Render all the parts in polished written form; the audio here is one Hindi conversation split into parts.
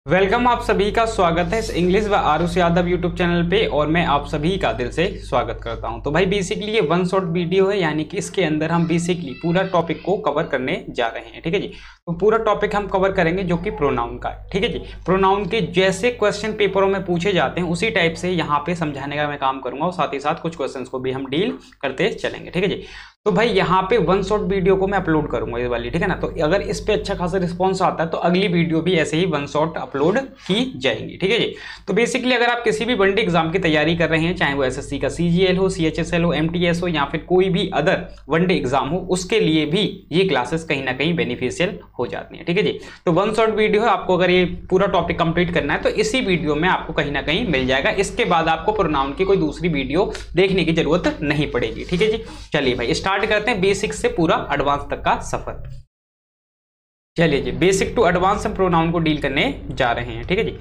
वेलकम, आप सभी का स्वागत है इस इंग्लिश व आरुष यादव यूट्यूब चैनल पे और मैं आप सभी का दिल से स्वागत करता हूं। तो भाई बेसिकली ये वन शॉट वीडियो है, यानी कि इसके अंदर हम बेसिकली पूरा टॉपिक को कवर करने जा रहे हैं। ठीक है जी, तो पूरा टॉपिक हम कवर करेंगे जो कि प्रोनाउन का है। ठीक है जी, प्रोनाउन के जैसे क्वेश्चन पेपरों में पूछे जाते हैं उसी टाइप से यहाँ पे समझाने का मैं काम करूंगा और साथ ही साथ कुछ क्वेश्चन को भी हम डील करते चलेंगे। ठीक है जी, तो भाई यहाँ पे वन शॉट वीडियो को मैं अपलोड करूंगा ये वाली, ठीक है ना। तो अगर इस पे अच्छा खासा रिस्पांस आता है तो अगली वीडियो भी ऐसे ही वन शॉट अपलोड की जाएंगी। ठीक है जी, तो बेसिकली अगर आप किसी भी वनडे एग्जाम की तैयारी कर रहे हैं, चाहे वो एसएससी का सीजीएल हो, सीएचएसएल हो, एमटीएस हो या फिर कोई भी अदर वनडे एग्जाम हो, उसके लिए भी ये क्लासेस कहीं ना कहीं बेनिफिशियल हो जाती है। ठीक है जी, तो वन शॉट वीडियो है, आपको अगर ये पूरा टॉपिक कंप्लीट करना है तो इसी वीडियो में आपको कहीं ना कहीं मिल जाएगा। इसके बाद आपको प्रोनाउन की कोई दूसरी वीडियो देखने की जरूरत नहीं पड़ेगी। ठीक है जी, चलिए भाई स्टार्ट करते हैं बेसिक से पूरा एडवांस तक का सफर। चलिए जी, बेसिक टू एडवांस हम प्रोनाउन को डील करने जा रहे हैं। ठीक है जी,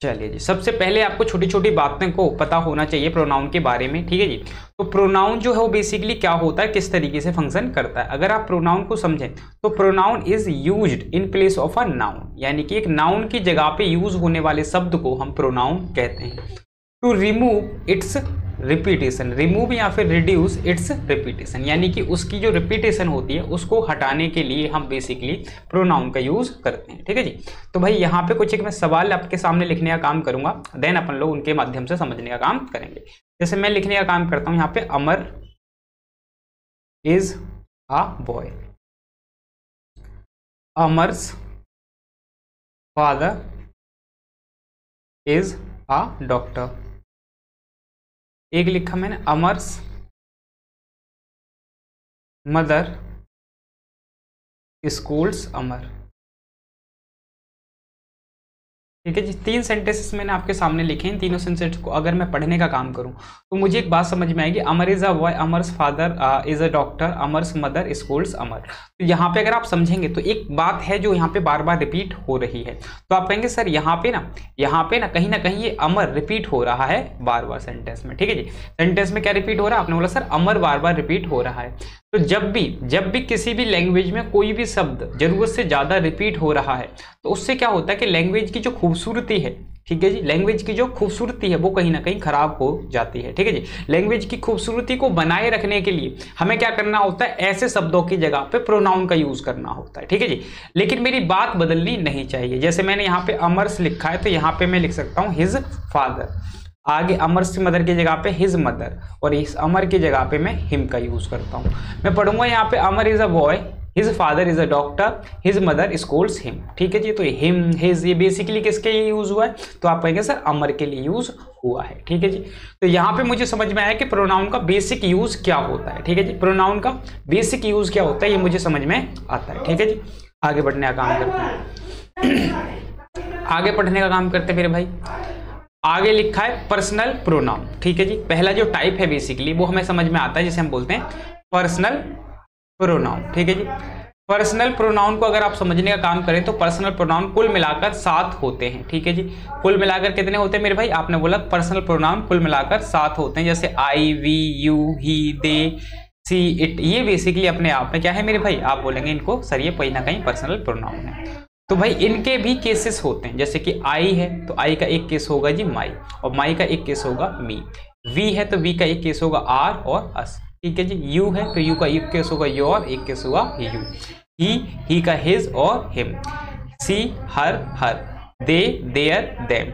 चलिए जी, सबसे पहले आपको छोटी छोटी बातें को पता होना चाहिए प्रोनाउन के बारे में। ठीक है जी, तो प्रोनाउन जो है वो बेसिकली क्या होता है, किस तरीके से फंक्शन करता है। अगर आप प्रोनाउन को समझें तो pronoun is used in place of a noun, यानी कि एक नाउन की जगह पे यूज होने वाले शब्द को हम प्रोनाउन कहते हैं। To remove its repetition, remove या फिर रिड्यूस इट्स रिपीटेशन, यानी कि उसकी जो रिपीटेशन होती है उसको हटाने के लिए हम बेसिकली प्रोनाउन का यूज करते हैं। ठीक है जी, तो भाई यहाँ पे कुछ एक मैं सवाल आपके सामने लिखने का काम करूंगा, देन अपन लोग उनके माध्यम से समझने का काम करेंगे। जैसे मैं लिखने का काम करता हूं यहाँ पे, Amar is a boy, Amar's father is a doctor. एक लिखा मैंने, अमर्स मदर स्कूल्स अमर। ठीक है जी, तीन सेंटेंसेस मैंने आपके सामने लिखे हैं। तीनों सेंटेंस को अगर मैं पढ़ने का काम करूं तो मुझे एक बात समझ में आएगी, Amar is a boy, Amar's father is a doctor, Amar's mother schools Amar. तो यहाँ पे अगर आप समझेंगे तो एक बात है जो यहाँ पे बार बार रिपीट हो रही है। तो आप कहेंगे सर यहाँ पे ना कहीं ये अमर रिपीट हो रहा है बार बार सेंटेंस में। ठीक है जी, सेंटेंस में क्या रिपीट हो रहा है, आपने बोला सर अमर बार बार रिपीट हो रहा है। तो जब भी किसी भी लैंग्वेज में कोई भी शब्द जरूरत से ज्यादा रिपीट हो रहा है तो उससे क्या होता है कि लैंग्वेज की जो खूबसूरती है, ठीक है जी, लैंग्वेज की जो खूबसूरती है वो कहीं ना कहीं खराब हो जाती है। ठीक है जी, लैंग्वेज की खूबसूरती को बनाए रखने के लिए हमें क्या करना होता है, ऐसे शब्दों की जगह पे प्रोनाउन का यूज करना होता है। ठीक है जी, लेकिन मेरी बात बदलनी नहीं चाहिए। जैसे मैंने यहाँ पे अमर्स लिखा है तो यहाँ पे मैं लिख सकता हूँ हिज फादर, आगे अमर्स मदर की जगह पे हिज मदर, और इस अमर की जगह पे मैं हिम का यूज करता हूँ। मैं पढ़ूंगा यहाँ पे, Amar is a boy, his father is a doctor, his mother schools him. ठीक है जी, तो हिम हिज ये बेसिकली किसके लिए यूज हुआ है, तो आप कहेंगे सर अमर के लिए यूज हुआ है। ठीक है जी, तो यहाँ पे मुझे समझ में आया कि प्रोनाउन का बेसिक यूज क्या होता है। ठीक है जी, प्रोनाउन का बेसिक यूज क्या होता है ये मुझे समझ में आता है। ठीक है जी, आगे बढ़ने का काम करते हैं, आगे पढ़ने का काम करते हैं मेरे भाई। आगे लिखा है पर्सनल प्रोनाउन। ठीक है जी, पहला जो टाइप है बेसिकली वो हमें समझ में आता है, जिसे हम बोलते हैं पर्सनल प्रोनाउन। ठीक है जी, पर्सनल प्रोनाउन को अगर आप समझने का काम करें तो पर्सनल प्रोनाउन कुल मिलाकर 7 होते हैं। ठीक है जी, कुल मिलाकर कितने होते हैं मेरे भाई, आपने बोला पर्सनल प्रोनाउन कुल मिलाकर 7 होते हैं। जैसे I, we, you, he, they, she, it, ये बेसिकली अपने आप में क्या है मेरे भाई, आप बोलेंगे इनको सर ये कहीं ना कहीं पर्सनल प्रोनाउन है। तो भाई इनके भी केसेस होते हैं, जैसे कि आई है तो आई का एक केस होगा जी माई, और माई का एक केस होगा मी। वी है तो वी का एक केस होगा आर और अस। ठीक है जी, यू है तो यू का एक केस होगा योर, एक केस होगा यू। ही का हिज और him. She her her, they their them,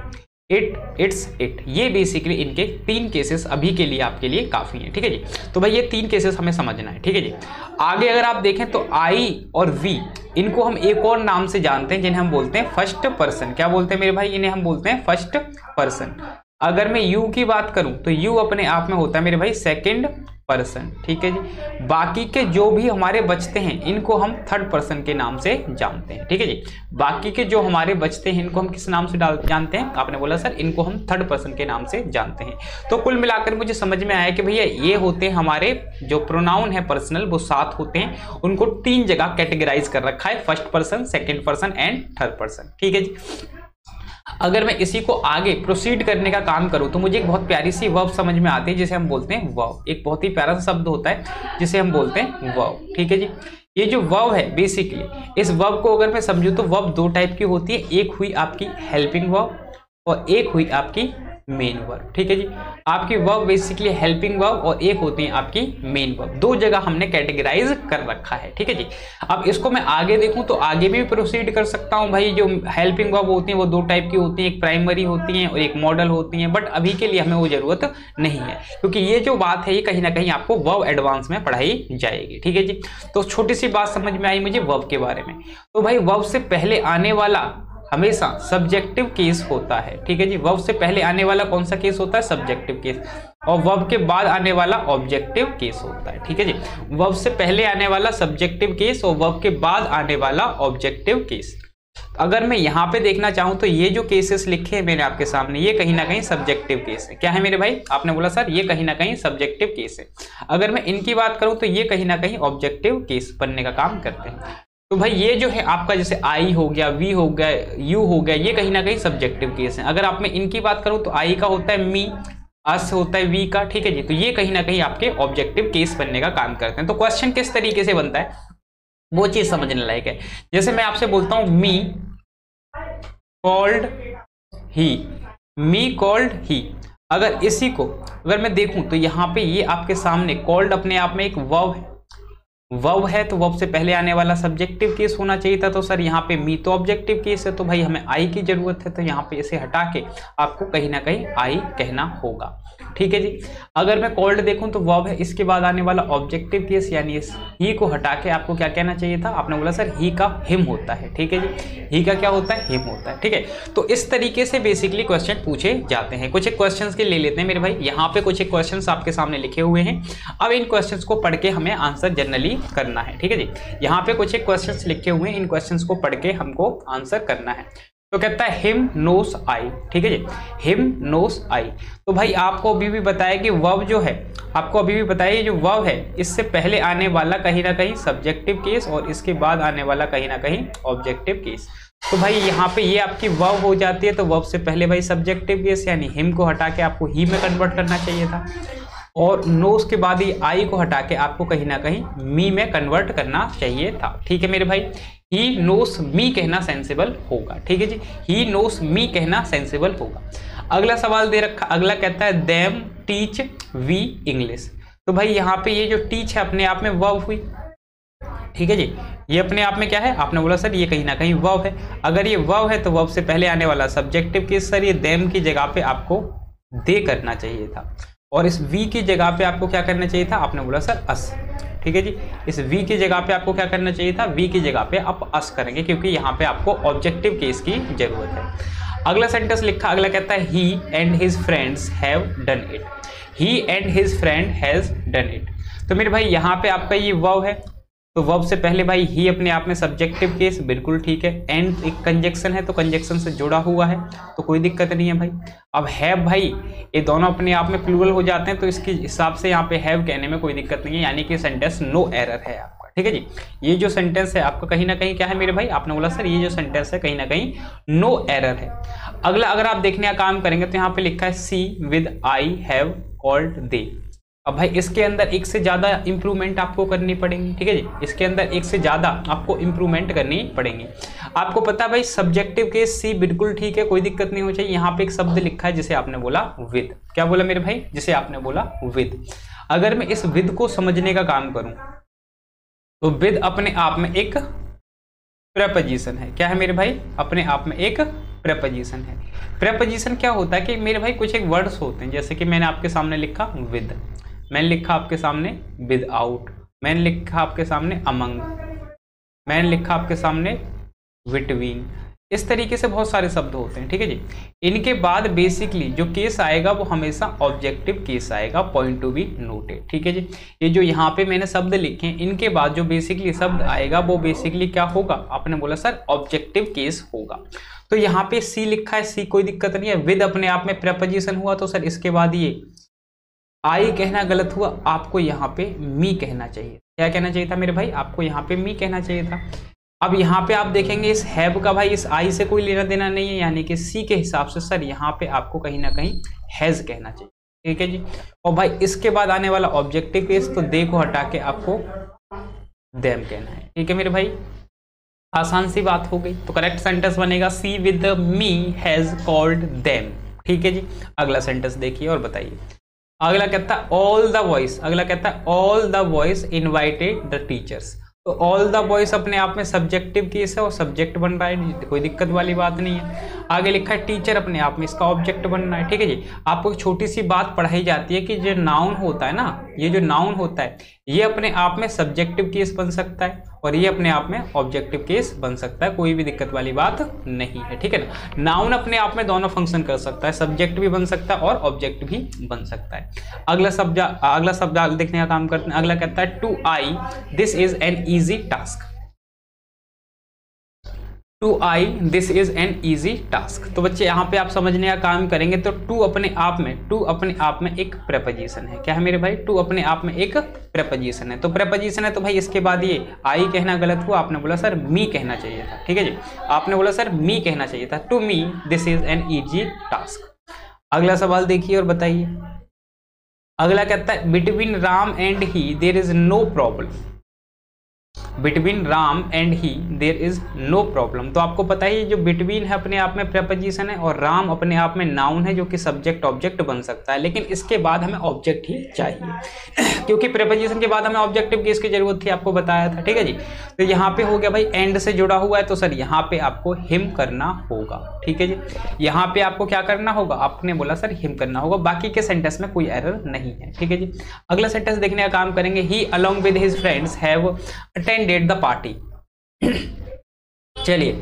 it its it. ये बेसिकली इनके 3 केसेस अभी के लिए आपके लिए काफी हैं। ठीक है जी, तो भाई ये 3 केसेस हमें समझना है। ठीक है जी, आगे अगर आप देखें तो आई और वी, इनको हम एक और नाम से जानते हैं जिन्हें हम बोलते हैं फर्स्ट पर्सन। क्या बोलते हैं मेरे भाई, इन्हें हम बोलते हैं फर्स्ट पर्सन। अगर मैं यू की बात करूं तो यू अपने आप में होता है मेरे भाई सेकंड पर्सन। ठीक है जी, बाकी के जो भी हमारे बचते हैं इनको हम थर्ड पर्सन के नाम से जानते हैं। ठीक है जी, बाकी के जो हमारे बचते हैं इनको हम किस नाम से जानते हैं, आपने बोला सर इनको हम थर्ड पर्सन के नाम से जानते हैं। तो कुल मिलाकर मुझे समझ में आया कि भैया ये होते हैं हमारे जो प्रोनाउन है पर्सनल, वो 7 होते हैं। उनको 3 जगह कैटेगराइज कर रखा है, first person, second person and third person. ठीक है जी, अगर मैं इसी को आगे प्रोसीड करने का काम करूं तो मुझे एक बहुत प्यारी सी वर्ब समझ में आती है जिसे हम बोलते हैं वर्ब। एक बहुत ही प्यारा सा शब्द होता है जिसे हम बोलते हैं वर्ब। ठीक है जी, ये जो वर्ब है बेसिकली, इस वर्ब को अगर मैं समझूं तो वर्ब दो टाइप की होती है, एक हुई आपकी हेल्पिंग वर्ब और एक हुई आपकी मेन वर्ब। ठीक है जी, आपकी वर्ब बेसिकली हेल्पिंग वर्ब और एक होती है आपकी मेन वर्ब। दो जगह हमने कैटेगराइज कर रखा है। ठीक है जी, अब इसको मैं आगे देखूं तो आगे भी प्रोसीड कर सकता हूं भाई। जो हेल्पिंग वर्ब होती हैं वो दो टाइप की होती हैं, एक प्राइमरी होती हैं और एक मॉडल होती हैं, बट अभी के लिए हमें वो जरूरत नहीं है, क्योंकि ये जो बात है ये कहीं ना कहीं आपको वर्ब एडवांस में पढ़ाई जाएगी। ठीक है जी, तो छोटी सी बात समझ में आई मुझे वर्ब के बारे में। तो भाई वर्ब से पहले आने वाला हमेशा सब्जेक्टिव केस होता है। ठीक है जी, वर्ब से पहले आने वाला कौन सा केस होता है? Subjective case. और वर्ब के बाद आने वाला ऑब्जेक्टिव केस होता है। ठीक है जी, वर्ब से पहले आने वाला सब्जेक्टिव केस और वर्ब के बाद आने वाला ऑब्जेक्टिव केस। अगर मैं यहाँ पे देखना चाहूं तो ये जो केसेस लिखे हैं मैंने आपके सामने, ये कहीं ना कहीं सब्जेक्टिव केस है। क्या है मेरे भाई? आपने बोला सर ये कहीं ना कहीं सब्जेक्टिव केस है। अगर मैं इनकी बात करूं तो ये कहीं ना कहीं ऑब्जेक्टिव केस बनने का काम करते हैं। तो भाई ये जो है आपका जैसे आई हो गया, वी हो गया, यू हो गया, ये कहीं ना कहीं सब्जेक्टिव केस है। अगर आप मैं इनकी बात करूं तो आई का होता है मी, अस होता है वी का। ठीक है जी, तो ये कहीं ना कहीं आपके ऑब्जेक्टिव केस बनने का काम करते हैं। तो क्वेश्चन किस तरीके से बनता है वो चीज समझने लायक है। जैसे मैं आपसे बोलता हूं मी कॉल्ड ही, मी कॉल्ड ही। अगर इसी को अगर मैं देखूं तो यहाँ पे ये आपके सामने कॉल्ड अपने आप में एक वर्ब है, वर्ब है तो वर्ब से पहले आने वाला सब्जेक्टिव केस होना चाहिए था। तो सर यहाँ पे मी तो ऑब्जेक्टिव केस है, तो भाई हमें आई की जरूरत है, तो यहाँ पे इसे हटा के आपको कहीं ना कहीं आई कहना होगा। ठीक है जी, अगर मैं कॉल्ड देखूं तो वर्ब है, इसके बाद आने वाला ऑब्जेक्टिव केस यानी इस ही को हटा के आपको क्या कहना चाहिए था? आपने बोला सर ही का हिम होता है। ठीक है जी, ही का क्या होता है? हिम होता है। ठीक है, तो इस तरीके से बेसिकली क्वेश्चन पूछे जाते हैं। कुछ एक क्वेश्चंस के ले लेते हैं मेरे भाई। यहाँ पे कुछ एक क्वेश्चंस आपके सामने लिखे हुए हैं। अब इन क्वेश्चंस को पढ़ के हमें आंसर जनरली करना है। ठीक है जी, यहाँ पे कुछ एक क्वेश्चंस लिखे हुए हैं, इन क्वेश्चंस को पढ़ के हमको आंसर करना है। तो कहता है हिम नोस आई। ठीक है जी, हिम नोस आई। तो भाई आपको अभी भी बताया कि वर्ब जो है, आपको अभी भी बताया ये जो वर्ब है इससे पहले आने वाला कहीं ना कहीं सब्जेक्टिव केस और इसके बाद आने वाला कहीं ना कहीं ऑब्जेक्टिव केस। तो भाई यहाँ पे ये आपकी वर्ब हो जाती है, तो वर्ब से पहले भाई सब्जेक्टिव केस यानी हिम को हटा के आपको ही में कन्वर्ट करना चाहिए था, और नोस के बाद ही आई को हटा के आपको कहीं ना कहीं मी में कन्वर्ट करना चाहिए था। ठीक है मेरे भाई, ही नोस मी कहना सेंसिबल होगा। ठीक है जी, ही नोस मी कहना सेंसिबल होगा। अगला सवाल दे रखा, अगला कहता है देम टीच वी इंग्लिश। तो भाई यहाँ पे ये जो टीच है अपने आप में वर्ब हुई। ठीक है जी, ये अपने आप में क्या है? आपने बोला सर ये कहीं ना कहीं वर्ब है। अगर ये वर्ब है तो वर्ब से पहले आने वाला सब्जेक्टिव केस सर ये देम की जगह पे आपको दे करना चाहिए था, और इस वी की जगह पे आपको क्या करना चाहिए था? आपने बोला सर अस। ठीक है जी, इस वी की जगह पे आपको क्या करना चाहिए था? वी की जगह पे आप अस करेंगे, क्योंकि यहाँ पे आपको ऑब्जेक्टिव केस की जरूरत है। अगला सेंटेंस लिखा, अगला कहता है he and his friends have done it. He and his friend has done it. तो मेरे भाई यहाँ पे आपका ये वर्ब है, तो वर्ब से पहले भाई ही अपने आप में सब्जेक्टिव केस, बिल्कुल ठीक है। एंड एक कंजक्शन है तो कंजक्शन से जुड़ा हुआ है, तो कोई दिक्कत नहीं है भाई। अब हैव भाई ये दोनों अपने आप में प्लूरल हो जाते हैं, तो इसके हिसाब से यहाँ पे हैव कहने में कोई दिक्कत नहीं है, यानी कि सेंटेंस नो एरर है आपका। ठीक है जी, ये जो सेंटेंस है आपका कहीं ना कहीं क्या है मेरे भाई? आपने बोला सर ये जो सेंटेंस है कहीं ना कहीं नो एरर है। अगला अगर आप देखने का काम करेंगे तो यहाँ पे लिखा है she with I have called they. अब भाई इसके अंदर एक से ज्यादा इंप्रूवमेंट आपको करनी पड़ेगी। ठीक है जी, इसके अंदर एक से ज्यादा आपको इंप्रूवमेंट करनी पड़ेगी। आपको पता है भाई सब्जेक्टिव केस सी बिल्कुल ठीक है, कोई दिक्कत नहीं हो चाहिए। यहाँ पे एक शब्द लिखा है जिसे आपने बोला विद। क्या बोला मेरे भाई? जिसे आपने बोला विद। अगर मैं इस विद को समझने का काम करूं तो विद अपने आप में एक प्रेपोजिशन है। क्या है मेरे भाई? अपने आप में एक प्रेपोजिशन है। प्रेपोजिशन क्या होता है कि मेरे भाई कुछ एक वर्ड्स होते हैं, जैसे कि मैंने आपके सामने लिखा विद, मैंने लिखा आपके सामने विद आउट, मैंने लिखा आपके सामने अमंग, मैंने लिखा आपके सामने बिटवीन। इस तरीके से बहुत सारे शब्द होते हैं। ठीक है जी, इनके बाद बेसिकली जो केस आएगा वो हमेशा ऑब्जेक्टिव केस आएगा, पॉइंट टू बी नोटेड। ठीक है जी, ये जो यहाँ पे मैंने शब्द लिखे हैं इनके बाद जो बेसिकली शब्द आएगा वो बेसिकली क्या होगा? आपने बोला सर ऑब्जेक्टिव केस होगा। तो यहाँ पे सी लिखा है, सी कोई दिक्कत नहीं है। विद अपने आप में प्रेपोजिशन हुआ, तो सर इसके बाद ये आई कहना गलत हुआ, आपको यहाँ पे मी कहना चाहिए। क्या कहना चाहिए था मेरे भाई? आपको यहाँ पे मी कहना चाहिए था। अब यहाँ पे आप देखेंगे इस हैव का भाई इस आई से कोई लेना देना नहीं है, यानी कि सी के हिसाब से सर यहाँ पे आपको कहीं ना कहीं हैज कहना चाहिए। ठीक है जी, और भाई इसके बाद आने वाला ऑब्जेक्टिव केस तो दे को हटा के आपको देम कहना है। ठीक है मेरे भाई, आसान सी बात हो गई। तो करेक्ट सेंटेंस बनेगा she with me has called them. ठीक है जी, अगला सेंटेंस देखिए और बताइए। अगला कहता है ऑल द बॉयज, अगला कहता है all the boys invited the teachers. तो ऑल द बॉयज अपने आप में सब्जेक्टिव केस है और सब्जेक्ट बन रहा है, कोई दिक्कत वाली बात नहीं है। आगे लिखा है टीचर, अपने आप में इसका ऑब्जेक्ट बनना है। ठीक है जी, आपको एक छोटी सी बात पढ़ाई जाती है कि जो नाउन होता है ना, ये जो नाउन होता है ये अपने आप में सब्जेक्टिव केस बन सकता है और ये अपने आप में ऑब्जेक्टिव केस बन सकता है, कोई भी दिक्कत वाली बात नहीं है। ठीक है ना, नाउन अपने आप में दोनों फंक्शन कर सकता है, सब्जेक्ट भी बन सकता है और ऑब्जेक्ट भी बन सकता है। अगला शब्द देखने का काम करते हैं। अगला कहता है to I this is an easy task. To I this is an easy task. तो बच्चे यहाँ पे आप समझने का काम करेंगे तो टू अपने आप में एक प्रेपोजिशन है। क्या है मेरे भाई? टू अपने आप में एक प्रेपोजिशन है। तो प्रेपोजिशन है तो भाई इसके बाद ये आई कहना गलत हुआ, आपने बोला सर मी कहना चाहिए था। ठीक है जी, आपने बोला सर मी कहना चाहिए था। To me this is an easy task. अगला सवाल देखिए और बताइए। अगला कहता है between Ram and he there is no problem. Between Ram and he there is no problem. तो आपको पता है जो बिटवीन है अपने आप में प्रेपोजिशन है और राम अपने आप में नाउन है जो कि सब्जेक्ट ऑब्जेक्ट बन सकता है, लेकिन इसके बाद हमें ऑब्जेक्ट ही चाहिए क्योंकि प्रेपोजिशन के बाद हमें ऑब्जेक्टिव की इसकी जरूरत थी, आपको बताया था। ठीक है जी, तो यहाँ पे हो गया भाई एंड से जुड़ा हुआ है तो सर यहाँ पे आपको हिम करना होगा। ठीक है जी, यहाँ पे आपको क्या करना होगा? आपने बोला सर हिम करना होगा, बाकी के सेंटेंस में कोई एरर नहीं है। ठीक है जी, अगला सेंटेंस देखने का काम करेंगे। He along with his friends have attended the party. चलिए,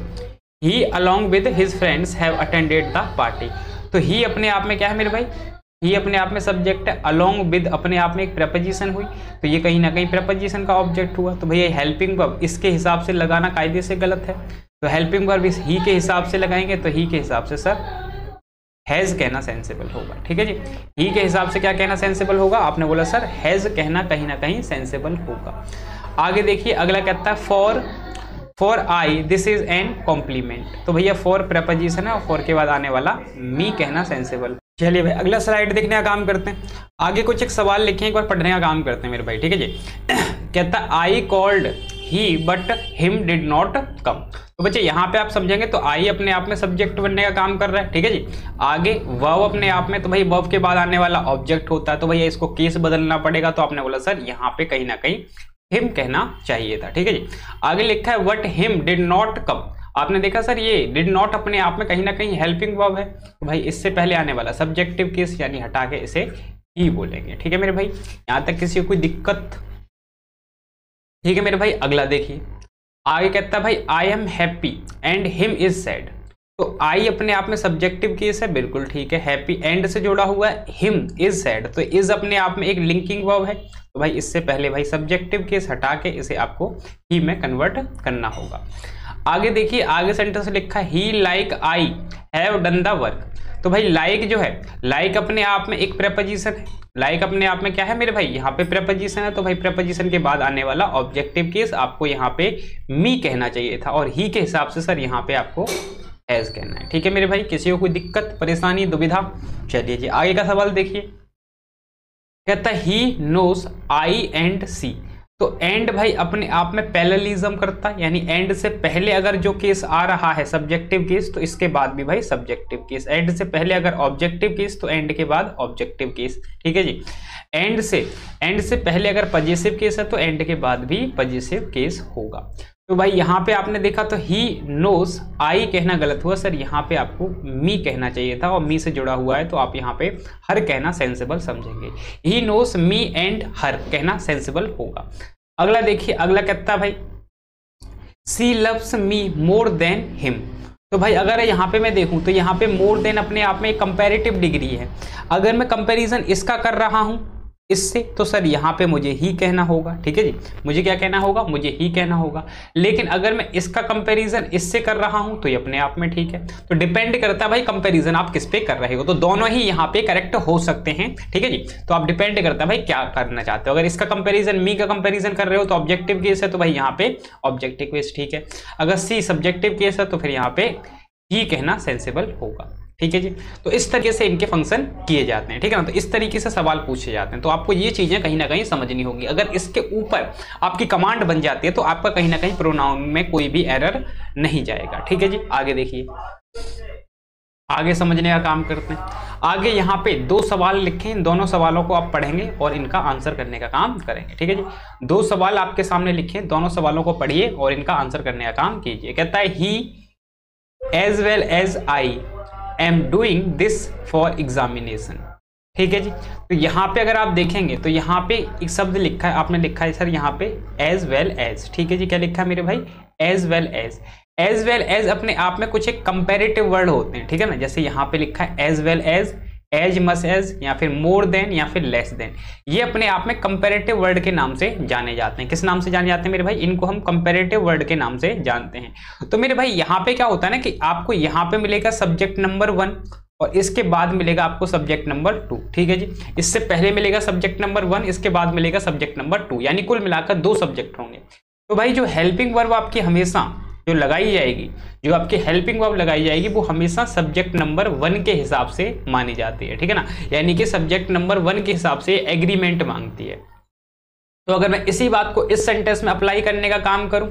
he along with his friends have attended the party. तो ही अपने आप में क्या है मेरे भाई? ही अपने आप में सब्जेक्ट है, अलोंग विद अपने आप में एक प्रेपोजिशन हुई तो ये कहीं ना कहीं प्रेपोजिशन का ऑब्जेक्ट हुआ। तो भैया हेल्पिंग वर्ब इसके हिसाब से लगाना कायदे से गलत है, तो हेल्पिंग वर्ब इस ही के हिसाब से लगाएंगे तो ही के हिसाब से सर हैज कहना सेंसिबल होगा। ठीक है जी, ही के हिसाब से क्या कहना सेंसिबल होगा? आपने बोला सर हैज कहना कहीं ना कहीं सेंसिबल होगा। आगे देखिए, अगला कहता है for I this is an compliment. तो भैया फॉर प्रेपोजिशन है और फॉर के बाद आने वाला मी कहना सेंसिबल। चलिए भाई अगला स्लाइड देखने का काम करते हैं। आगे कुछ एक सवाल लिखे, एक बार पढ़ने का काम करते हैं मेरे भाई। ठीक है जी, कहता है I called he but him did not come. तो बच्चे यहाँ पे आप समझेंगे तो आई अपने आप में सब्जेक्ट बनने का काम कर रहा है। ठीक है जी, आगे वर्ब अपने आप में, तो भाई वर्ब के बाद आने वाला ऑब्जेक्ट होता है तो भैया इसको केस बदलना पड़ेगा। तो आपने बोला सर यहाँ पे कहीं ना कहीं हिम कहना चाहिए था। ठीक है जी, आगे लिखा है what him did not come. आपने देखा सर ये डिड नॉट अपने आप में कहीं ना कहीं हेल्पिंग वर्ब है, तो भाई इससे पहले आने वाला सब्जेक्टिव केस यानी हटा के इसे ही बोलेंगे। ठीक है मेरे भाई, यहां तक किसी को कोई दिक्कत? ठीक है मेरे भाई, अगला देखिए। आगे कहता है भाई I am happy and him is sad. तो आई अपने आप में सब्जेक्टिव केस है, बिल्कुल ठीक है। हैप्पी एंड से जुड़ा हुआ है, हिम इज सैड तो इज अपने आप में एक लिंकिंग वर्ब है, तो भाई इससे पहले भाई सब्जेक्टिव केस हटा के इसे आपको ही में कन्वर्ट करना होगा। आगे देखिए, आगे सेंटेंस लिखा है he like I have done the work. तो भाई लाइक जो है, लाइक अपने आप में एक प्रेपोजिशन है। लाइक अपने आप में क्या है मेरे भाई? यहाँ पे प्रेपोजिशन है, तो भाई प्रेपोजिशन के बाद आने वाला ऑब्जेक्टिव केस आपको यहाँ पे मी कहना चाहिए था और ही के हिसाब से सर यहाँ पे आपको हैज कहना है। ठीक है मेरे भाई, किसी को कोई दिक्कत परेशानी दुविधा? चलिए जी, आगे का सवाल देखिए। कहता है ही नोस आई एंड सी। तो एंड भाई अपने आप में पैरेललिज्म करता है, यानी एंड से पहले अगर जो केस आ रहा है सब्जेक्टिव केस तो इसके बाद भी भाई सब्जेक्टिव केस। एंड से पहले अगर ऑब्जेक्टिव केस तो एंड के बाद ऑब्जेक्टिव केस। ठीक है जी, एंड से पहले अगर पजेसिव केस है तो एंड के बाद भी पजेसिव केस होगा। तो भाई यहाँ पे आपने देखा तो ही नोस आई कहना गलत हुआ सर, यहाँ पे आपको मी कहना चाहिए था और मी से जुड़ा हुआ है तो आप यहाँ पे हर कहना सेंसिबल समझेंगे। ही नोस मी एंड हर कहना सेंसिबल होगा। अगला देखिए, अगला कहता है भाई she loves me more than him. तो भाई अगर यहाँ पे मैं देखूं तो यहाँ पे मोर देन अपने आप में एक कंपैरेटिव डिग्री है। अगर मैं कंपैरिजन इसका कर रहा हूं इससे तो सर यहाँ पे मुझे ही कहना होगा। ठीक है जी, मुझे क्या कहना होगा? मुझे ही कहना होगा। लेकिन अगर मैं इसका कंपैरिजन इससे कर रहा हूं तो ये अपने आप में ठीक है। तो डिपेंड करता है भाई कंपैरिजन आप किस पे कर रहे हो, तो दोनों ही यहाँ पे करेक्ट हो सकते हैं। ठीक है जी, तो आप डिपेंड करता है भाई क्या करना चाहते हो। अगर इसका कंपेरिजन मी का कंपेरिजन कर रहे हो तो ऑब्जेक्टिव केस है तो भाई यहाँ पे ऑब्जेक्टिव केस ठीक है। अगर सी सब्जेक्टिव केस है तो फिर यहाँ पे ही कहना सेंसिबल होगा। ठीक है जी। तो इस तरीके से इनके फंक्शन किए जाते हैं, ठीक है ना। तो इस तरीके से सवाल पूछे जाते हैं, तो आपको ये चीजें कहीं ना कहीं समझनी होगी। अगर इसके ऊपर आपकी कमांड बन जाती है तो आपका कहीं ना कहीं प्रोनाउन में कोई भी एरर नहीं जाएगा, ठीक है जी। आगे देखिए, आगे समझने का काम करते हैं। आगे यहाँ पे 2 सवाल लिखे, इन दोनों सवालों को आप पढ़ेंगे और इनका आंसर करने का काम करेंगे, ठीक है जी। 2 सवाल आपके सामने लिखे, दोनों सवालों को पढ़िए और इनका आंसर करने का काम कीजिए। कहता है he as well as I am doing this for examination, ठीक है जी। तो यहाँ पे अगर आप देखेंगे तो यहाँ पे एक शब्द लिखा है, आपने लिखा है सर यहाँ पे एज वेल एज, ठीक है जी। क्या लिखा है मेरे भाई? As well as. As well as अपने आप में कुछ एक कंपैरेटिव वर्ड होते हैं, ठीक है ना। जैसे यहाँ पे लिखा है as well as much as, या फिर मोर देन, या फिर लेस देन। ये अपने आप में कंपैरेटिव वर्ड के नाम से जाने जाते हैं। किस नाम से जाने जाते हैं मेरे भाई? इनको हम कंपैरेटिव वर्ड के नाम से जानते हैं। तो मेरे भाई यहाँ पे क्या होता है ना कि आपको यहाँ पे मिलेगा सब्जेक्ट नंबर 1 और इसके बाद मिलेगा आपको सब्जेक्ट नंबर 2, ठीक है जी। इससे पहले मिलेगा सब्जेक्ट नंबर 1, इसके बाद मिलेगा सब्जेक्ट नंबर 2, यानी कुल मिलाकर 2 सब्जेक्ट होंगे। तो भाई जो हेल्पिंग वर्ब आपकी हमेशा जो लगाई जाएगी, जो आपकी हेल्पिंग वर्ब लगाई जाएगी, वो हमेशा सब्जेक्ट नंबर 1 के हिसाब से मानी जाती है, ठीक है ना। यानी कि सब्जेक्ट नंबर 1 के हिसाब से एग्रीमेंट मांगती है। तो अगर मैं इसी बात को इस सेंटेंस में अप्लाई करने का काम करूं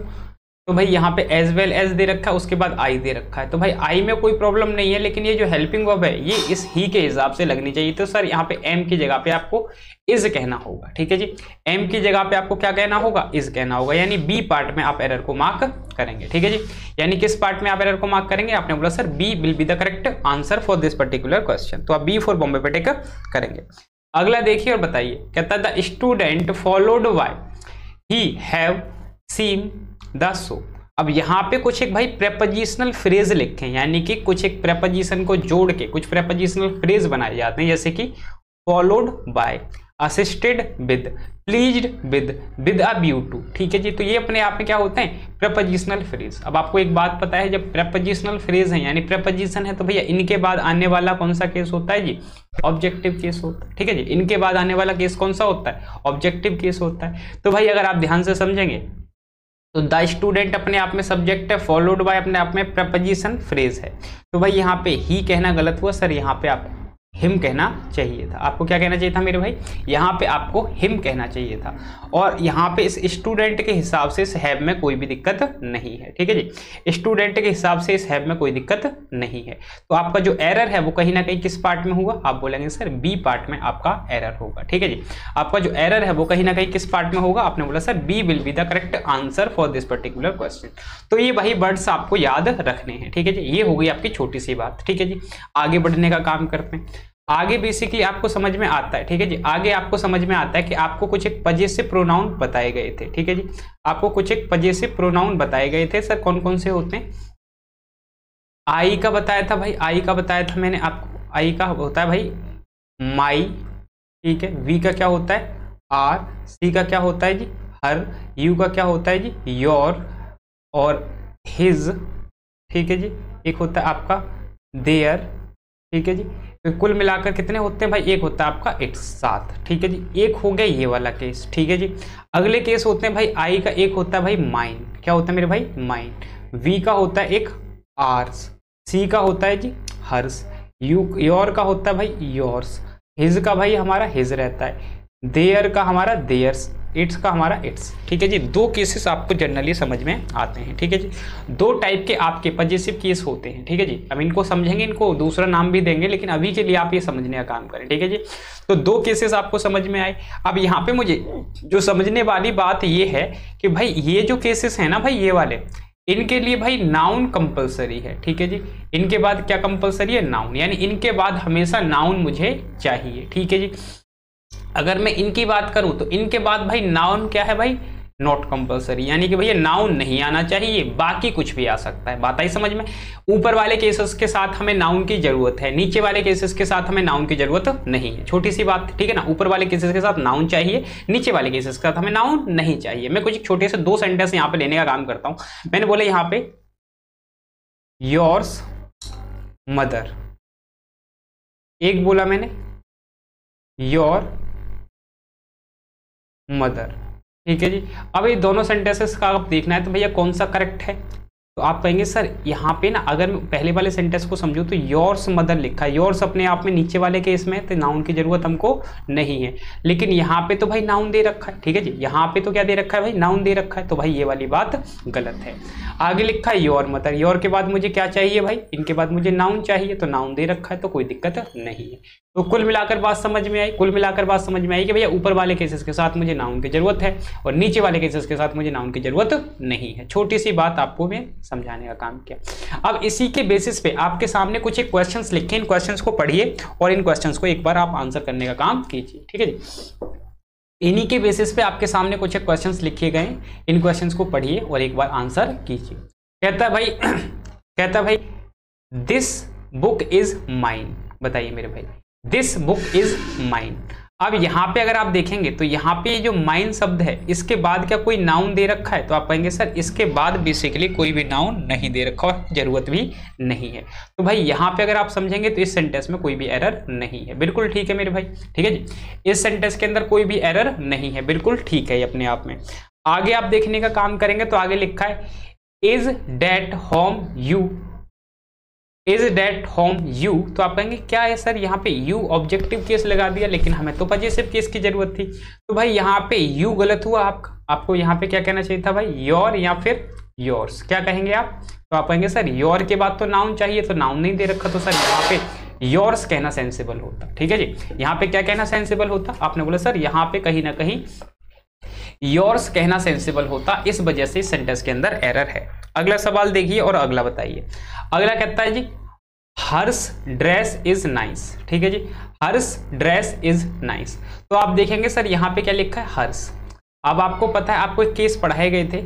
तो भाई यहाँ पे एज वेल एज दे रखा है, उसके बाद आई दे रखा है। तो भाई आई में कोई प्रॉब्लम नहीं है, लेकिन ये जो हेल्पिंग वर्ब है ये इस ही के हिसाब से लगनी चाहिए। तो सर यहाँ पे एम की जगह पे आपको इज कहना होगा, ठीक है जी। एम की जगह पे आपको क्या कहना होगा? इज कहना होगा, यानी बी पार्ट में आप एरर को मार्क करेंगे, ठीक है जी। यानी किस पार्ट में आप एरर को मार्क करेंगे? आपने बोला sir B will be the correct answer for this particular question. तो आप बी फॉर बॉम्बे पे टिक करेंगे। अगला देखिए और बताइए, कहता है the student followed by he have seen the show. अब यहाँ पे कुछ एक भाई प्रेपोजिशनल फ्रेज लिखे हैं, यानी कि कुछ एक प्रेपोजिशन को जोड़ के कुछ प्रेपोजिशनल फ्रेज बनाए जाते हैं, जैसे कि followed by, assisted with, pleased with a view to, ठीक है जी। तो ये अपने आप में क्या होते हैं? Prepositional phrase. अब आपको एक बात पता है, जब प्रेपोजिशनल फ्रेज है यानी प्रेपोजिशन है तो भैया इनके बाद आने वाला कौन सा केस होता है जी? ऑब्जेक्टिव केस होता है, ठीक है जी। इनके बाद आने वाला केस कौन सा होता है? ऑब्जेक्टिव केस होता है। तो भाई अगर आप ध्यान से समझेंगे तो द स्टूडेंट अपने आप में सब्जेक्ट है, फॉलोड बाय अपने आप में प्रपोजिशन फ्रेज है। तो भाई यहाँ पे ही कहना गलत हुआ सर, यहाँ पे आप हिम कहना चाहिए था। आपको क्या कहना चाहिए था मेरे भाई? यहाँ पे आपको हिम कहना चाहिए था। और यहाँ पे इस स्टूडेंट के हिसाब से इस हैव में कोई भी दिक्कत नहीं है, ठीक है जी। स्टूडेंट के हिसाब से इस हैव में कोई दिक्कत नहीं है। तो आपका जो एरर है वो कहीं ना कहीं किस पार्ट में होगा? आप बोलेंगे सर बी पार्ट में आपका एरर होगा, ठीक है जी। आपका जो एरर है वो कहीं ना कहीं किस पार्ट में होगा? आपने बोला sir B will be the correct answer for this particular question. तो ये वही वर्ड्स आपको याद रखने हैं, ठीक है जी। ये हो गई आपकी छोटी सी बात, ठीक है जी। आगे बढ़ने का काम करते हैं। आगे बेसिकली आपको समझ में आता है, ठीक है जी। आगे आपको समझ में आता है कि आपको कुछ एक पजेसिव प्रोनाउन बताए गए थे, ठीक है जी। आपको कुछ एक पजेसिव प्रोनाउन बताए गए थे सर, कौन कौन से होते हैं? आई का बताया था भाई, आई का बताया था मैंने आपको। आई का होता है भाई माई, ठीक है। वी का क्या होता है? आर। सी का क्या होता है जी? हर। यू का क्या होता है जी? योर और हिज, ठीक है जी। एक होता है आपका देयर, ठीक है जी। तो कुल मिलाकर कितने होते हैं भाई? एक होता है आपका इट्स, 7, ठीक है जी। एक हो गया ये वाला केस, ठीक है जी। अगले केस होते हैं भाई आई का, एक होता है भाई माइन। क्या होता है मेरे भाई? माइन। वी का होता है एक आर्स। सी का होता है जी हर्स। योर का होता है भाई योर्स। हिज का भाई हमारा हिज रहता है। देयर का हमारा देयर्स। इट्स का हमारा इट्स, ठीक है जी। 2 केसेस आपको जनरली समझ में आते हैं, ठीक है जी। 2 टाइप के आपके पजेसिव केस होते हैं, ठीक है जी। अब इनको समझेंगे, इनको दूसरा नाम भी देंगे, लेकिन अभी के लिए आप ये समझने का काम करें, ठीक है जी। तो 2 केसेस आपको समझ में आए। अब यहाँ पे मुझे जो समझने वाली बात ये है कि भाई ये जो केसेस है ना भाई, ये वाले, इनके लिए भाई नाउन कंपलसरी है, ठीक है जी। इनके बाद क्या कंपलसरी है? नाउन, यानी इनके बाद हमेशा नाउन मुझे चाहिए, ठीक है जी। अगर मैं इनकी बात करूं तो इनके बाद भाई नाउन क्या है भाई? नॉट कंपलसरी, यानी कि भैया नाउन नहीं आना चाहिए, बाकी कुछ भी आ सकता है। बात आई समझ में? ऊपर वाले केसेस के साथ हमें नाउन की जरूरत है, नीचे वाले केसेस के साथ हमें नाउन की जरूरत नहीं है। छोटी सी बात, ठीक है ना। ऊपर वाले केसेस के साथ नाउन चाहिए, नीचे वाले केसेस के साथ हमें नाउन नहीं चाहिए। मैं कुछ छोटे से 2 सेंटेंस यहाँ पे लेने का काम करता हूं। मैंने बोला यहाँ पे योर्स मदर, एक बोला मैंने योर मदर, ठीक है जी। अब ये दोनों सेंटेंसेस का आप देखना है तो भैया कौन सा करेक्ट है? तो आप कहेंगे सर यहाँ पे ना, अगर मैं पहले वाले सेंटेंस को समझूं तो योर्स मदर लिखा है, योर्स अपने आप में नीचे वाले केस में, तो नाउन की जरूरत हमको नहीं है। लेकिन यहाँ पे तो भाई नाउन दे रखा है, ठीक है जी, यहाँ पे तो क्या दे रखा है भाई, नाउन दे रखा है, तो भाई ये वाली बात गलत है। आगे लिखा है योर मदर, योर के बाद मुझे क्या चाहिए भाई, इनके बाद मुझे नाउन चाहिए, तो नाउन दे रखा है तो कोई दिक्कत नहीं है। तो कुल मिलाकर बात समझ में आई, कुल मिलाकर बात समझ में आई कि भैया ऊपर वाले केसेस के साथ मुझे नाउन की जरूरत है और नीचे वाले केसेस के साथ मुझे नाउन की जरूरत नहीं है। छोटी सी बात आपको मैं समझाने का काम किया। अब इसी के बेसिस पे आपके सामने कुछ एक क्वेश्चंस लिखे, इन क्वेश्चंस को पढ़िए और इन क्वेश्चंस को एक बार आप आंसर करने का काम कीजिए, ठीक है जी। इन्हीं के बेसिस पे आपके सामने कुछ एक क्वेश्चंस लिखे गए, इन क्वेश्चंस को पढ़िए और एक बार आंसर कीजिए। कहता भाई दिस बुक इज माइन, बताइए मेरे भाई, दिस बुक इज माइन। अब यहाँ पे अगर आप देखेंगे तो यहाँ पे जो माइन शब्द है इसके बाद क्या कोई नाउन दे रखा है, तो आप कहेंगे सर इसके बाद बेसिकली कोई भी नाउन नहीं दे रखा और जरूरत भी नहीं है। तो भाई यहाँ पे अगर आप समझेंगे तो इस सेंटेंस में कोई भी एरर नहीं है, बिल्कुल ठीक है मेरे भाई, ठीक है जी। इस सेंटेंस के अंदर कोई भी एरर नहीं है, बिल्कुल ठीक है ये अपने आप में। आगे आप देखने का काम करेंगे तो आगे लिखा है is that home you, is that home you, तो आप कहेंगे क्या है सर, यहाँ पे यू ऑब्जेक्टिव केस लगा दिया, लेकिन हमें तो पजेसिव केस की जरूरत थी। तो भाई यहाँ पे यू गलत हुआ आपका, आपको यहाँ पे क्या कहना चाहिए था भाई, योर या फिर योर्स, क्या कहेंगे आप, तो आप कहेंगे सर योर के बाद तो नाउन चाहिए, तो नाउन नहीं दे रखा, तो सर यहाँ पे योर्स कहना सेंसिबल होता, ठीक है जी। यहाँ पे क्या कहना सेंसिबल होता, आपने बोला सर यहाँ पे कहीं ना कहीं योर्स कहना सेंसिबल होता, इस वजह से इस सेंटेंस के अंदर एरर है। अगला सवाल देखिए और अगला बताइए। अगला कहता है जी हर्स ड्रेस इज नाइस, ठीक है जी, हर्स ड्रेस इज नाइस। तो आप देखेंगे सर यहाँ पे क्या लिखा है, हर्स। अब आपको पता है, आपको एक केस पढ़ाए गए थे,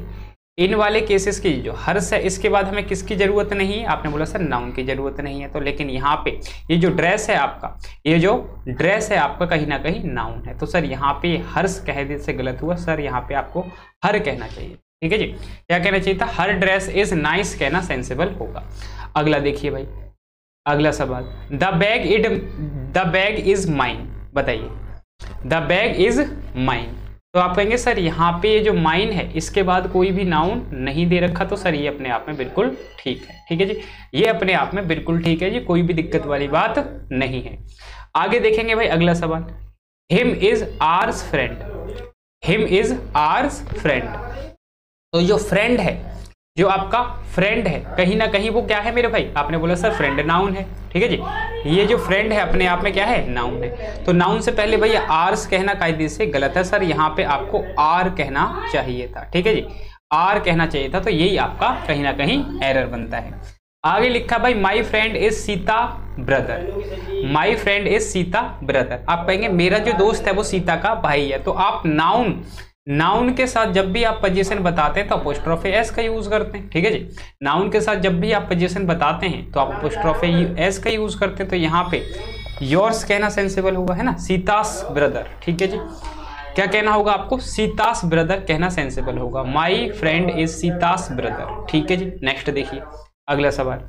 इन वाले केसेस की जो हर्स है इसके बाद हमें किसकी जरूरत नहीं है, आपने बोला सर नाउन की जरूरत नहीं है। तो लेकिन यहाँ पे ये जो ड्रेस है आपका, ये जो ड्रेस है आपका कहीं ना कहीं नाउन है, तो सर यहाँ पे हर्स कह दे से गलत हुआ, सर यहाँ पे आपको हर कहना चाहिए, ठीक है जी। क्या कहना चाहिए था, हर ड्रेस इज नाइस कहना सेंसिबल होगा। अगला देखिए भाई, अगला सवाल, द बैग इज माइन, बताइए द बैग इज माइन। तो आप कहेंगे सर यहाँ पे ये जो माइन है इसके बाद कोई भी नाउन नहीं दे रखा, तो सर ये अपने आप में बिल्कुल ठीक है, ठीक है जी, ये अपने आप में बिल्कुल ठीक है जी, कोई भी दिक्कत वाली बात नहीं है। आगे देखेंगे भाई अगला सवाल, him is hours friend, him is hours friend. तो जो फ्रेंड है, जो आपका फ्रेंड है, कहीं ना कहीं वो क्या है मेरे भाई, आपने बोला सर फ्रेंड नाउन है, ठीक है जी। ये जो फ्रेंड है अपने आप में क्या है, नाउन है। तो नाउन से पहले भैया आर्स कहना कायदे से गलत है सर, यहाँ पे आपको आर कहना चाहिए था, ठीक है जी, आर कहना चाहिए था, तो यही आपका कहीं ना कहीं एरर बनता है। आगे लिखा भाई my friend is Sita brother, my friend is Sita brother. आप कहेंगे मेरा जो दोस्त है वो सीता का भाई है, तो आप नाउन के साथ जब भी आप पोजीशन बताते हैं तो अपोस्ट्रोफे एस का यूज करते हैं, ठीक है जी। नाउन के साथ जब भी आप पोजीशन बताते हैं तो आप अपोस्ट्रोफे एस का यूज करते हैं, तो यहाँ पे योर्स कहना सेंसिबल होगा, है ना, सीतास ब्रदर, ठीक है जी। क्या कहना होगा आपको, सीतास ब्रदर कहना सेंसिबल होगा, माई फ्रेंड इज सीतास ब्रदर, ठीक है जी। नेक्स्ट देखिए अगला सवाल,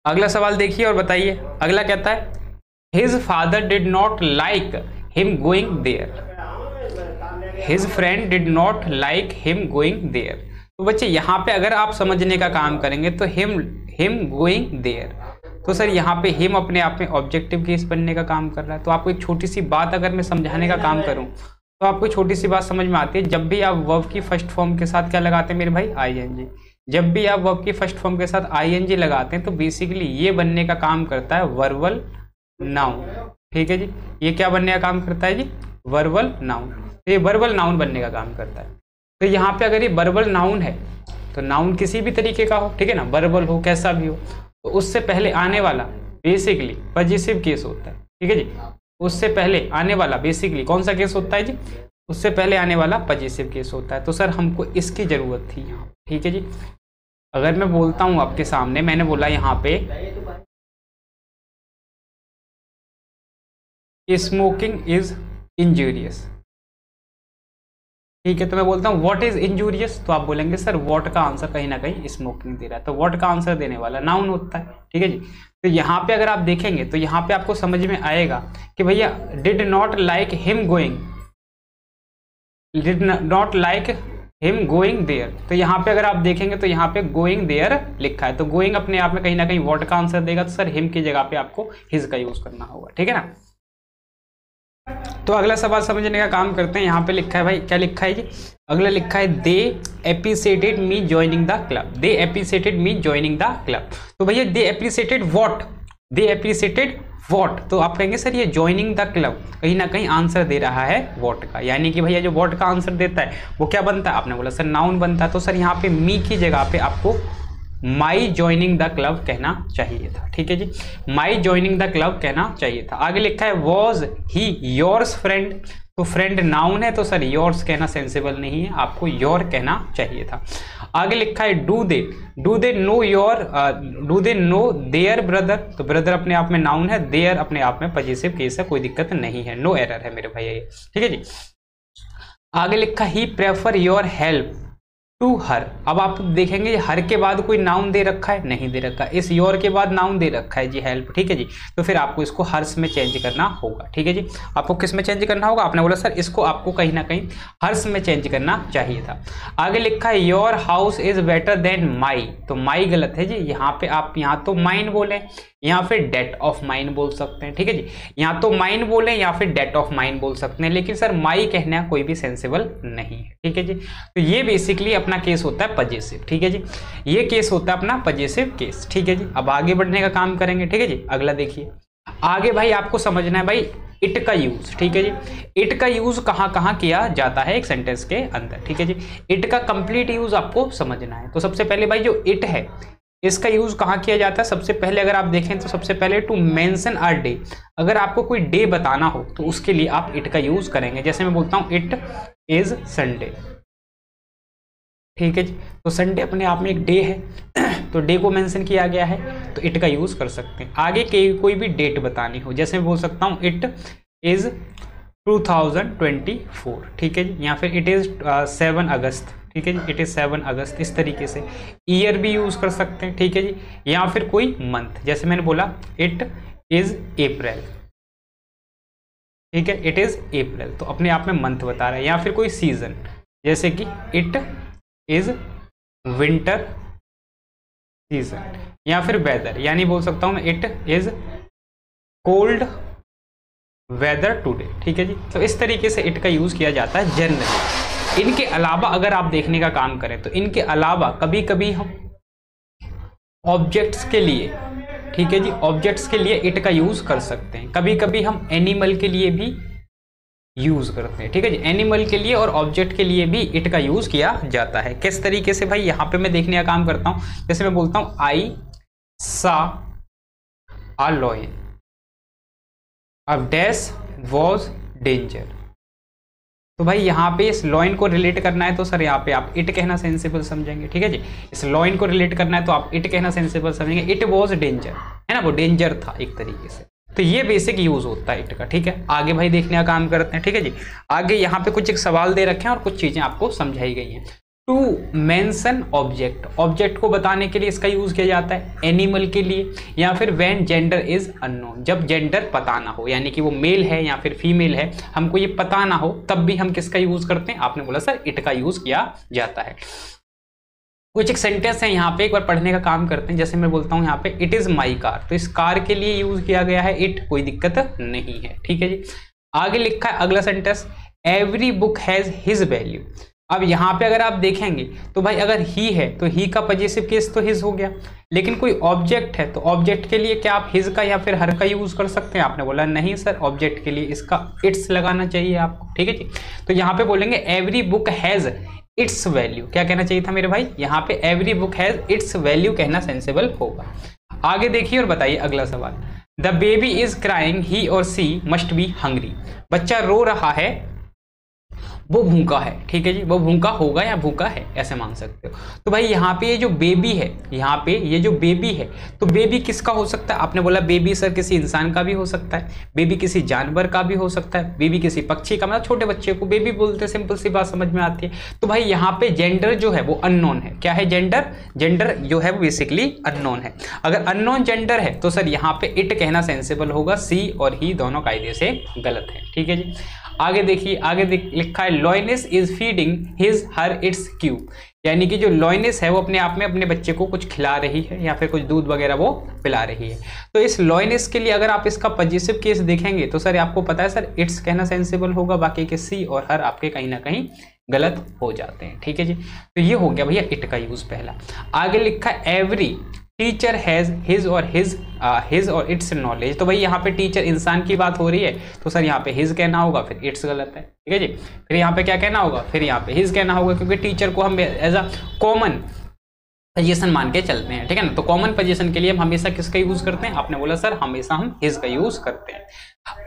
अगला सवाल देखिए और बताइए। अगला कहता है his father did not like him going there, His friend did not like him going there। तो बच्चे यहाँ पे अगर आप समझने का काम करेंगे तो him going there, तो सर यहाँ पे him अपने आप में ऑब्जेक्टिव केस बनने का काम कर रहा है। तो आपको एक छोटी सी बात अगर मैं समझाने का काम करूँ तो आपको छोटी सी बात समझ में आती है, जब भी आप वर्ब की फर्स्ट फॉर्म के साथ क्या लगाते हैं मेरे भाई, ing। जब भी आप वर्ब की फर्स्ट फॉर्म के साथ ing लगाते हैं तो बेसिकली ये बनने का काम करता है वर्बल नाउन, ठीक है जी। ये क्या बनने का काम करता है जी, वर्बल नाउन, तो ये वर्बल नाउन बनने का काम करता है। तो यहाँ पे अगर ये वर्बल नाउन है तो नाउन किसी भी तरीके का हो, ठीक है ना, वर्बल हो कैसा भी हो, तो उससे पहले आने वाला बेसिकली पजेसिव केस होता है, ठीक है जी। उससे पहले आने वाला बेसिकली कौन सा केस होता है जी, उससे पहले आने वाला पजेसिव केस होता है। तो सर हमको इसकी जरूरत थी यहाँ, ठीक है जी। अगर मैं बोलता हूँ आपके सामने, मैंने बोला यहाँ पे स्मोकिंग इज इंजूरियस, ठीक है, तो मैं बोलता हूँ व्हाट इज इंजूरियस, तो आप बोलेंगे सर व्हाट का आंसर कहीं ना कहीं स्मोकिंग दे रहा है, तो व्हाट का आंसर देने वाला नाउन होता है, ठीक है जी। तो यहाँ पे अगर आप देखेंगे तो यहाँ पे आपको समझ में आएगा कि भैया did not like him going, did not like him going there, तो यहाँ पे अगर आप देखेंगे तो यहाँ पे गोइंग देयर लिखा है, तो गोइंग अपने आप में कहीं ना कहीं व्हाट का आंसर देगा, तो सर हिम की जगह पे आपको हिज का यूज करना होगा, ठीक है ना। तो अगला सवाल समझने का काम करते हैं। यहाँ पे लिखा है भाई, क्या लिखा है जी, अगला लिखा है they appreciated me joining the club, they appreciated me joining the club. तो भैया they appreciated what, they appreciated what, तो आप कहेंगे सर ये ज्वाइनिंग द क्लब, कहीं ना कहीं आंसर दे रहा है व्हाट का, यानी कि भैया जो व्हाट का आंसर देता है वो क्या बनता है, आपने बोला सर नाउन बनता है, तो सर यहाँ पे मी की जगह पे आपको माई ज्वाइनिंग द क्लब कहना चाहिए था, ठीक है जी, माई ज्वाइनिंग द क्लब कहना चाहिए था। आगे लिखा है वॉज ही योर्स फ्रेंड, तो फ्रेंड नाउन है, तो सर योर्स कहना सेंसिबल नहीं है, आपको योर कहना चाहिए था। आगे लिखा है do they know your, do they know their brother, तो ब्रदर अपने आप में नाउन है, देयर अपने आप में पॉजिटिव केस है, कोई दिक्कत नहीं है, नो एरर है मेरे भैया ये, ठीक है जी। आगे लिखा he prefer your help to her, अब आप देखेंगे हर के बाद कोई नाउन दे रखा है, नहीं दे रखा, इस योर के बाद नाउन दे रखा है जी हेल्प, ठीक है जी, तो फिर आपको इसको हर्ष में चेंज करना होगा, ठीक है जी, आपको किस में चेंज करना होगा, आपने बोला सर इसको आपको कहीं ना कहीं हर्ष में चेंज करना चाहिए था। आगे लिखा है your house is better than my, तो माई गलत है जी, यहाँ पे आप यहाँ तो माइन बोले या फिर डेट ऑफ माइन बोल सकते हैं, ठीक है जी, यहाँ तो माइन बोले या फिर डेट ऑफ माइन बोल सकते हैं, लेकिन सर माई कहना कोई भी सेंसिबल नहीं है, ठीक है जी। तो ये बेसिकली अपना केस होता है पजेसिव, ठीक है जी, ये केस होता है अपना पजेसिव केस, ठीक है जी। अब आगे बढ़ने का काम करेंगे, ठीक है जी। अगला देखिए, आगे भाई आपको समझना है भाई इट का यूज, ठीक है जी, इट का यूज कहाँ कहाँ किया जाता है एक सेंटेंस के अंदर, ठीक है जी। इट का कंप्लीट यूज आपको समझना है, तो सबसे पहले भाई जो इट है इसका यूज कहाँ किया जाता है, सबसे पहले अगर आप देखें तो सबसे पहले टू मेंशन अ डे, अगर आपको कोई डे बताना हो तो उसके लिए आप इट का यूज करेंगे, जैसे मैं बोलता हूं इट इज संडे, ठीक है जी, तो संडे अपने आप में एक डे है तो डे को मेंशन किया गया है तो इट का यूज कर सकते हैं। आगे कोई भी डेट बतानी हो, जैसे मैं बोल सकता हूँ इट इज 2024, ठीक है जी, या फिर इट इज 7 अगस्त, ठीक है जी, इट इज 7 अगस्त, इस तरीके से ईयर भी यूज कर सकते हैं, ठीक है जी, या फिर कोई मंथ, जैसे मैंने बोला इट इज अप्रैल, ठीक है, इट इज अप्रैल, तो अपने आप में मंथ बता रहा है, या फिर कोई सीजन, जैसे कि इट इज विंटर सीजन, या फिर वेदर, यानी बोल सकता हूं मैं it is cold weather today, ठीक है जी। तो इस तरीके से इट का यूज किया जाता है जनरली। इनके अलावा अगर आप देखने का काम करें तो इनके अलावा कभी कभी हम ऑब्जेक्ट्स के लिए, ठीक है जी, ऑब्जेक्ट्स के लिए इट का यूज कर सकते हैं, कभी कभी हम एनिमल के लिए भी यूज करते हैं, ठीक है जी, एनिमल के लिए और ऑब्जेक्ट के लिए भी इट का यूज किया जाता है। किस तरीके से भाई, यहाँ पे मैं देखने का काम करता हूं, जैसे मैं बोलता हूं आई सा अ लॉयन, अब डैश वॉज डेंजर, तो भाई यहाँ पे इस लॉइन को रिलेट करना है तो सर यहाँ पे आप इट कहना सेंसिबल समझेंगे, ठीक है जी, इस लॉइन को रिलेट करना है तो आप इट कहना सेंसिबल समझेंगे, इट वॉज डेंजर, है ना, वो डेंजर था एक तरीके से, तो ये बेसिक यूज होता है इट का, ठीक है। आगे भाई देखने का काम करते हैं, ठीक है जी। आगे यहाँ पे कुछ एक सवाल दे रखे हैं और कुछ चीजें आपको समझाई गई हैं। टू मेंशन ऑब्जेक्ट, ऑब्जेक्ट को बताने के लिए इसका यूज किया जाता है एनिमल के लिए, या फिर व्हेन जेंडर इज अननोन, जब जेंडर पता ना हो, यानी कि वो मेल है या फिर फीमेल है, हमको ये पता ना हो, तब भी हम किसका यूज करते हैं, आपने बोला सर इट का यूज किया जाता है। कुछ एक सेंटेंस है यहाँ पे, एक बार पढ़ने का काम करते हैं, जैसे मैं बोलता हूँ यहाँ पे इट इज माई कार, तो इस कार के लिए यूज किया गया है इट, कोई दिक्कत नहीं है, ठीक है जी। आगे लिखा है अगला sentence, every book has his value, अब यहाँ पे अगर आप देखेंगे तो भाई अगर ही है तो ही का पॉजिटिव केस तो हिज हो गया, लेकिन कोई ऑब्जेक्ट है तो ऑब्जेक्ट के लिए क्या आप हिज का या फिर हर का यूज कर सकते हैं, आपने बोला नहीं सर, ऑब्जेक्ट के लिए इसका इट्स लगाना चाहिए आपको, ठीक है जी। तो यहाँ पे बोलेंगे every book has its value, क्या कहना चाहिए था मेरे भाई, यहाँ पे every book has its value कहना सेंसिबल होगा। आगे देखिए और बताइए अगला सवाल, the baby is crying he और सी मस्ट बी हंग्री, बच्चा रो रहा है वो भूखा है, ठीक है जी, वो भूखा होगा या भूखा है ऐसे मान सकते हो। तो भाई यहाँ पे ये जो बेबी है, यहाँ पे ये जो बेबी है, तो बेबी किसका हो सकता है, आपने बोला बेबी सर किसी इंसान का भी हो सकता है, बेबी किसी जानवर का भी हो सकता है, बेबी किसी पक्षी का, मतलब छोटे बच्चे को बेबी बोलते हैं, सिंपल सी बात समझ में आती है। तो भाई यहाँ पे जेंडर जो है वो अननोन है, क्या है जेंडर, जेंडर जो है वो बेसिकली अननोन है। अगर अननोन जेंडर है तो सर यहाँ पे इट कहना सेंसिबल होगा, सी और ही दोनों कायदे से गलत है, ठीक है जी। आगे देखिए, लिखा है lioness is feeding his her it's cube, यानी कि जो लॉयनेस है वो अपने आप में अपने बच्चे को कुछ खिला रही है या फिर कुछ दूध वगैरह वो पिला रही है। तो इस लॉयनेस के लिए अगर आप इसका पॉजिटिव केस देखेंगे तो सर आपको पता है सर इट्स कहना सेंसिबल होगा, बाकी के सी और हर आपके कहीं ना कहीं गलत हो जाते हैं। ठीक है जी, तो ये हो गया भैया इट का यूज पहला। आगे लिखा है एवरी टीचर हैज हिज और इट्स नॉलेज। तो भाई यहाँ पे टीचर इंसान की बात हो रही है तो सर यहाँ पे हिज कहना होगा, फिर इट्स गलत है। ठीक है जी, फिर यहाँ पे क्या कहना होगा, फिर यहाँ पे हिज कहना होगा, क्योंकि टीचर को हम एज अ कॉमन पोजीशन मान के चलते हैं। ठीक है ना, तो कॉमन पोजीशन के लिए हम हमेशा किसका यूज करते हैं, आपने बोला सर हमेशा हम हिज का यूज करते हैं।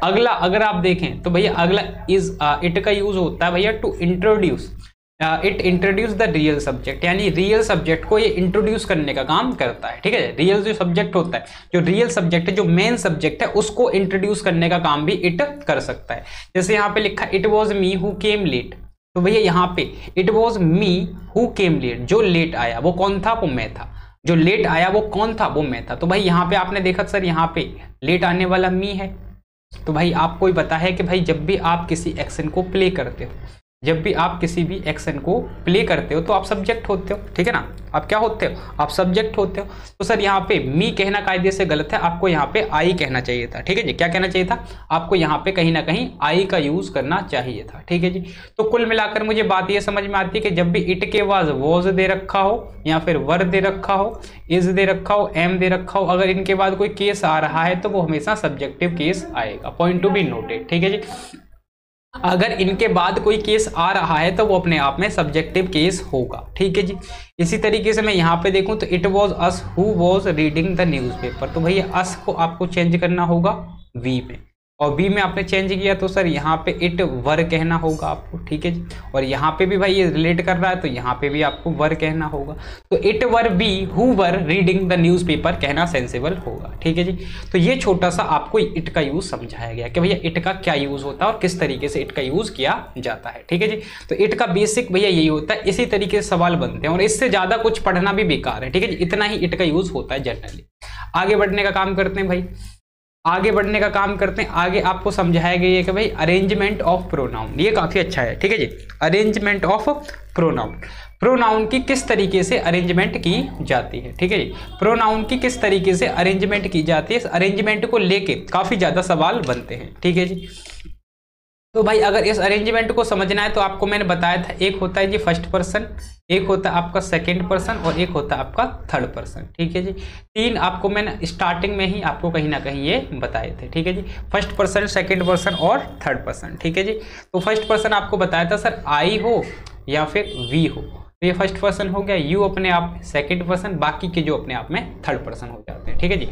अगला अगर आप देखें तो भैया अगला इज इट का यूज होता है भैया to introduce, it introduce the real subject, यानी रियल सब्जेक्ट को ये इंट्रोड्यूस करने का काम करता है। ठीक है, रियल जो सब्जेक्ट होता है, जो रियल सब्जेक्ट है, जो मेन सब्जेक्ट है, उसको इंट्रोड्यूस करने का काम भी इट कर सकता है। जैसे यहाँ पे लिखा it was me who came late, तो भैया यहाँ पे it was me who came late, जो लेट आया वो कौन था, वो मैं था। जो लेट आया वो कौन था, वो मैं था। तो भाई यहाँ पे आपने देखा सर यहाँ पे लेट आने वाला मी है। तो भाई आपको ही पता है कि भाई जब भी आप किसी एक्शन को प्ले करते हो, जब भी आप किसी भी एक्शन को प्ले करते हो तो आप सब्जेक्ट होते हो। ठीक है ना, आप क्या होते हो, आप सब्जेक्ट होते हो। तो सर यहाँ पे मी कहना कायदे से गलत है, आपको यहाँ पे आई कहना चाहिए था। ठीक है जी, क्या कहना चाहिए था, आपको यहाँ पे कहीं ना कहीं आई का यूज करना चाहिए था। ठीक है जी, तो कुल मिलाकर मुझे बात ये समझ में आती है कि जब भी इट के बाद वॉज दे रखा हो या फिर वर दे रखा हो, इज दे रखा हो, एम दे रखा हो, अगर इनके बाद कोई केस आ रहा है तो वो हमेशा सब्जेक्टिव केस आएगा। Point to be noted. ठीक है जी, अगर इनके बाद कोई केस आ रहा है तो वो अपने आप में सब्जेक्टिव केस होगा। ठीक है जी, इसी तरीके से मैं यहाँ पे देखूं तो it was us who was reading the newspaper, तो भैया अस को आपको चेंज करना होगा वी में, और बी में आपने चेंज किया तो सर यहाँ पे इट वर कहना होगा आपको। ठीक है जी, और यहाँ पे भी भाई ये रिलेट कर रहा है तो यहाँ पे भी आपको वर कहना होगा। तो it were be who were reading the newspaper कहना सेंसिबल होगा। ठीक है जी, तो ये छोटा सा आपको इट का यूज समझाया गया कि भैया इट का क्या यूज होता है और किस तरीके से इट का यूज किया जाता है। ठीक है जी, तो इट का बेसिक भैया यही होता है, इसी तरीके से सवाल बनते हैं और इससे ज्यादा कुछ पढ़ना भी बेकार है। ठीक है जी, इतना ही इट का यूज होता है जनरली। आगे बढ़ने का काम करते हैं भाई, आगे बढ़ने का काम करते हैं। आगे आपको समझाया गया है कि भाई अरेंजमेंट ऑफ प्रोनाउन, ये काफी अच्छा है। ठीक है जी, अरेंजमेंट ऑफ प्रोनाउन, प्रोनाउन की किस तरीके से अरेंजमेंट की जाती है। ठीक है जी, प्रोनाउन की किस तरीके से अरेंजमेंट की जाती है, इस अरेंजमेंट को लेके काफी ज्यादा सवाल बनते हैं। ठीक है जी, तो भाई अगर इस अरेंजमेंट को समझना है तो आपको मैंने बताया था, एक होता है जी फर्स्ट पर्सन, एक होता है आपका सेकंड पर्सन और एक होता है आपका थर्ड पर्सन। ठीक है जी, तीन आपको मैंने स्टार्टिंग में ही आपको कहीं ना कहीं ये बताए थे। ठीक है जी, फर्स्ट पर्सन, सेकंड पर्सन और थर्ड पर्सन। ठीक है जी, तो फर्स्ट पर्सन आपको बताया था सर आई हो या फिर वी हो, तो ये फर्स्ट पर्सन हो गया, यू अपने आप में सेकेंड पर्सन, बाकी के जो अपने आप में थर्ड पर्सन हो जाते हैं। ठीक है जी,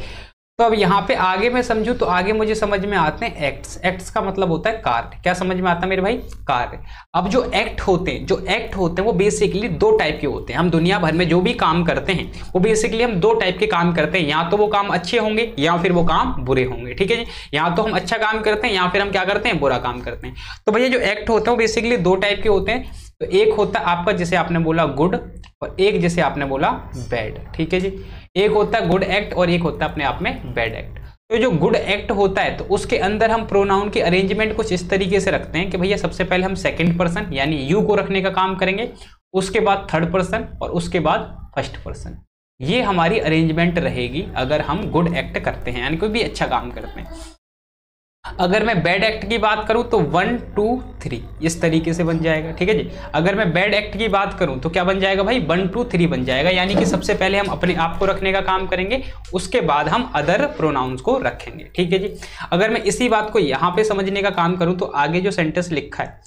तो अब यहाँ पे आगे मैं समझूं तो आगे मुझे समझ में आते हैं एक्ट्स। एक्ट्स का मतलब होता है कार्य। क्या समझ में आता है मेरे भाई, कार्य। अब जो एक्ट होते हैं वो बेसिकली दो टाइप के होते हैं। हम दुनिया भर में जो भी काम करते हैं वो बेसिकली हम दो टाइप के काम करते हैं, या तो वो काम अच्छे होंगे या फिर वो काम बुरे होंगे। ठीक है जी, या तो हम अच्छा काम करते हैं या फिर हम क्या करते हैं, बुरा काम करते हैं। तो भैया जो एक्ट होते हैं वो बेसिकली दो टाइप के होते हैं। तो एक होता है आपका जैसे आपने बोला गुड और एक जैसे आपने बोला बैड। ठीक है जी, एक होता है गुड एक्ट और एक होता है अपने आप में बैड एक्ट। तो जो गुड एक्ट होता है तो उसके अंदर हम प्रोनाउन की अरेंजमेंट कुछ इस तरीके से रखते हैं कि भैया सबसे पहले हम सेकंड पर्सन यानी यू को रखने का काम करेंगे, उसके बाद थर्ड पर्सन और उसके बाद फर्स्ट पर्सन। ये हमारी अरेंजमेंट रहेगी अगर हम गुड एक्ट करते हैं यानी कोई भी अच्छा काम करते हैं। अगर मैं बैड एक्ट की बात करूं तो 1 2 3 इस तरीके से बन जाएगा। ठीक है जी, अगर मैं बैड एक्ट की बात करूं तो क्या बन जाएगा भाई, 1 2 3 बन जाएगा, यानी कि सबसे पहले हम अपने आप को रखने का काम करेंगे, उसके बाद हम अदर प्रोनाउंस को रखेंगे। ठीक है जी, अगर मैं इसी बात को यहाँ पे समझने का काम करूं तो आगे जो सेंटेंस लिखा है,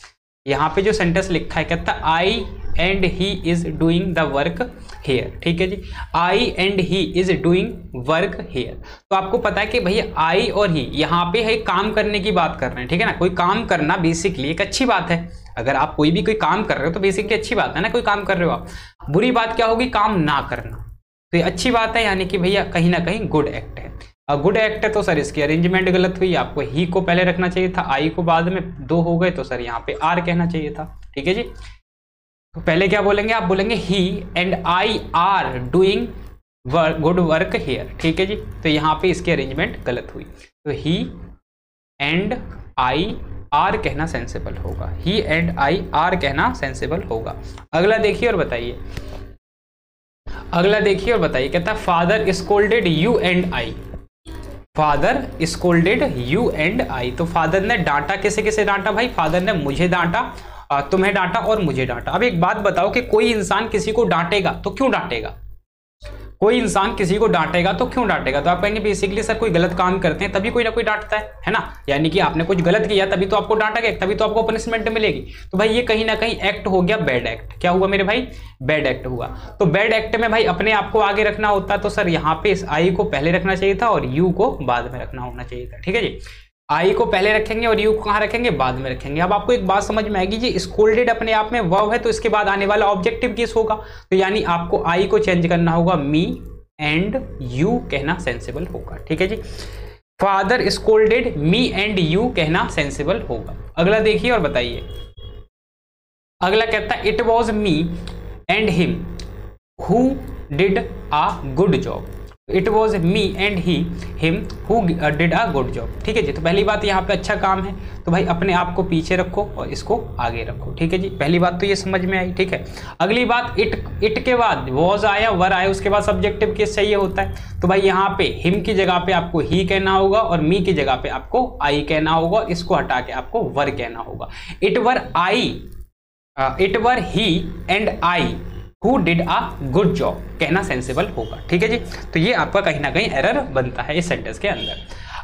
यहाँ पे जो सेंटेंस लिखा है कहता है I and he is doing the work here. ठीक है जी, I and he is doing work here. तो आपको पता है कि भैया आई और ही यहाँ पे है काम करने की बात कर रहे हैं। ठीक है ना, कोई काम करना बेसिकली एक अच्छी बात है। अगर आप कोई भी कोई काम कर रहे हो तो बेसिकली अच्छी बात है ना, कोई काम कर रहे हो आप। बुरी बात क्या होगी, काम ना करना। तो ये अच्छी बात है, यानी कि भैया कहीं ना कहीं गुड एक्ट है। गुड एक्ट है तो सर इसकी अरेंजमेंट गलत हुई, आपको ही को पहले रखना चाहिए था, आई को बाद में, दो हो गए तो सर यहाँ पे आर कहना चाहिए था। ठीक है जी, तो पहले क्या बोलेंगे, आप बोलेंगे he and I are doing good work here. ठीक है जी, तो यहाँ पे इसकी अरेंजमेंट गलत हुई। तो ही एंड आई आर कहना सेंसिबल होगा, ही एंड आई आर कहना सेंसिबल होगा। अगला देखिए और बताइए, अगला देखिए और बताइए, कहता है father scolded you and I, father scolded you and I. तो फादर ने डांटा, किसे किसे डांटा भाई, फादर ने मुझे डांटा, तुम्हें डांटा और मुझे डांटा। अब एक बात बताओ कि कोई इंसान किसी को डांटेगा तो क्यों डांटेगा, कोई इंसान किसी को डांटेगा तो क्यों डांटेगा, तो आप कहेंगे बेसिकली सर कोई गलत काम करते हैं तभी कोई ना कोई डांटता है ना, यानी कि आपने कुछ गलत किया तभी तो आपको डांटा गया, तभी तो आपको पनिशमेंट मिलेगी। तो भाई ये कहीं ना कहीं एक्ट हो गया बैड एक्ट। क्या हुआ मेरे भाई, बैड एक्ट हुआ। तो बैड एक्ट में भाई अपने आप को आगे रखना होता, तो सर यहाँ पे इस आई को पहले रखना चाहिए था और यू को बाद में रखना होना चाहिए था। ठीक है जी, आई को पहले रखेंगे और यू को कहाँ रखेंगे, बाद में रखेंगे। अब आपको एक बात समझ में आएगी जी, स्कोल्डेड अपने आप में वर्ब है तो इसके बाद आने वाला ऑब्जेक्टिव केस होगा, तो यानी आपको आई को चेंज करना होगा मी एंड यू कहना सेंसिबल होगा। ठीक है जी, father scolded me and you कहना सेंसिबल होगा। अगला देखिए और बताइए, अगला कहता है it was me and him who did a good job. It was me and him who did a good job. ठीक है जी, तो पहली बात यहाँ पे अच्छा काम है तो भाई अपने आप को पीछे रखो और इसको आगे रखो। ठीक है जी, पहली बात तो ये समझ में आई। ठीक है, अगली बात इट के बाद वॉज आया, वर आया, उसके बाद सब्जेक्टिव केस चाहिए होता है, तो भाई यहाँ पे हिम की जगह पे आपको ही कहना होगा और मी की जगह पे आपको आई कहना होगा, इसको हटा के आपको वर कहना होगा। It were he and I who did a good job कहना सेंसिबल होगा। ठीक है जी, तो ये आपका कहीं ना कहीं एरर बनता है इस सेंटेंस के अंदर।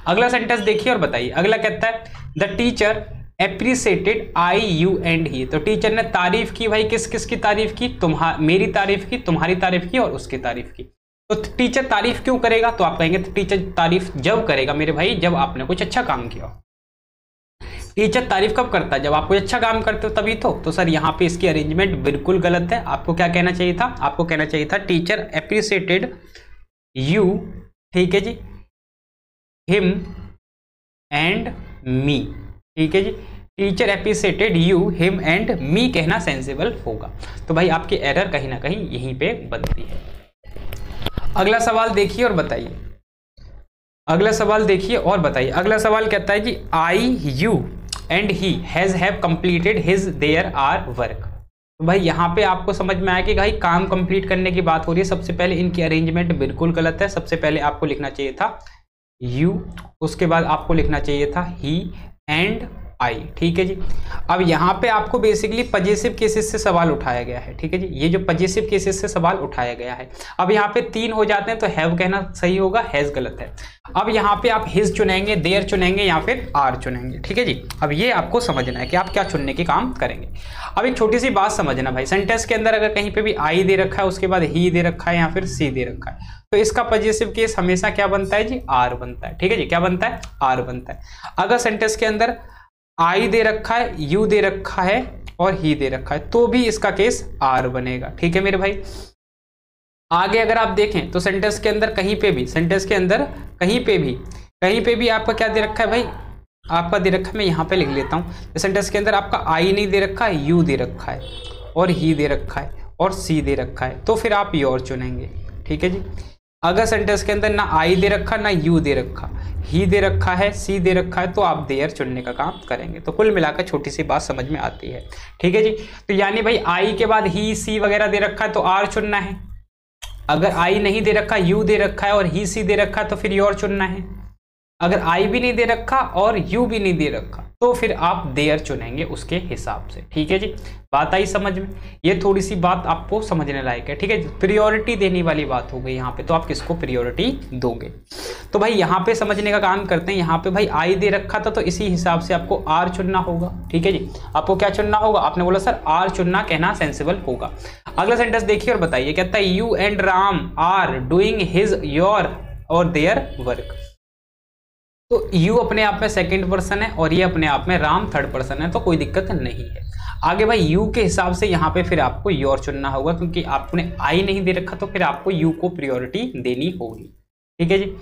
अगला सेंटेंस देखिए और बताइए, अगला कहता है the teacher appreciated I you and ही। तो टीचर ने तारीफ की, भाई किस किस की तारीफ की, मेरी तारीफ की, तुम्हारी तारीफ की और उसकी तारीफ की। तो टीचर तारीफ क्यों करेगा, तो आप कहेंगे टीचर तारीफ जब करेगा मेरे भाई जब आपने कुछ अच्छा काम किया। टीचर तारीफ कब करता है, जब आप कोई अच्छा काम करते हो तभी तो सर यहाँ पे इसकी अरेंजमेंट बिल्कुल गलत है। आपको क्या कहना चाहिए था, आपको कहना चाहिए था टीचर एप्रिसिएटेड यू, ठीक है जी, हिम एंड मी। ठीक है जी, teacher appreciated you him and me कहना सेंसिबल होगा। तो भाई आपकी एरर कहीं ना कहीं यहीं पे बनती है। अगला सवाल देखिए और बताइए, अगला सवाल देखिए और बताइए, अगला सवाल कहता है कि I you and he has have completed his their are work. तो भाई यहाँ पे आपको समझ में आया कि भाई काम कंप्लीट करने की बात हो रही है। सबसे पहले इनकी अरेंजमेंट बिल्कुल गलत है। सबसे पहले आपको लिखना चाहिए था यू, उसके बाद आपको लिखना चाहिए था ही एंड आई। ठीक है जी, अब यहाँ पे आपको बेसिकली पजेसिव केसेस से सवाल उठाया गया है। ठीक है जी, ये जो पजेसिव केसेस से सवाल उठाया गया है, अब यहाँ पे 3 हो जाते हैं तो हैव कहना सही होगा, हैज गलत है। अब यहाँ पे आप हिज चुनेंगे, देयर चुनेंगे या फिर आर चुनेंगे। ठीक है जी, अब ये आपको समझना है कि आप क्या चुनने के काम करेंगे। अब एक छोटी सी बात समझना भाई, सेंटेंस के अंदर अगर कहीं पे भी आई दे रखा है, उसके बाद ही दे रखा है या फिर सी दे रखा है, तो इसका पजेसिव केस हमेशा क्या बनता है जी, आर बनता है। ठीक है जी, क्या बनता है, आर बनता है। अगर सेंटेंस के अंदर आई दे रखा है, यू दे रखा है और ही दे रखा है तो भी इसका केस आर बनेगा। ठीक है मेरे भाई, आगे अगर आप देखें तो सेंटेंस के अंदर कहीं पे भी, सेंटेंस के अंदर कहीं पे भी आपका क्या दे रखा है भाई, आपका दे रखा है, मैं यहाँ पे लिख लेता हूँ। सेंटेंस के अंदर आपका आई नहीं दे रखा है, यू दे रखा है और ही दे रखा है और सी दे रखा है, तो फिर आप योर चुनेंगे। ठीक है जी, अगर सेंटेंस के अंदर ना आई दे रखा, ना यू दे रखा, ही दे रखा है, सी दे रखा है, तो आप देयर चुनने का काम करेंगे। तो कुल मिलाकर छोटी सी बात समझ में आती है। ठीक है जी, तो यानी भाई आई के बाद ही सी वगैरह दे रखा है तो आर चुनना है। अगर आई नहीं दे रखा, यू दे रखा है और ही सी दे रखा है तो फिर योर चुनना है। अगर आई भी नहीं दे रखा और यू भी नहीं दे रखा तो फिर आप देयर चुनेंगे उसके हिसाब से। ठीक है जी, बात आई समझ में, ये थोड़ी सी बात आपको समझने लायक है। ठीक है, प्रियोरिटी देने वाली बात हो गई यहाँ पे, तो आप किसको प्रियोरिटी दोगे। तो भाई यहाँ पे समझने का काम करते हैं। यहाँ पे भाई आई दे रखा था तो इसी हिसाब से आपको आर चुनना होगा। ठीक है जी, आपको क्या चुनना होगा, आपने बोला सर आर चुनना कहना सेंसिबल होगा। अगला सेंटेंस देखिए और बताइए, कहता है you and Ram are doing his your और देयर वर्क। तो यू अपने आप में सेकंड पर्सन है और ये अपने आप में राम थर्ड पर्सन है, तो कोई दिक्कत नहीं है। आगे भाई यू के हिसाब से यहाँ पे फिर आपको योर चुनना होगा, क्योंकि आपने आई नहीं दे रखा तो फिर आपको यू को प्रायोरिटी देनी होगी। ठीक है जी,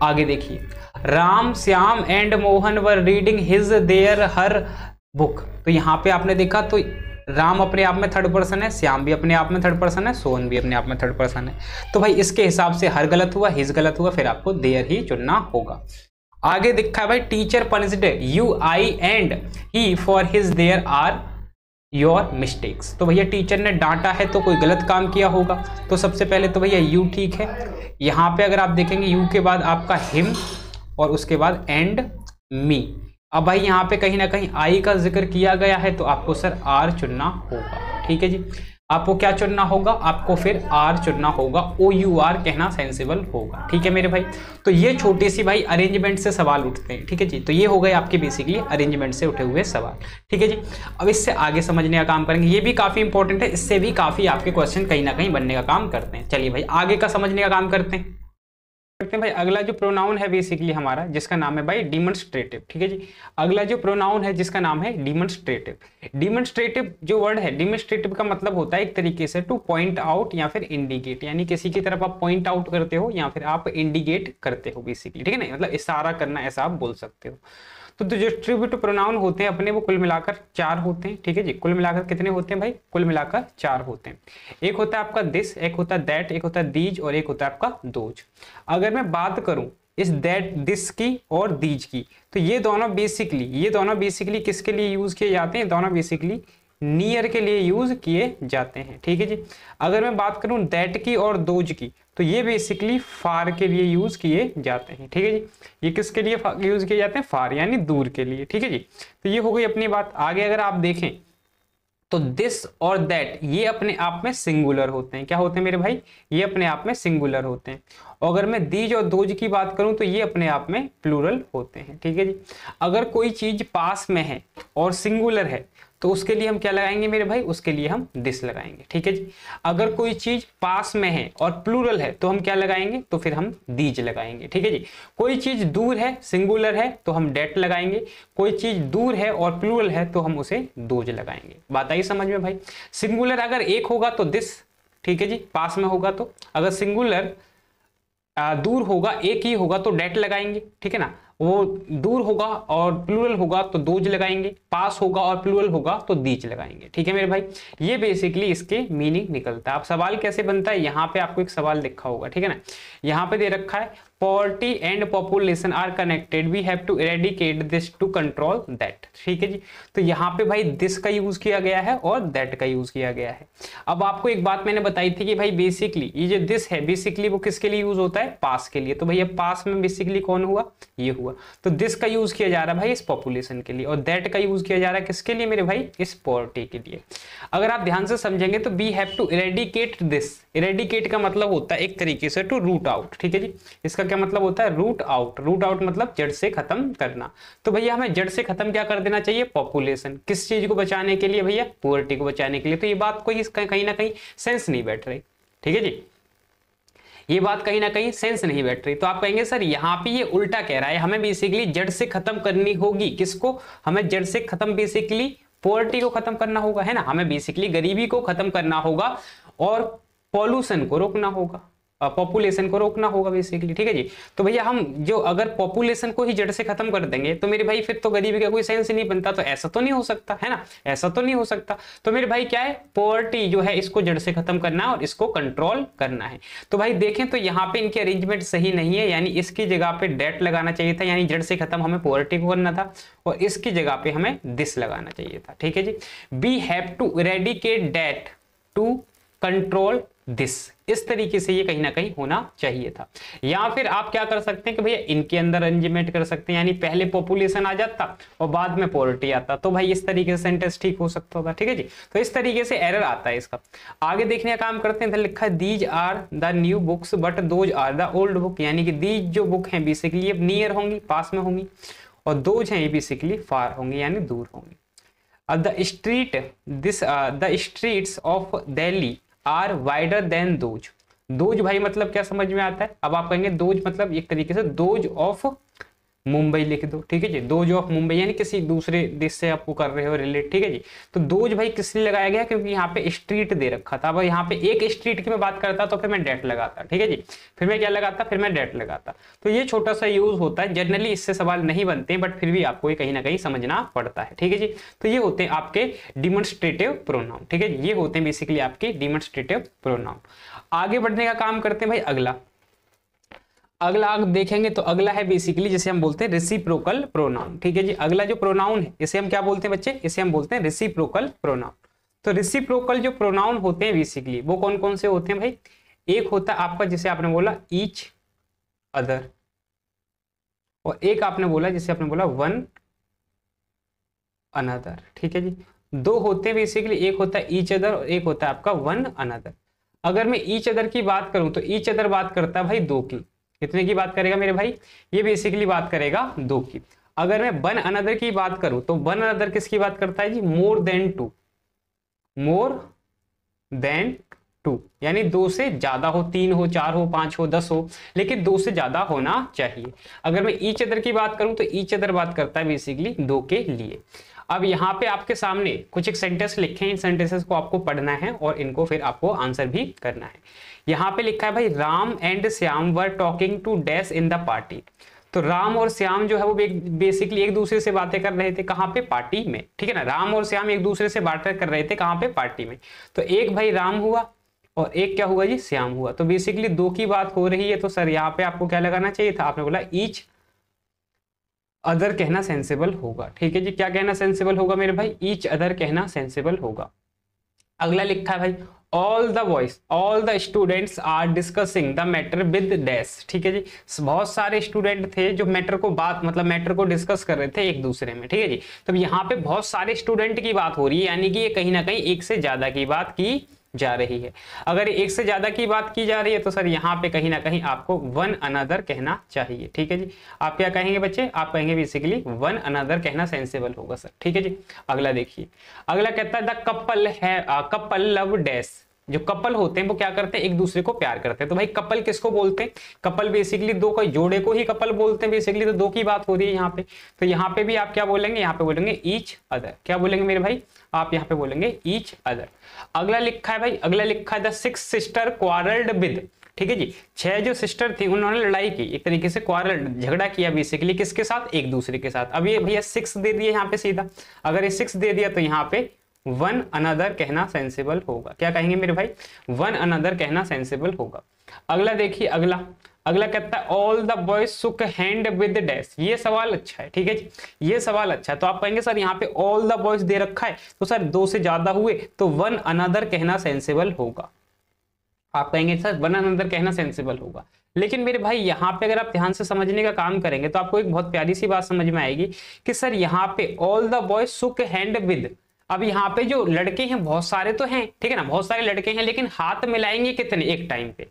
आगे देखिए, Ram Shyam and Mohan were reading his their her book. तो यहाँ पे आपने देखा तो राम अपने आप में थर्ड पर्सन है, श्याम भी अपने आप में थर्ड पर्सन है, सोहन भी अपने आप में थर्ड पर्सन है। तो भाई इसके हिसाब से हर गलत हुआ, हिज गलत हुआ, फिर आपको देयर ही चुनना होगा। आगे दिखा है भाई teacher punished you I and he for his their are your mistakes. तो भैया टीचर ने डांटा है तो कोई गलत काम किया होगा। तो सबसे पहले तो भैया यू ठीक है। यहाँ पे अगर आप देखेंगे यू के बाद आपका हिम और उसके बाद एंड मी। अब भाई यहाँ पे कहीं ना कहीं आई का जिक्र किया गया है तो आपको सर आर चुनना होगा। ठीक है जी, आपको क्या चुनना होगा, आपको फिर आर चुनना होगा, ओ यू आर कहना सेंसिबल होगा। ठीक है मेरे भाई, तो ये छोटी सी भाई अरेंजमेंट से सवाल उठते हैं। ठीक है जी, तो ये हो गए आपके बेसिकली अरेंजमेंट से उठे हुए सवाल। ठीक है जी, अब इससे आगे समझने का काम करेंगे, ये भी काफी इंपॉर्टेंट है, इससे भी काफी आपके क्वेश्चन कहीं ना कहीं बनने का काम करते हैं। चलिए भाई आगे का समझने का काम करते हैं भाई। अगला जो प्रोनाउन है बेसिकली हमारा जिसका नाम है भाई डिमॉन्स्ट्रेटिव। ठीक है जी, अगला जो प्रोनाउन है जिसका नाम है डिमॉन्स्ट्रेटिव। डिमॉन्स्ट्रेटिव जो वर्ड है, डिमॉन्स्ट्रेटिव का मतलब होता है एक तरीके से टू पॉइंट आउट या फिर इंडिकेट, यानी किसी की तरफ आप पॉइंट आउट करते हो या फिर आप इंडिकेट करते हो बेसिकली। ठीक है ना, मतलब इशारा करना ऐसा आप बोल सकते हो। तो जो डिस्ट्रीब्यूटिव प्रोनाउन होते हैं अपने वो कुल मिलाकर 4 होते हैं। ठीक है जी, कुल मिलाकर कितने होते हैं भाई, कुल मिलाकर 4 होते हैं। एक होता है आपका दिस, एक होता है दैट, एक होता है दीज और एक होता है आपका दोज। अगर मैं बात करूं इस दैट दिस की और दीज की, तो ये दोनों बेसिकली किसके लिए यूज किए जाते हैं, दोनों बेसिकली नियर के लिए यूज किए जाते हैं। ठीक है जी, अगर मैं बात करूं दैट की और दोज की तो ये बेसिकली फार के लिए यूज किए जाते हैं। ठीक है जी, ये किसके लिए यूज किए जाते हैं, फार यानी दूर के लिए। ठीक है जी, तो ये हो गई अपनी बात। आगे अगर आप देखें तो दिस और दैट ये अपने आप में सिंगुलर होते हैं। क्या होते हैं मेरे भाई, ये अपने आप में सिंगुलर होते हैं। और अगर मैं दीज और दोज की बात करूं तो ये अपने आप में प्लूरल होते हैं। ठीक है जी, अगर कोई चीज पास में है और सिंगुलर है तो उसके लिए हम क्या लगाएंगे मेरे भाई, उसके लिए हम दिस लगाएंगे। ठीक है जी, अगर कोई चीज पास में है और प्लूरल है तो हम क्या लगाएंगे, तो फिर हम दीज लगाएंगे। ठीक है जी, कोई चीज दूर है सिंगुलर है तो हम डेट लगाएंगे, कोई चीज दूर है और प्लूरल है तो हम उसे दोज लगाएंगे। बात आई समझ में भाई। सिंगुलर अगर एक होगा तो दिस, ठीक है जी, पास में होगा तो, अगर सिंगुलर दूर होगा एक ही होगा तो डेट लगाएंगे। ठीक है ना, वो दूर होगा और प्लूरल होगा तो दोज लगाएंगे, पास होगा और प्लूरल होगा तो दीज लगाएंगे। ठीक है मेरे भाई, ये बेसिकली इसके मीनिंग निकलता है। अब सवाल कैसे बनता है, यहाँ पे आपको एक सवाल लिखा होगा। ठीक है ना, यहाँ पे दे रखा है poverty and population are connected, we have to eradicate this to control that. ठीक है जी, तो यहाँ पे भाई दिस का यूज किया गया है और दैट का यूज किया गया है। अब आपको एक बात मैंने बताई थी कि भाई बेसिकली ये जो दिस है बेसिकली वो किसके लिए यूज होता है, पास के लिए। तो भैया पास में बेसिकली कौन हुआ, ये हुआ। तो दिस का यूज किया जा रहा है भाई इस पॉपुलेशन के लिए और दैट का यूज किया जा रहा है किसके लिए मेरे भाई, इस पॉवर्टी के लिए। अगर आप ध्यान से समझेंगे तो we have to eradicate this, eradicate का मतलब होता है एक तरीके से टू रूट आउट। ठीक है जी, इसका क्या मतलब होता है, रूट आउट। रूट आउट मतलब जड़ से खत्म करना। तो भैया हमें जड़ से खत्म क्या कर देना चाहिए, पॉपुलेशन। किस चीज को बचाने के लिए भैया, पॉवर्टी को बचाने के लिए। तो ये बात कोई कहीं ना कहीं सेंस नहीं बैठ रही। ठीक है जी, ये बात कहीं ना कहीं सेंस नहीं बैठ रही। तो आप कहेंगे सर यहाँ पे ये उल्टा कह रहा है, हमें बेसिकली जड़ से खत्म करनी होगी। किसको, हमें जड़ से खत्म बेसिकली पॉवर्टी को खत्म करना होगा, है ना। हमें बेसिकली गरीबी को खत्म करना होगा और पॉल्यूशन को रोकना होगा, पॉपुलेशन को रोकना होगा बेसिकली। ठीक है जी, तो भैया हम जो अगर पॉपुलेशन को ही जड़ से खत्म कर देंगे तो मेरे भाई फिर तो गरीबी का कोई सेंस ही नहीं बनता। तो ऐसा तो नहीं हो सकता, है ना, ऐसा तो नहीं हो सकता। तो मेरे भाई क्या है, पॉवर्टी जो है इसको जड़ से खत्म करना है और इसको कंट्रोल करना है। तो भाई देखें तो यहाँ पे इनकी अरेंजमेंट सही नहीं है, यानी इसकी जगह पे डेट लगाना चाहिए था, यानी जड़ से खत्म हमें पॉवर्टी को करना था, और इसकी जगह पे हमें दिस लगाना चाहिए था। ठीक है जी, we have to eradicate that to control this, इस तरीके से ये कहीं ना कहीं होना चाहिए था। या फिर आप क्या कर सकते हैं कि भैया इनके अंदर अरेंजमेंट कर सकते हैं, यानी पहले पॉपुलेशन आ जाता और बाद में पॉवर्टी आता, तो भाई इस तरीके से सेंटेंस ठीक हो सकता होगा। ठीक है जी, तो इस तरीके से एरर आता है इसका। आगे देखने का काम करते हैं, इधर लिखा है these are the new books but those are the old book, यानी कि दीज जो बुक है बेसिकली ये नियर होंगी, पास में होंगी, और दोज हैं ये बेसिकली फार होंगी यानी दूर होंगी। The streets of Delhi are wider than those. Those भाई मतलब क्या समझ में आता है, अब आप कहेंगे दोज मतलब एक तरीके से दोज ऑफ मुंबई लिख दो। ठीक है जी, दोज ऑफ मुंबई यानी किसी दूसरे देश से आपको कर रहे हो रिलेट। ठीक है जी, तो दोज भाई किस लिए लगाया गया, क्योंकि यहाँ पे स्ट्रीट दे रखा था। अब यहाँ पे एक स्ट्रीट की मैं बात करता तो फिर मैं डेट लगाता। ठीक है जी, फिर मैं क्या लगाता, फिर मैं डेट लगाता। तो ये छोटा सा यूज होता है, जनरली इससे सवाल नहीं बनते बट फिर भी आपको ये कहीं ना कहीं समझना पड़ता है। ठीक है जी, तो ये होते हैं आपके डिमॉन्स्ट्रेटिव प्रोनाउन। ठीक है, ये होते हैं बेसिकली आपके डिमॉन्स्ट्रेटिव प्रोनाउन। आगे बढ़ने का काम करते हैं भाई। अगला आप देखेंगे तो अगला है बेसिकली जिसे हम बोलते हैं रेसिप्रोकल प्रोनाउन। ठीक है जी, अगला जो प्रोनाउन है इसे हम क्या बोलते हैं बच्चे, इसे हम बोलते हैं रेसिप्रोकल प्रोनाउन। तो रेसिप्रोकल जो प्रोनाउन होते हैं बेसिकली वो कौन कौन से होते हैं भाई, एक होता है आपका जिसे आपने बोला ईच अदर, और एक आपने बोला जिसे आपने बोला वन अनदर। ठीक है जी, दो होते हैं बेसिकली, एक होता है ईच अदर और एक होता है आपका वन अनदर। अगर मैं ईच अदर की बात करूं तो ईच अदर बात करता है भाई दो की, कितने की बात करेगा मेरे भाई, ये बेसिकली बात करेगा दो की। अगर मैं वन अनदर की बात करूं तो वन अनदर किसकी बात करता है जी, more than two, more than two, यानी दो से ज्यादा हो, तीन हो, चार हो, पांच हो, 10 हो, लेकिन दो से ज्यादा होना चाहिए। अगर मैं ईच अदर की बात करूं तो ईच अदर बात करता है बेसिकली दो के लिए। अब यहाँ पे आपके सामने कुछ एक सेंटेंस लिखे हैं, इन सेंटेंसेस को आपको पढ़ना है और इनको फिर आपको आंसर भी करना है। यहाँ पे लिखा है भाई Ram and Shyam were talking to dash in the party. तो राम और श्याम जो है वो बेसिकली एक दूसरे से बातें कर रहे थे, कहाँ पे, पार्टी में। ठीक है ना, राम और श्याम एक दूसरे से बातें कर रहे थे, कहाँ पे, पार्टी में। तो एक भाई राम हुआ और एक क्या हुआ जी, श्याम हुआ। तो बेसिकली दो की बात हो रही है, तो सर यहाँ पे आपको क्या लगाना चाहिए था, आपने बोला ईच अदर कहना सेंसिबल होगा। ठीक है जी, क्या कहना सेंसिबल होगा मेरे भाई, ईच अदर कहना सेंसिबल होगा। अगला लिखा है भाई all the boys all the students are discussing the matter with dash. ठीक है जी, बहुत सारे स्टूडेंट थे जो मैटर को मैटर को डिस्कस कर रहे थे एक दूसरे में। ठीक है जी, तो यहाँ पे बहुत सारे स्टूडेंट की बात हो रही है, यानी कि ये कहीं ना कहीं एक से ज्यादा की बात की जा रही है। अगर एक से ज्यादा की बात की जा रही है तो सर यहाँ पे कहीं ना कहीं आपको वन अनदर कहना चाहिए। ठीक है जी, आप क्या कहेंगे बच्चे, आप कहेंगे बेसिकली वन अनदर कहना सेंसिबल होगा सर। ठीक है जी, अगला देखिए, अगला कहता है द कपल है कपल लव डैश। जो कपल होते हैं वो क्या करते हैं, एक दूसरे को प्यार करते हैं। तो भाई कपल किसको बोलते हैं, कपल बेसिकली दो कोई जोड़े को ही कपल बोलते हैं बेसिकली, तो दो की बात हो रही है यहाँ पे। तो यहाँ पे भी आप क्या बोलेंगे, यहाँ पे बोलेंगे ईच अदर। क्या बोलेंगे मेरे भाई, आप यहाँ पे बोलेंगे ईच अदर। अगला लिखा है भाई, अगला लिखा है the six sister quarrelled with. ठीक है जी, 6 जो सिस्टर थी उन्होंने लड़ाई की, एक तरीके से क्वारल झगड़ा किया बेसिकली, किसके साथ, एक दूसरे के साथ। अब ये भैया 6 दे दिया यहाँ पे सीधा, अगर ये 6 दे दिया तो यहाँ पे वन अनदर कहना सेंसिबल होगा। क्या कहेंगे मेरे भाई, वन अनदर कहना सेंसिबल होगा। अगला देखिए, अगला अगला कहता है all the boys shook hand with dash. ये सवाल अच्छा है। ठीक है जी, ये सवाल अच्छा है। तो आप कहेंगे सर यहाँ पे ऑल द बॉयज दे रखा है तो सर दो से ज्यादा हुए तो वन अनदर कहना सेंसिबल होगा। आप कहेंगे सर वन अनदर कहना सेंसिबल होगा, लेकिन मेरे भाई यहाँ पे अगर आप ध्यान से समझने का काम करेंगे तो आपको एक बहुत प्यारी सी बात समझ में आएगी कि सर यहाँ पे all the boys shook hand with. अब यहाँ पे जो लड़के हैं बहुत सारे तो हैं, ठीक है ना, बहुत सारे लड़के हैं, लेकिन हाथ मिलाएंगे कितने एक टाइम पे,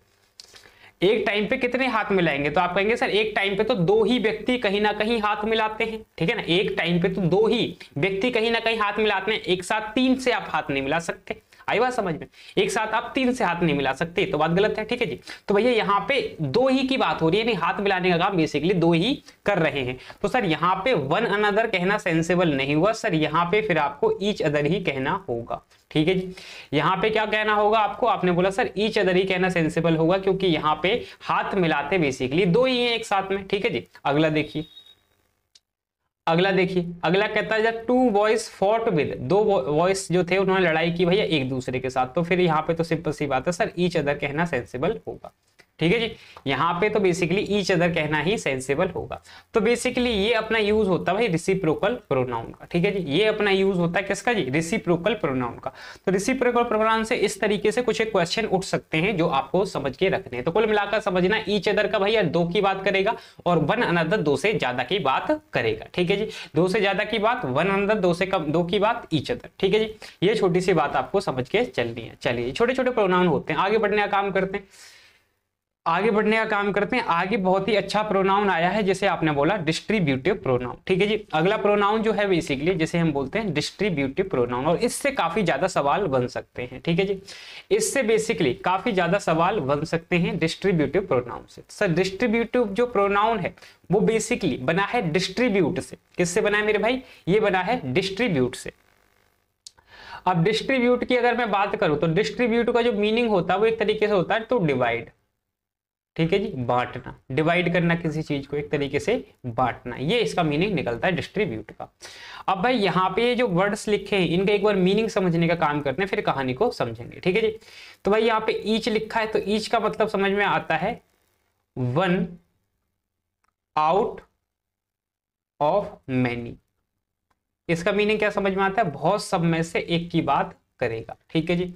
एक टाइम पे कितने हाथ मिलाएंगे। तो आप कहेंगे सर एक टाइम पे तो दो ही व्यक्ति कहीं ना कहीं हाथ मिलाते हैं। ठीक है ना, एक टाइम पे तो दो ही व्यक्ति कहीं ना कहीं हाथ मिलाते हैं, एक साथ 3 से आप हाथ नहीं मिला सकते। आई बात समझ में, एक साथ आप 3 से हाथ नहीं मिला सकते, तो बात गलत है। ठीक है जी, तो भैया यहाँ पे दो ही की बात हो रही है, नहीं हाथ मिलाने का काम बेसिकली दो ही कर रहे हैं। तो सर यहाँ पे वन अनदर कहना सेंसिबल नहीं हुआ सर, यहाँ पे फिर आपको ईच अदर ही कहना होगा। ठीक है जी, यहाँ पे क्या कहना होगा आपको, आपने बोला सर ईच अदर ही कहना सेंसिबल होगा, क्योंकि यहाँ पे हाथ मिलाते बेसिकली दो ही हैं एक साथ में। ठीक है जी, अगला देखिए, अगला देखिए, अगला कहता है जब 2 बॉयज फॉट विद, 2 बॉयज जो थे उन्होंने लड़ाई की भैया एक दूसरे के साथ। तो फिर यहाँ पे तो सिंपल सी बात है सर ईच अदर कहना सेंसिबल होगा। ठीक है जी, यहाँ पे तो बेसिकली ईच अदर कहना ही सेंसिबल होगा। तो बेसिकली ये अपना यूज होता है भाई रेसिप्रोकल प्रोनाउन का। ठीक है जी, ये अपना यूज होता है किसका जी, रेसिप्रोकल प्रोनाउन का। तो रेसिप्रोकल प्रोनाउन से इस तरीके से कुछ एक क्वेश्चन उठ सकते हैं जो आपको समझ के रखने हैं। तो कुल मिलाकर समझना ईच अदर का भैया दो की बात करेगा और वन अनदर दो से ज्यादा की बात करेगा। ठीक है जी, दो से ज्यादा की बात वन अनदर, दो से कम दो की बात ईच अदर। ठीक है जी, ये छोटी सी बात आपको समझ के चलनी है। चलिए छोटे छोटे प्रोनाउन होते हैं, आगे बढ़ने का काम करते हैं, आगे बढ़ने का काम करते हैं। आगे बहुत ही अच्छा प्रोनाउन आया है जिसे आपने बोला डिस्ट्रीब्यूटिव प्रोनाउन। ठीक है जी, अगला प्रोनाउन जो है बेसिकली जिसे हम बोलते हैं डिस्ट्रीब्यूटिव प्रोनाउन, और इससे काफी ज्यादा सवाल बन सकते हैं। ठीक है जी, इससे बेसिकली काफी ज्यादा सवाल बन सकते हैं डिस्ट्रीब्यूटिव प्रोनाउन से। सर डिस्ट्रीब्यूटिव जो प्रोनाउन है वो बेसिकली बना है डिस्ट्रीब्यूट से। किससे बना है मेरे भाई, ये बना है डिस्ट्रीब्यूट से। अब डिस्ट्रीब्यूट की अगर मैं बात करूं तो डिस्ट्रीब्यूट का जो मीनिंग होता है वो एक तरीके से होता है तो डिवाइड। ठीक है जी, बांटना, डिवाइड करना किसी चीज को एक तरीके से बांटना, ये इसका मीनिंग निकलता है डिस्ट्रीब्यूट का। अब भाई यहाँ पे जो वर्ड्स लिखे हैं इनका एक बार मीनिंग समझने का काम करते हैं, फिर कहानी को समझेंगे। ठीक है जी, तो भाई यहाँ पे ईच लिखा है तो ईच का मतलब समझ में आता है वन आउट ऑफ मैनी। इसका मीनिंग क्या समझ में आता है, बहुत सब में से एक की बात करेगा, ठीक है जी।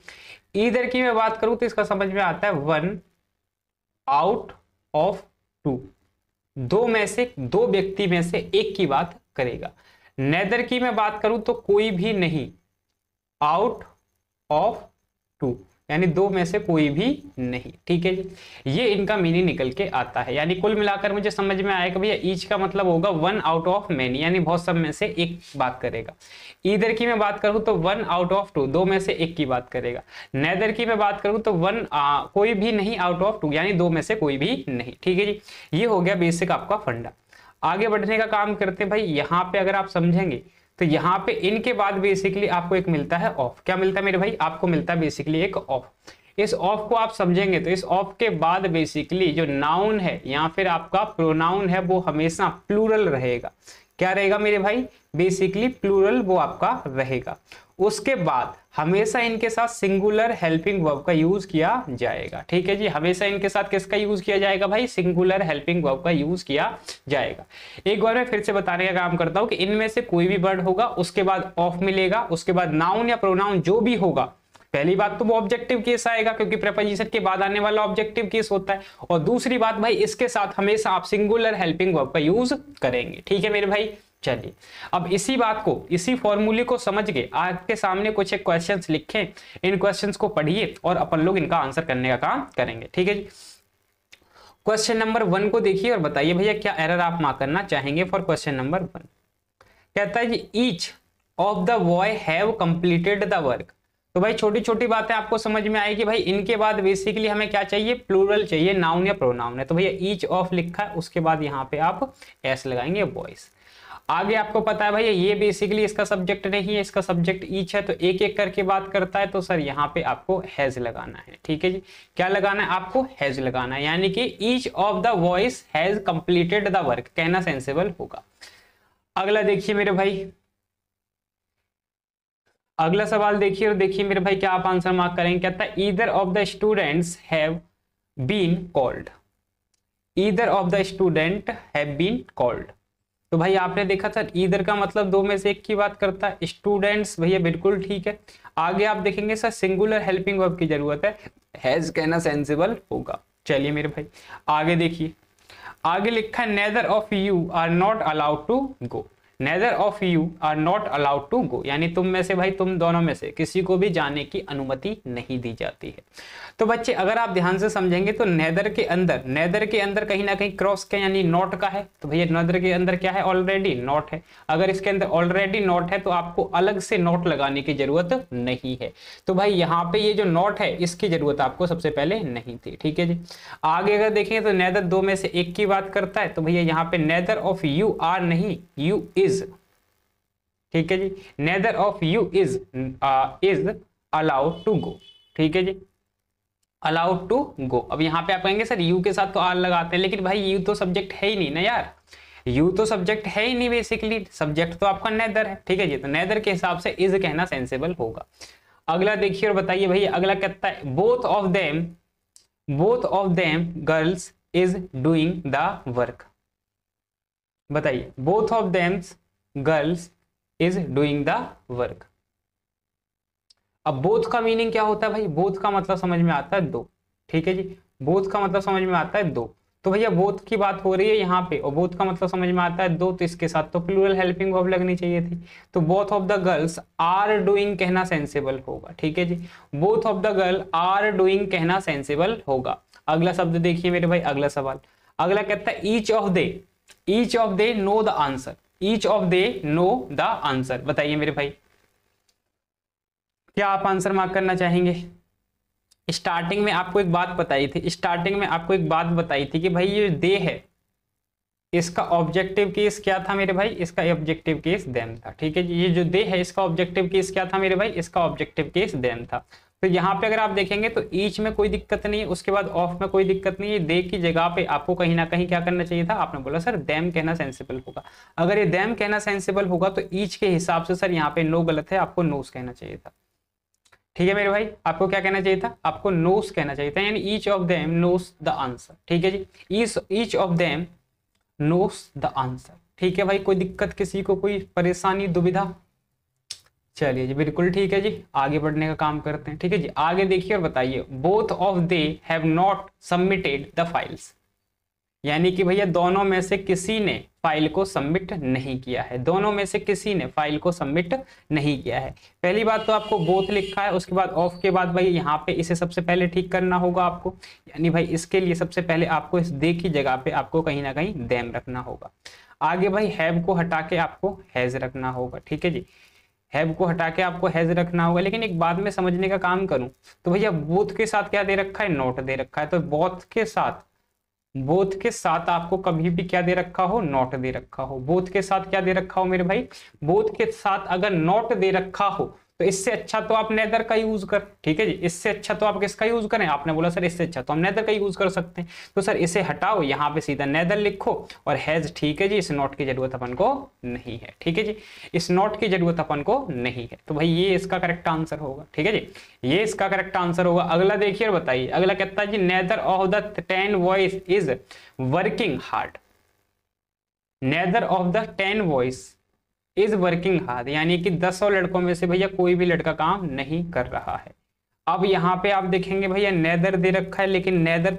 ईदर की मैं बात करूं तो इसका समझ में आता है वन आउट ऑफ टू, दो में से, दो व्यक्ति में से एक की बात करेगा। नेदर की मैं बात करूं तो कोई भी नहीं, आउट ऑफ टू, यानी दो में से कोई भी नहीं, ठीक है जी। ये इनका मीनिंग निकल के आता है। यानी कुल मिलाकर मुझे समझ में आया कि भैया ईच का मतलब होगा वन आउट ऑफ मैनी, यानी बहुत सब में से एक बात करेगा। ईदर की मैं बात करूं तो वन आउट ऑफ टू, दो में से एक की बात करेगा। नेदर की मैं बात करूं तो कोई भी नहीं आउट ऑफ टू, यानी दो में से कोई भी नहीं, ठीक है जी। ये हो गया बेसिक आपका फंडा। आगे बढ़ने का काम करते हैं भाई। यहां पे अगर आप समझेंगे तो यहाँ पे इनके बाद बेसिकली आपको एक मिलता है ऑफ। क्या मिलता है मेरे भाई, आपको मिलता है बेसिकली एक ऑफ। इस ऑफ को आप समझेंगे तो इस ऑफ के बाद बेसिकली जो नाउन है या फिर आपका प्रोनाउन है वो हमेशा प्लूरल रहेगा। क्या रहेगा मेरे भाई, बेसिकली प्लूरल वो आपका रहेगा। उसके बाद हमेशा इनके साथ सिंगुलर हेल्पिंग वर्ब का यूज किया जाएगा, ठीक है जी। हमेशा इनके साथ किसका यूज किया जाएगा भाई, सिंगुलर हेल्पिंग वर्ब का यूज किया जाएगा। एक बार मैं फिर से बताने का काम करता हूं कि इनमें से कोई भी वर्ड होगा उसके बाद ऑफ मिलेगा, उसके बाद नाउन या प्रोनाउन जो भी होगा, पहली बात तो वो ऑब्जेक्टिव केस आएगा क्योंकि प्रीपोजिशन के बाद आने वाला ऑब्जेक्टिव केस होता है, और दूसरी बात भाई इसके साथ हमेशा आप सिंगुलर हेल्पिंग वर्ब का यूज करेंगे, ठीक है मेरे भाई। चलिए अब इसी बात को, इसी फॉर्मूले को समझ के आपके सामने कुछ एक क्वेश्चंस लिखे, इन क्वेश्चंस को पढ़िए और अपन लोग इनका आंसर करने का काम करेंगे, ठीक है जी। क्वेश्चन नंबर 1 को देखिए और बताइए भैया क्या एरर आप मार्क करना चाहेंगे फॉर क्वेश्चन नंबर 1। कहता है जी each of the boy have completed the work. तो भाई छोटी छोटी बातें आपको समझ में आएगी भाई। इनके बाद बेसिकली हमें क्या चाहिए, प्लूरल चाहिए, नाउन या प्रोनाउन है। तो भैया ईच ऑफ लिखा है, उसके बाद यहाँ पे आप एस लगाएंगे, बॉयज। आगे आपको पता है भैया ये बेसिकली इसका सब्जेक्ट नहीं है, इसका सब्जेक्ट ईच है, तो एक एक करके बात करता है। तो सर यहाँ पे आपको हैज लगाना है, ठीक है जी। क्या लगाना है आपको, हैज लगाना है, यानी कि each of the boys has completed the work, कहना सेंसिबल होगा। अगला देखिए मेरे भाई, अगला सवाल देखिए और देखिए मेरे भाई क्या आप आंसर मार्क करेंगे। कहता है either of the students have been called, either of the student have been called. तो भाई आपने देखा था ईदर का मतलब दो में से एक की बात करता है, स्टूडेंट्स भैया बिल्कुल ठीक है। आगे आप देखेंगे सर सिंगुलर हेल्पिंग वर्ब की जरूरत है, हैज कहना सेंसिबल होगा। चलिए मेरे भाई आगे देखिए, आगे लिखा है neither of you are not allowed to go, neither of you are not allowed to go, यानी तुम में से भाई, तुम दोनों में से किसी को भी जाने की अनुमति नहीं दी जाती है। तो बच्चे अगर आप ध्यान से समझेंगे तो नेदर के अंदर कहीं ना कहीं क्रॉस का यानी नॉट का है। तो भैया नेदर के अंदर क्या है, ऑलरेडी नॉट है। अगर इसके अंदर ऑलरेडी नॉट है तो आपको अलग से नॉट लगाने की जरूरत नहीं है। तो भाई यहाँ पे ये जो नॉट है इसकी जरूरत आपको सबसे पहले नहीं थी, ठीक है जी। आगे अगर देखेंगे तो नेदर दो में से एक की बात करता है, तो भैया यहाँ पे नेदर ऑफ यू आर नहीं, यू इज, ठीक है जी। Neither of you is allowed to go, ठीक है जी, अलाउड टू गो। अब यहाँ पे आप कहेंगे सर यू के साथ तो आर लगाते हैं, लेकिन भाई यू तो सब्जेक्ट है ही नहीं ना यार, यू तो सब्जेक्ट है ही नहीं, बेसिकली सब्जेक्ट तो आपका नेदर है, ठीक है जी। तो नेदर के हिसाब से इज कहना सेंसिबल होगा। अगला देखिए और बताइए भैया, अगला कहता है both of them girls is doing the work. बताइए both of them girls is doing the work. अब बोथ का मीनिंग क्या होता है भाई, बोथ का मतलब समझ में आता है दो, ठीक है जी। बोथ का मतलब समझ में आता है दो, तो भैया बोथ की बात हो रही है यहाँ पे और बोथ का मतलब समझ में आता है दो, तो इसके साथ तो प्लूरल हेल्पिंग वर्ब लगनी चाहिए थी। तो both of the girls are doing कहना सेंसिबल होगा, ठीक है जी। Both of the girl are doing कहना सेंसिबल होगा। अगला शब्द देखिए मेरे भाई, अगला सवाल, अगला कहता है each of they know the answer, each of they know the answer. बताइए मेरे भाई क्या आप आंसर मार्क करना चाहेंगे। स्टार्टिंग में आपको एक बात बताई थी, कि भाई ये दे है, इसका ऑब्जेक्टिव केस क्या था मेरे भाई, इसका ऑब्जेक्टिव केस देम था, ठीक है जी। ये जो दे है इसका ऑब्जेक्टिव केस क्या था मेरे भाई, इसका ऑब्जेक्टिव केस देम था। तो यहाँ पे अगर आप देखेंगे तो ईच में कोई दिक्कत नहीं है, उसके बाद ऑफ में कोई दिक्कत नहीं है, दे की जगह पे आपको कहीं ना कहीं क्या करना चाहिए था, आपने बोला सर देम कहना सेंसिबल होगा। अगर ये देम कहना सेंसिबल होगा तो ईच के हिसाब से सर यहाँ पे नो गलत है, आपको नोस कहना चाहिए था, ठीक है मेरे भाई। आपको क्या कहना चाहिए था, आपको नोस कहना चाहिए था, यानी each of them knows the answer, ठीक है जी। Each of them knows the answer. ठीक है भाई, कोई दिक्कत किसी को, कोई परेशानी दुविधा? चलिए जी बिल्कुल ठीक है जी, आगे बढ़ने का काम करते हैं। ठीक है जी, आगे देखिए और बताइए, both of they have not submitted the files, यानी कि भैया दोनों में से किसी ने फाइल को सबमिट नहीं किया है, दोनों में से किसी ने फाइल को सबमिट नहीं किया है। पहली बात तो आपको बोथ लिखा है, उसके बाद ऑफ के बाद भाई यहाँ पे इसे सबसे पहले ठीक करना होगा आपको, यानी भाई इसके लिए सबसे पहले आपको इस दे की जगह पे आपको कहीं ना कहीं देम रखना होगा। आगे भाई हैव को हटा के आपको हैज रखना होगा। ठीक है जी, हैव को हटा के आपको हैज रखना होगा। लेकिन एक बात में समझने का काम करूं तो भैया बोथ के साथ क्या दे रखा है, नॉट दे रखा है, तो बोथ के साथ आपको कभी भी क्या दे रखा हो, नॉट दे रखा हो। बोथ के साथ क्या दे रखा हो मेरे भाई, बोथ के साथ अगर नॉट दे रखा हो तो इससे अच्छा तो आप नेदर का यूज कर। ठीक है जी, इससे अच्छा तो आप किसका यूज करें, आपने बोला सर इससे अच्छा तो हम नेदर का यूज कर सकते हैं, तो सर इसे हटाओ, यहाँ पे सीधा नेदर लिखो और हैज। ठीक है जी, इस नॉट की जरूरत अपन को नहीं है। ठीक है जी, इस नॉट की जरूरत अपन को नहीं है, तो भाई ये इसका करेक्ट आंसर होगा। ठीक है जी, ये इसका करेक्ट आंसर होगा। अगला देखिए और बताइए, अगला कहता है जी neither of the 10 boys is working hard. Neither of the 10 boys is working hard, यानी कि 10 लड़कों में से भैया कोई भी लड़का काम नहीं कर रहा है। अब यहाँ पे आप देखेंगे भैया नेदर दे रखा है, लेकिन नेदर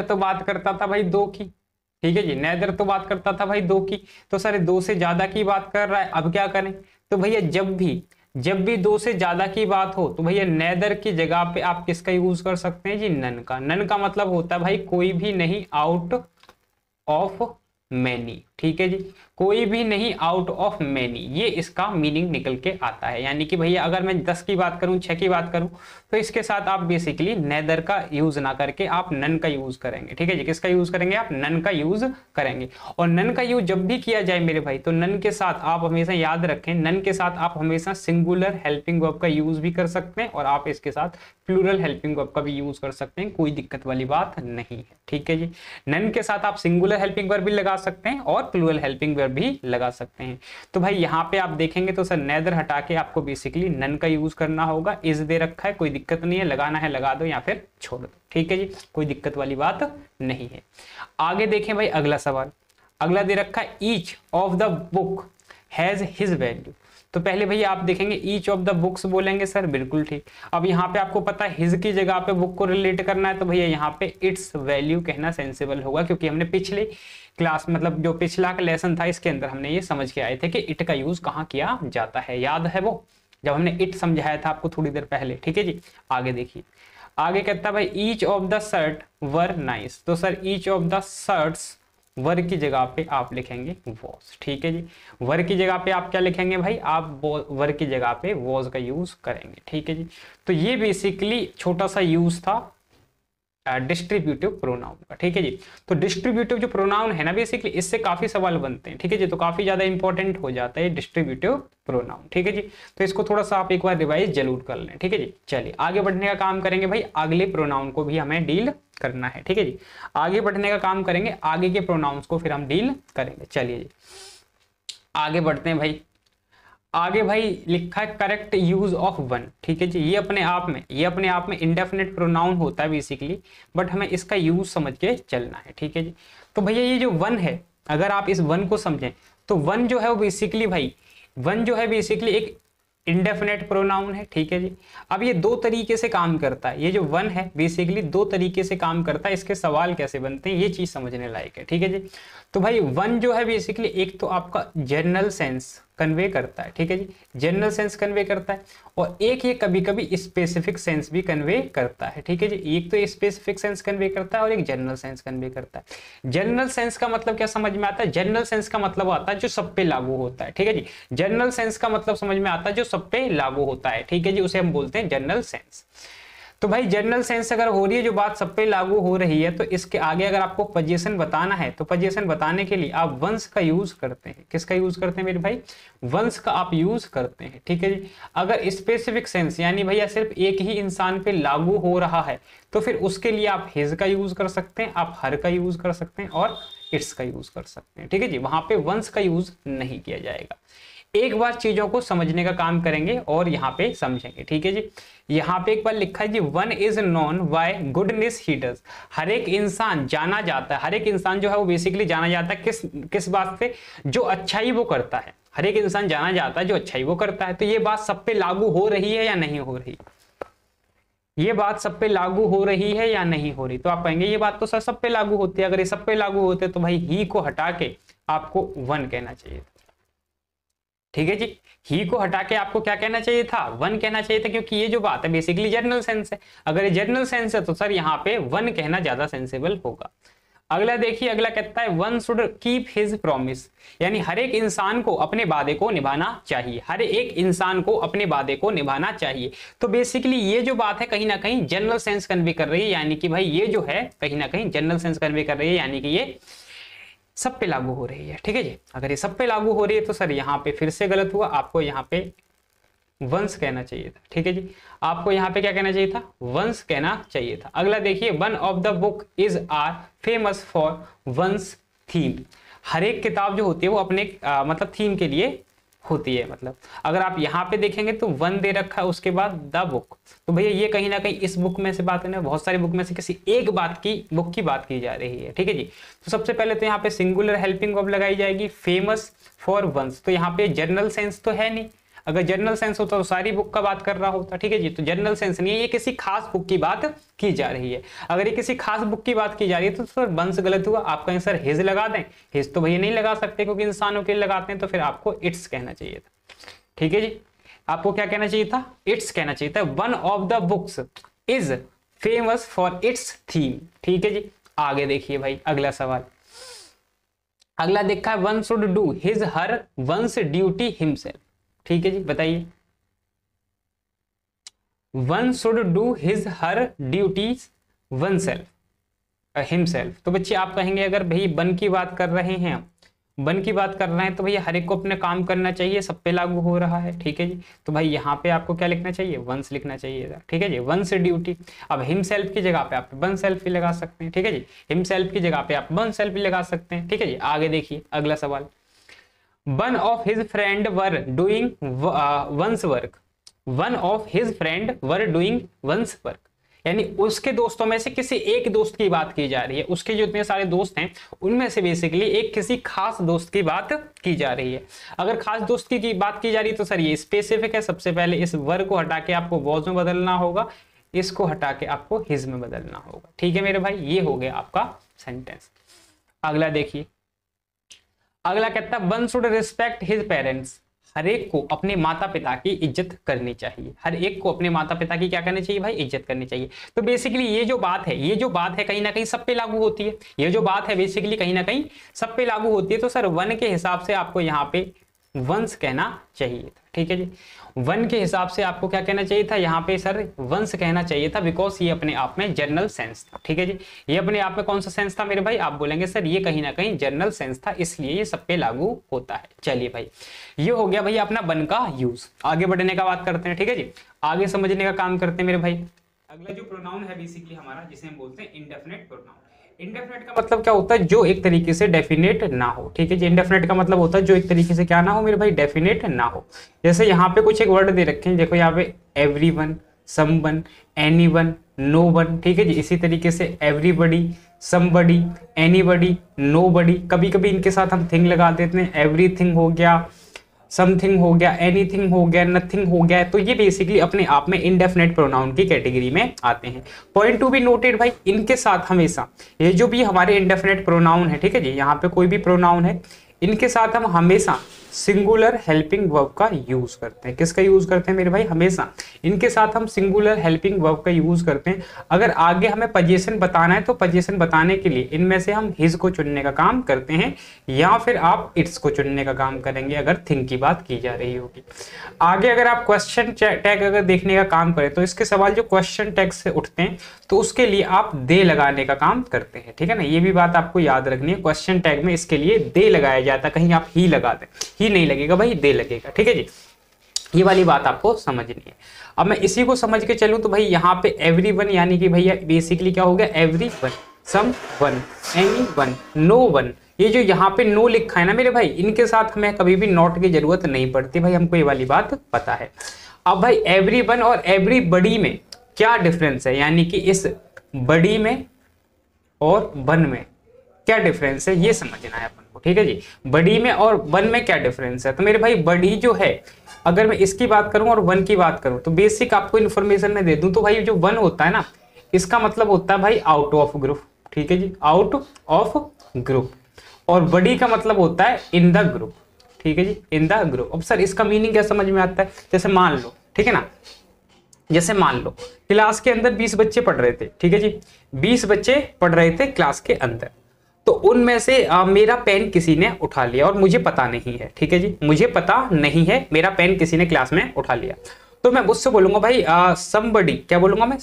तो बात करता था भाई दो की। ठीक है जी, नेदर तो बात करता था भाई दो की, तो सर दो से ज्यादा की बात कर रहा है। अब क्या करें, तो भैया जब भी दो से ज्यादा की बात हो तो भैया नेदर की जगह पे आप किसका यूज कर सकते हैं जी, नन का। नन का मतलब होता है भाई कोई भी नहीं, आउट ऑफ मैनी। ठीक है जी, कोई भी नहीं, आउट ऑफ मैनी, ये इसका मीनिंग निकल के आता है। यानी कि भैया अगर मैं 10 की बात करूं, 6 की बात करूं, तो इसके साथ आप बेसिकली नेदर का यूज ना करके आप नन का यूज करेंगे। ठीक है जी, किसका यूज करेंगे, आप नन का यूज करेंगे। और नन का यूज जब भी किया जाए मेरे भाई, तो नन के साथ आप हमेशा याद रखें, नन के साथ आप हमेशा सिंगुलर हेल्पिंग वर्ब का यूज भी कर सकते हैं और आप इसके साथ प्लूरल हेल्पिंग वर्ब का भी यूज कर सकते हैं, कोई दिक्कत वाली बात नहीं है। ठीक है जी, नन के साथ आप सिंगुलर हेल्पिंग वर्ब भी लगा सकते हैं और प्लूरल हेल्पिंग वर्ब भी लगा सकते हैं। तो भाई यहाँ पे आप देखेंगे तो सर नेदर हटा के आपको बेसिकली नन का यूज करना होगा। इज दे रखा है, कोई दिक्कत नहीं है, लगाना है लगा दो या फिर छोड़ दो। ठीक है जी, कोई दिक्कत वाली बात नहीं है। आगे देखें भाई अगला सवाल, अगला दे रखा है each of the book has his value. तो पहले भैया आप देखेंगे ईच ऑफ द बुक्स बोलेंगे सर, बिल्कुल ठीक। अब यहाँ पे आपको पता है हिज की जगह पे बुक को रिलेट करना है, तो भैया यहाँ पे इट्स वैल्यू कहना सेंसिबल होगा, क्योंकि हमने पिछले क्लास मतलब जो पिछला लेसन था इसके अंदर हमने ये समझ के आए थे कि इट का यूज कहाँ किया जाता है, याद है वो जब हमने इट समझाया था आपको थोड़ी देर पहले। ठीक है जी, आगे देखिए, आगे कहता है भाई each of the shirt were nice. तो sir each of the shirts were की जगह पे आप लिखेंगे वॉज। ठीक है जी, वर की जगह पे आप क्या लिखेंगे भाई, आप वर की जगह पे वॉज का यूज करेंगे। ठीक है जी, तो ये बेसिकली छोटा सा यूज था डिस्ट्रीब्यूटिव प्रोनाउन का। ठीक है जी, तो डिस्ट्रीब्यूटिव जो प्रोनाउन है ना बेसिकली इससे काफी सवाल बनते हैं। ठीक है जी, तो काफी ज्यादा इंपॉर्टेंट हो जाता है डिस्ट्रीब्यूटिव प्रोनाउन। ठीक है जी, तो इसको थोड़ा सा आप एक बार रिवाइज जरूर कर लें। ठीक है जी, चलिए आगे बढ़ने का काम करेंगे भाई, अगले प्रोनाउन को भी हमें डील करना है। ठीक है जी, आगे बढ़ने का काम करेंगे, आगे के प्रोनाउंस को फिर हम डील करेंगे। चलिए जी आगे बढ़ते हैं भाई। आगे भाई लिखा है करेक्ट यूज ऑफ वन। ठीक है जी, ये अपने आप में इंडेफिनिट प्रोनाउन होता है बेसिकली, बट हमें इसका यूज समझ के चलना है। ठीक है जी, तो भैया ये जो वन है, अगर आप इस वन को समझें तो वन जो है वो बेसिकली भाई वन जो है बेसिकली एक इंडेफिनेट प्रोनाउन है। ठीक है जी, अब ये दो तरीके से काम करता है, ये जो वन है बेसिकली दो तरीके से काम करता है। इसके सवाल कैसे बनते हैं ये चीज समझने लायक है। ठीक है जी, तो भाई वन जो है बेसिकली एक तो आपका जनरल सेंस कन्वे करता है। ठीक है जी, जनरल सेंस कन्वे करता है, और एक ये कभी कभी स्पेसिफिक सेंस भी कन्वे करता है। ठीक है जी, एक तो स्पेसिफिक सेंस कन्वे करता है और एक जनरल सेंस कन्वे करता है। जनरल सेंस का मतलब क्या समझ में आता है, जनरल सेंस का मतलब आता है जो सब पे लागू होता है। ठीक है जी, जनरल सेंस का मतलब समझ में आता है जो सब पे लागू होता है। ठीक है जी, उसे हम बोलते हैं जनरल सेंस। तो भाई जनरल सेंस अगर हो रही है, जो बात सब पे लागू हो रही है, तो इसके आगे अगर आपको पोजीशन बताना है तो पोजीशन बताने के लिए आप वंस का यूज करते हैं। किसका यूज करते हैं मेरे भाई, वंस का आप यूज करते हैं। ठीक है जी, अगर स्पेसिफिक सेंस यानी भैया सिर्फ एक ही इंसान पे लागू हो रहा है तो फिर उसके लिए आप हिज का यूज कर सकते हैं, आप हर का यूज कर सकते हैं और इट्स का यूज कर सकते हैं। ठीक है जी, वहां पे वंस का यूज नहीं किया जाएगा। एक बार चीजों को समझने का काम करेंगे और यहाँ पे समझेंगे, ठीक है जी। यहाँ पे एक बार लिखा है जी, one is known by goodness he does. हर एक इंसान जाना जाता है, हर एक इंसान जो है वो बेसिकली जाना जाता है किस बात से, जो अच्छाई वो करता है। हर एक इंसान जाना जाता है जो अच्छाई वो करता है। तो ये बात सब पे लागू हो रही है या नहीं हो रही, ये बात सब पे लागू हो रही है या नहीं हो रही। तो आप कहेंगे ये बात तो सर सब पे लागू होती है। अगर ये सब पे लागू होते तो भाई ही को हटा के आपको वन कहना चाहिए था, ठीक है जी। ही को हटा के आपको क्या कहना चाहिए था, वन कहना चाहिए था, क्योंकि ये जो बात है बेसिकली जनरल सेंस है। अगर ये जनरल सेंस है तो सर यहाँ पे वन कहना ज्यादा सेंसेबल होगा। अगला देखिए, अगला कहता है one should keep his promise, यानी हर एक इंसान को अपने वादे को निभाना चाहिए। हर एक इंसान को अपने वादे को निभाना चाहिए। तो बेसिकली ये जो बात है कहीं ना कहीं जनरल सेंस कन्वे कर रही है, यानी कि भाई ये जो है कहीं ना कहीं जनरल सेंस कन्वे कर रही है, यानी कि ये सब पे लागू हो रही है, ठीक है जी। अगर ये सब पे लागू हो रही है तो सर यहाँ पे फिर से गलत हुआ, आपको यहाँ पे वंस कहना चाहिए था, ठीक है जी। आपको यहाँ पे क्या कहना चाहिए था, वंस कहना चाहिए था। अगला देखिए, one of the book is are famous for once theme. हर एक किताब जो होती है वो अपने मतलब थीम के लिए होती है। मतलब अगर आप यहाँ पे देखेंगे तो वन दे रखा है, उसके बाद द बुक, तो भैया ये कहीं ना कहीं इस बुक में से बात है ना, बहुत सारी बुक में से किसी एक बुक की बात की जा रही है, ठीक है जी। तो सबसे पहले तो यहाँ पे सिंगुलर हेल्पिंग वर्ब लगाई जाएगी, फेमस फॉर वंस। तो यहाँ पे जनरल सेंस तो है नहीं, अगर जनरल सेंस होता तो सारी बुक का बात कर रहा होता, ठीक है जी। तो जनरल सेंस नहीं है, ये किसी खास बुक की बात की जा रही है। अगर ये किसी खास बुक की बात की जा रही है तो सर वंस गलत हुआ। आप कहें सर हिज लगा दें, हिज तो भैया नहीं लगा सकते क्योंकि इंसानों के लिए लगाते हैं, तो फिर आपको इट्स कहना चाहिए था, ठीक है जी। आपको क्या कहना चाहिए था, इट्स कहना चाहिए था। One of the books is famous for its theme, ठीक है जी। आगे देखिए भाई अगला सवाल, अगला देखा है one should do his her once duty himself, ठीक है जी। बताइए, one should do his her duties one self himself. तो बच्चे आप कहेंगे अगर भाई वन की बात कर रहे हैं, वन की बात कर रहे हैं तो भैया हर एक को अपने काम करना चाहिए, सब पे लागू हो रहा है, ठीक है जी। तो भाई यहाँ पे आपको क्या लिखना चाहिए, वंस लिखना चाहिए, ठीक है जी। वंस ड्यूटी, अब हिमसेल्फ की जगह पे आप वन सेल्फ भी लगा सकते हैं, ठीक है जी। हिमसेल्फ की जगह पे आप वन सेल्फ भी लगा सकते हैं, ठीक है जी। आगे देखिए अगला सवाल, one of his friend were doing one's work, one of his friend were doing one's work, यानी उसके दोस्तों में से किसी एक दोस्त की बात की जा रही है। उसके जो इतने सारे दोस्त हैं उनमें से बेसिकली एक किसी खास दोस्त की बात की जा रही है। अगर खास दोस्त की बात की जा रही है तो सर ये स्पेसिफिक है। सबसे पहले इस वर को हटा के आपको वॉज में बदलना होगा, इसको हटा के आपको हिज में बदलना होगा, ठीक है मेरे भाई। ये हो गया आपका सेंटेंस। अगला देखिए, अगला कहता है one should respect his parents, हर एक को अपने माता पिता की इज्जत करनी चाहिए। हर एक को अपने माता पिता की क्या करनी चाहिए भाई, इज्जत करनी चाहिए। तो बेसिकली ये जो बात है, ये जो बात है कहीं ना कहीं सब पे लागू होती है। ये जो बात है बेसिकली कहीं ना कहीं सब पे लागू होती है। तो सर वन के हिसाब से आपको यहाँ पे वंस कहना चाहिए था, ठीक है जी। वन के हिसाब से आपको क्या कहना चाहिए था, यहाँ पे सर वंस कहना चाहिए था, बिकॉज ये अपने आप में जनरल सेंस था, ठीक है जी। ये अपने आप में कौन सा सेंस था मेरे भाई, आप बोलेंगे सर ये कहीं ना कहीं जनरल सेंस था, इसलिए ये सब पे लागू होता है। चलिए भाई, ये हो गया भाई अपना वन का यूज। आगे बढ़ने का बात करते हैं, ठीक है जी। आगे समझने का काम करते हैं मेरे भाई। अगला जो प्रोनाउन है बेसिकली हमारा, जिसे हम बोलते हैं इंडेफिनिट प्रोनाउन। इंडेफिनिट का मतलब क्या होता है, जो एक तरीके से डेफिनेट ना हो, ठीक है जी। इंडेफिनिट का मतलब होता है जो एक तरीके से क्या ना हो मेरे भाई, डेफिनेट ना हो। जैसे यहाँ पे कुछ एक वर्ड दे रखे हैं, देखो यहाँ पे everyone, someone, anyone, no one, ठीक है जी। इसी तरीके से एवरीबडी, समबडी, एनीबडी, नोबडी। कभी कभी इनके साथ हम थिंग लगा देते हैं, एवरीथिंग हो गया, समथिंग हो गया, एनीथिंग हो गया, नथिंग हो गया। तो ये बेसिकली अपने आप में इंडेफिनेट प्रोनाउन की कैटेगरी में आते हैं। पॉइंट टू बी नोटेड भाई, इनके साथ हमेशा ये जो भी हमारे इंडेफिनेट प्रोनाउन है, ठीक है जी, यहाँ पे कोई भी प्रोनाउन है, इनके साथ हम हमेशा सिंगुलर हेल्पिंग वर्ब का यूज करते हैं। किसका यूज करते हैं मेरे भाई, हमेशा इनके साथ हम सिंगुलर हेल्पिंग वर्ब का यूज करते हैं। अगर आगे हमें पोजीशन बताना है तो पोजीशन बताने के लिए इनमें से हम हिज को चुनने का काम करते हैं, या फिर आप इट्स को चुनने का काम करेंगे अगर थिंग की बात की जा रही होगी। आगे अगर आप क्वेश्चन टैग अगर देखने का काम करें तो इसके सवाल जो क्वेश्चन टैग से उठते हैं तो उसके लिए आप दे लगाने का काम करते हैं, ठीक है ना। ये भी बात आपको याद रखनी है, क्वेश्चन टैग में इसके लिए दे लगाया जाता है, कहीं आप ही लगा दें, ही नहीं लगेगा भाई, दे लगेगा, ठीक है जी। ये वाली बात आपको समझनी है। अब मैं इसी को समझ के चलूं तो भाई यहाँ पे एवरीवन यानी कि भैया बेसिकली क्या हो गया, एवरीवन, समवन, एनीवन, नोवन, ये जो यहाँ पे नो लिखा है ना मेरे भाई, इनके साथ हमें कभी भी नॉट की जरूरत नहीं पड़ती भाई, हमको ये वाली बात पता है। अब भाई एवरीवन और एवरीबॉडी में क्या डिफरेंस है, यानी कि इस बड़ी में और वन में क्या डिफरेंस है ये समझना है अपन को, ठीक है जी। बड़ी में और वन में क्या डिफरेंस है, तो मेरे भाई बड़ी जो है, अगर मैं इसकी बात करूं और वन की बात करूं तो बेसिक आपको इन्फॉर्मेशन में दे दूं तो भाई जो वन होता है ना, इसका मतलब होता है भाई आउट ऑफ ग्रुप, ठीक है जी, आउट ऑफ ग्रुप। और बड़ी का मतलब होता है इन द ग्रुप, ठीक है जी, इन द ग्रुप। अब सर इसका मीनिंग क्या समझ में आता है, जैसे मान लो, ठीक है ना, जैसे मान लो क्लास के अंदर 20 बच्चे पढ़ रहे थे, ठीक है जी, 20 बच्चे पढ़ रहे थे क्लास के अंदर, तो उनमें से मेरा पेन किसी ने उठा लिया और मुझे पता नहीं है, ठीक है जी, मुझे पता नहीं है, मेरा पेन किसी ने क्लास में उठा लिया, तो मैं उससे बोलूंगा भाई समबडी, क्या बोलूंगा मैं,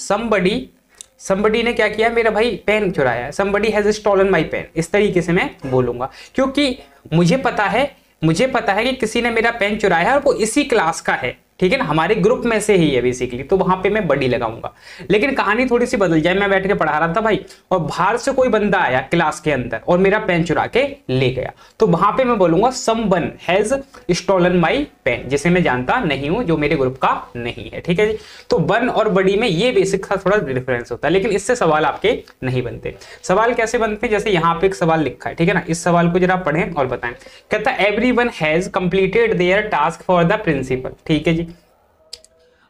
समबडी ने क्या किया, मेरा भाई पेन चुराया है, somebody has stolen my pen, इस तरीके से मैं बोलूंगा, क्योंकि मुझे पता है कि किसी ने मेरा पेन चुराया है और वो इसी क्लास का है, ठीक है ना, हमारे ग्रुप में से ही है बेसिकली, तो वहां पे मैं बड़ी लगाऊंगा। लेकिन कहानी थोड़ी सी बदल जाए, मैं बैठ के पढ़ा रहा था भाई और बाहर से कोई बंदा आया क्लास के अंदर और मेरा पेन चुरा के ले गया, तो वहां पे मैं बोलूंगा someone has stolen my pen, जिसे मैं जानता नहीं हूं, जो मेरे ग्रुप का नहीं है, ठीक है जी। तो वन और बड़ी में ये बेसिक सा थोड़ा डिफरेंस होता है, लेकिन इससे सवाल आपके नहीं बनते। सवाल कैसे बनते हैं, जैसे यहाँ पे एक सवाल लिखा है, ठीक है ना, इस सवाल को जरा पढ़ें और बताएं। कहता है everyone has completed their task for the principal, ठीक है जी।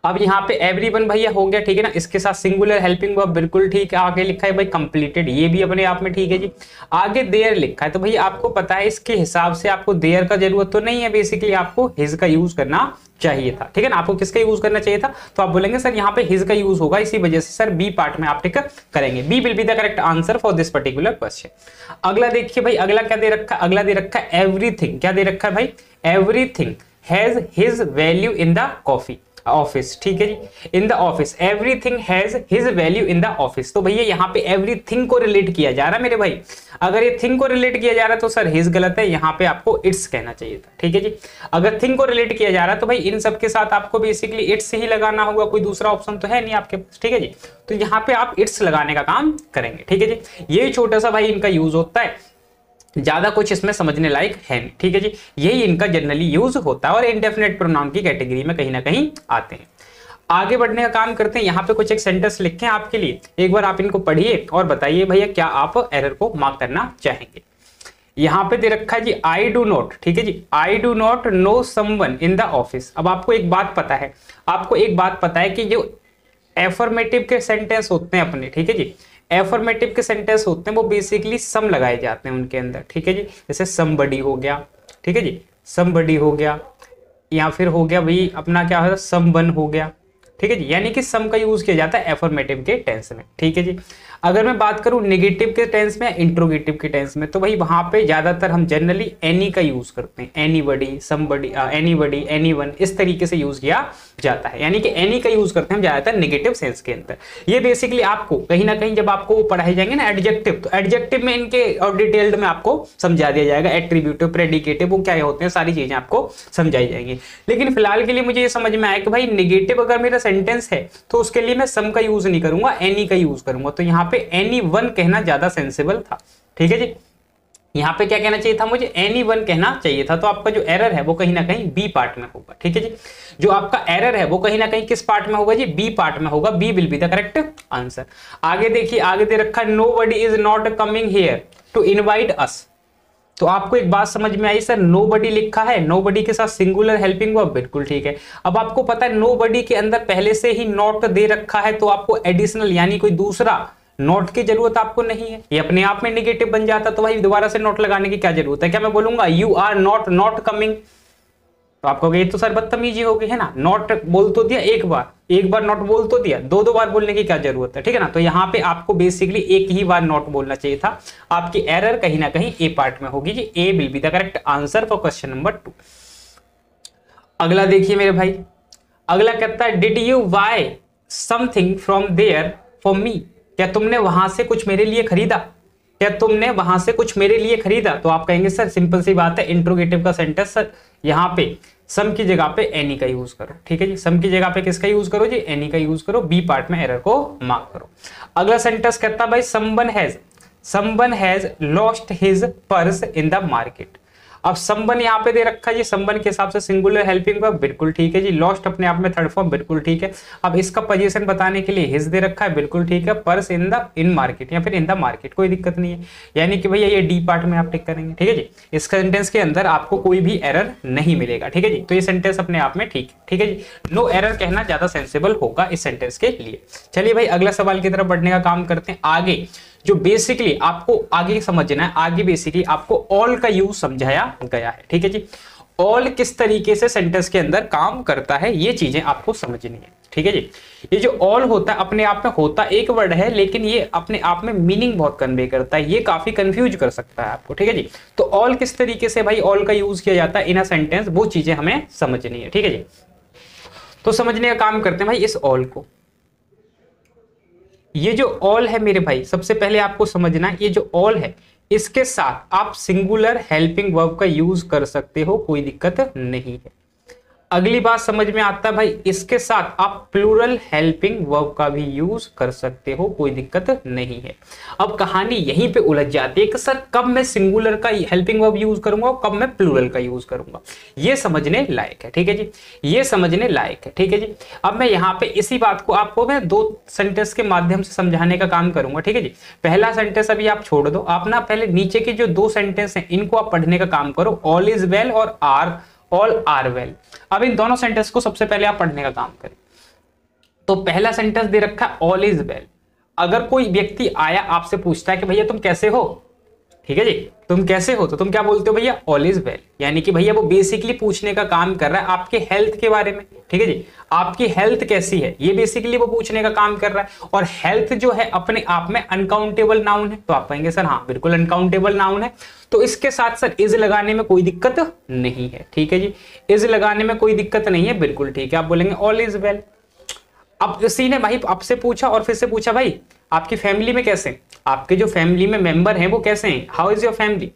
अब यहाँ पे एवरीवन भैया हो गया, ठीक है ना, इसके साथ सिंगुलर हेल्पिंग वर्ब बिल्कुल ठीक है, आगे लिखा है भाई कंप्लीटेड, ये भी अपने आप में ठीक है जी। आगे देयर लिखा है, तो भैया आपको पता है इसके हिसाब से आपको देयर का जरूरत तो नहीं है, बेसिकली आपको हिज का यूज करना चाहिए था, ठीक है ना, आपको किसका यूज करना चाहिए था, तो आप बोलेंगे सर यहाँ पे हिज का यूज होगा, इसी वजह से सर बी पार्ट में आप टिक करेंगे, B will be the correct answer for this particular question. अगला देखिए भाई, अगला क्या दे रखा है, अगला दे रखा है एवरीथिंग, क्या दे रखा है भाई, everything has his value in the coffee office, ठीक है जी, in the office, everything has his value in the office. तो भैया यहाँ पे एवरीथिंग को रिलेट किया जा रहा है मेरे भाई, अगर ये थिंग को रिलेट किया जा रहा है तो सर हिज गलत है, यहाँ पे आपको इट्स कहना चाहिए था, ठीक है जी। अगर थिंग को रिलेट किया जा रहा है तो भाई इन सब के साथ आपको बेसिकली इट्स ही लगाना होगा, कोई दूसरा ऑप्शन तो है नहीं आपके पास, ठीक है जी। तो यहाँ पे आप इट्स लगाने का काम करेंगे, ठीक है जी। ये छोटा सा भाई इनका यूज होता है, ज्यादा कुछ इसमें समझने लायक है नहीं, ठीक है जी, यही इनका जनरली यूज होता है और इंडेफिनेट प्रोनाउन की कैटेगरी में कहीं ना कहीं आते हैं। आगे बढ़ने का काम करते हैं, यहाँ पे कुछ एक सेंटेंस लिखे हैं आपके लिए, एक बार आप इनको पढ़िए और बताइए भैया क्या आप एरर को मार्क करना चाहेंगे। यहाँ पे दे रखा है जी आई डू नॉट, ठीक है जी, I do not know someone in the office. अब आपको एक बात पता है, आपको एक बात पता है कि जो एफर्मेटिव के सेंटेंस होते हैं अपने, ठीक है जी, एफर्मेटिव के सेंटेंस होते हैं वो बेसिकली सम लगाए जाते हैं उनके अंदर, ठीक है जी। जैसे समबडी हो गया, ठीक है जी, समबडी हो गया, या फिर हो गया भाई अपना क्या होगा समवन हो गया, ठीक है जी, यानी कि सम का यूज किया जाता है एफर्मेटिव के टेंस में, ठीक है जी। अगर मैं बात करूं नेगेटिव के टेंस में या इंट्रोगेटिव के टेंस में, तो भाई वहां पे ज्यादातर हम जनरली एनी का यूज करते हैं, एनीबडी, समबडी, एनीबडी, एनीवन, इस तरीके से यूज किया जाता है, यानी कि एनी का यूज करते हैं हम ज्यादातर नेगेटिव सेंस के अंदर। ये बेसिकली आपको कहीं ना कहीं जब आपको पढ़ाए जाएंगे ना एडजेक्टिव, तो एडजेक्टिव में इनके और डिटेल्ड में आपको समझा दिया जाएगा, एट्रीब्यूटिव, प्रेडिकेटिव, वो क्या होते हैं, सारी चीजें आपको समझाई जाएंगी। लेकिन फिलहाल के लिए मुझे ये समझ में आया कि भाई नेगेटिव अगर मेरा सेंटेंस है तो उसके लिए मैं सम का यूज नहीं करूंगा, एनी का यूज करूंगा, तो यहाँ पे एनी वन कहना ज्यादा सेंसिबल था, ठीक है जी। यहाँ पे क्या कहना चाहिए था, मुझे एनी वन कहना चाहिए था, तो आपका जो एरर है वो कहीं ना कहीं बी पार्ट में होगा, ठीक है जी। जो आपका एरर है वो कहीं ना कहीं किस पार्ट में होगा जी, बी पार्ट में होगा, B will be the correct answer. आगे देखिए, आगे दे रखा है nobody is not coming here to invite us. तो आपको एक बात समझ में आई सर, नोबडी लिखा है, नोबडी के साथ सिंगुलर हेल्पिंग वर्ब, बिल्कुल ठीक है। अब आपको पता है नोबडी के अंदर पहले से ही नॉट दे रखा है, तो आपको एडिशनल यानी कोई दूसरा नोट की जरूरत आपको नहीं है, ये अपने आप में नेगेटिव बन जाता, तो भाई दोबारा से नोट लगाने की क्या जरूरत है। क्या मैं बोलूंगा यू आर नॉट कमिंग, तो आपको ये तो सर बदतमीजी होगी, है ना, नॉट बोल तो दिया एक बार नॉट बोल तो दिया, दो बार बोलने की क्या जरूरत है, ठीक है ना। तो यहाँ पे आपको बेसिकली एक ही बार नॉट बोलना चाहिए था, आपकी एरर कहीं ना कहीं ए पार्ट में होगी जी, A will be the correct answer for question number 2। अगला देखिए मेरे भाई, अगला कहता है did you buy something from there for me, क्या तुमने वहां से कुछ मेरे लिए खरीदा, क्या तुमने वहां से कुछ मेरे लिए खरीदा। तो आप कहेंगे सर सिंपल सी बात है, इंट्रोगेटिव का सेंटेंस सर यहाँ पे सम की जगह पे एनी का यूज करो, ठीक है जी, सम की जगह पे किसका यूज करो जी, एनी का यूज करो, बी पार्ट में एरर को मार्क करो। अगला सेंटेंस कहता है भाई someone has someone has lost his purse in the market. अब समवन यहाँ पे दे रखा है जी, समवन के हिसाब से सिंगुलर हेल्पिंग वर्ब, बिल्कुल ठीक है जी। लॉस्ट अपने आप में थर्ड फॉर्म, बिल्कुल ठीक है। अब इसका पोजीशन बताने के लिए हिज दे रखा है, बिल्कुल ठीक है। पर्स इन मार्केट या फिर इन द मार्केट, कोई दिक्कत नहीं है। यानी कि भैया ये डी पार्ट में आप टिक करेंगे, ठीक है जी। इस सेंटेंस के अंदर आपको कोई भी एरर नहीं मिलेगा, ठीक है जी। तो ये सेंटेंस अपने आप में ठीक है, ठीक है जी। नो एरर कहना ज्यादा सेंसिबल होगा इस सेंटेंस के लिए। चलिए भाई अगला सवाल की तरफ बढ़ने का काम करते हैं। आगे जो बेसिकली आपको आगे समझना है, आगे बेसिकली आपको ऑल का यूज समझाया गया है, ठीक है जी। ऑल किस तरीके से सेंटेंस के अंदर काम करता है ये चीजें आपको समझनी है, ठीक है जी। ये जो ऑल होता है अपने आप में होता एक वर्ड है, लेकिन ये अपने आप में मीनिंग बहुत कन्वे करता है, ये काफी कंफ्यूज कर सकता है आपको, ठीक है जी। तो ऑल किस तरीके से भाई ऑल का यूज किया जाता है इन अ सेंटेंस, वो चीजें हमें समझनी है, ठीक है जी। तो समझने का काम करते हैं भाई इस ऑल को। ये जो ऑल है मेरे भाई, सबसे पहले आपको समझना है ये जो ऑल है इसके साथ आप सिंगुलर हेल्पिंग वर्ब का यूज कर सकते हो, कोई दिक्कत नहीं है। अगली बात समझ में आता है भाई, इसके साथ आप प्लूरल हेल्पिंग वर्ब का भी यूज कर सकते हो, कोई दिक्कत नहीं है। अब कहानी यहीं पे उलझ जाती है कि सर कब मैं सिंगुलर का हेल्पिंग वर्ब यूज करूंगा और कब मैं प्लूरल का यूज करूंगा। ये समझने लायक है, ठीक है जी, ये समझने लायक है, ठीक है जी। अब मैं यहाँ पे इसी बात को आपको मैं दो सेंटेंस के माध्यम से समझाने का काम करूंगा, ठीक है जी। पहला सेंटेंस अभी आप छोड़ दो, आप ना पहले नीचे के जो दो सेंटेंस हैं इनको आप पढ़ने का काम करो, ऑल इज वेल और ऑल आर वेल। अब इन दोनों सेंटेंस को सबसे पहले आप पढ़ने का काम करें। तो पहला सेंटेंस दे रखा है ऑल इज वेल। अगर कोई व्यक्ति आया आपसे पूछता है कि भैया तुम कैसे हो, ठीक है जी, तुम कैसे हो, तो तुम क्या बोलते हो भैया ऑल इज वेल। यानी कि भैया वो बेसिकली पूछने का काम कर रहा है आपके हेल्थ के बारे में, ठीक है जी, आपकी हेल्थ कैसी है, ये बेसिकली वो पूछने का काम कर रहा है। और हेल्थ जो है अपने आप में अनकाउंटेबल नाउन है, तो आप कहेंगे सर हाँ बिल्कुल अनकाउंटेबल नाउन है, तो इसके साथ सर इज लगाने में कोई दिक्कत नहीं है, ठीक है जी। इज लगाने में कोई दिक्कत नहीं है, बिल्कुल ठीक है, आप बोलेंगे ऑल इज वेल। अब इसी ने भाई आपसे पूछा और फिर से पूछा भाई आपकी फैमिली में कैसे, आपके जो फैमिली में मेंबर हैं वो कैसे हैं, हाउ इज योर फैमिली,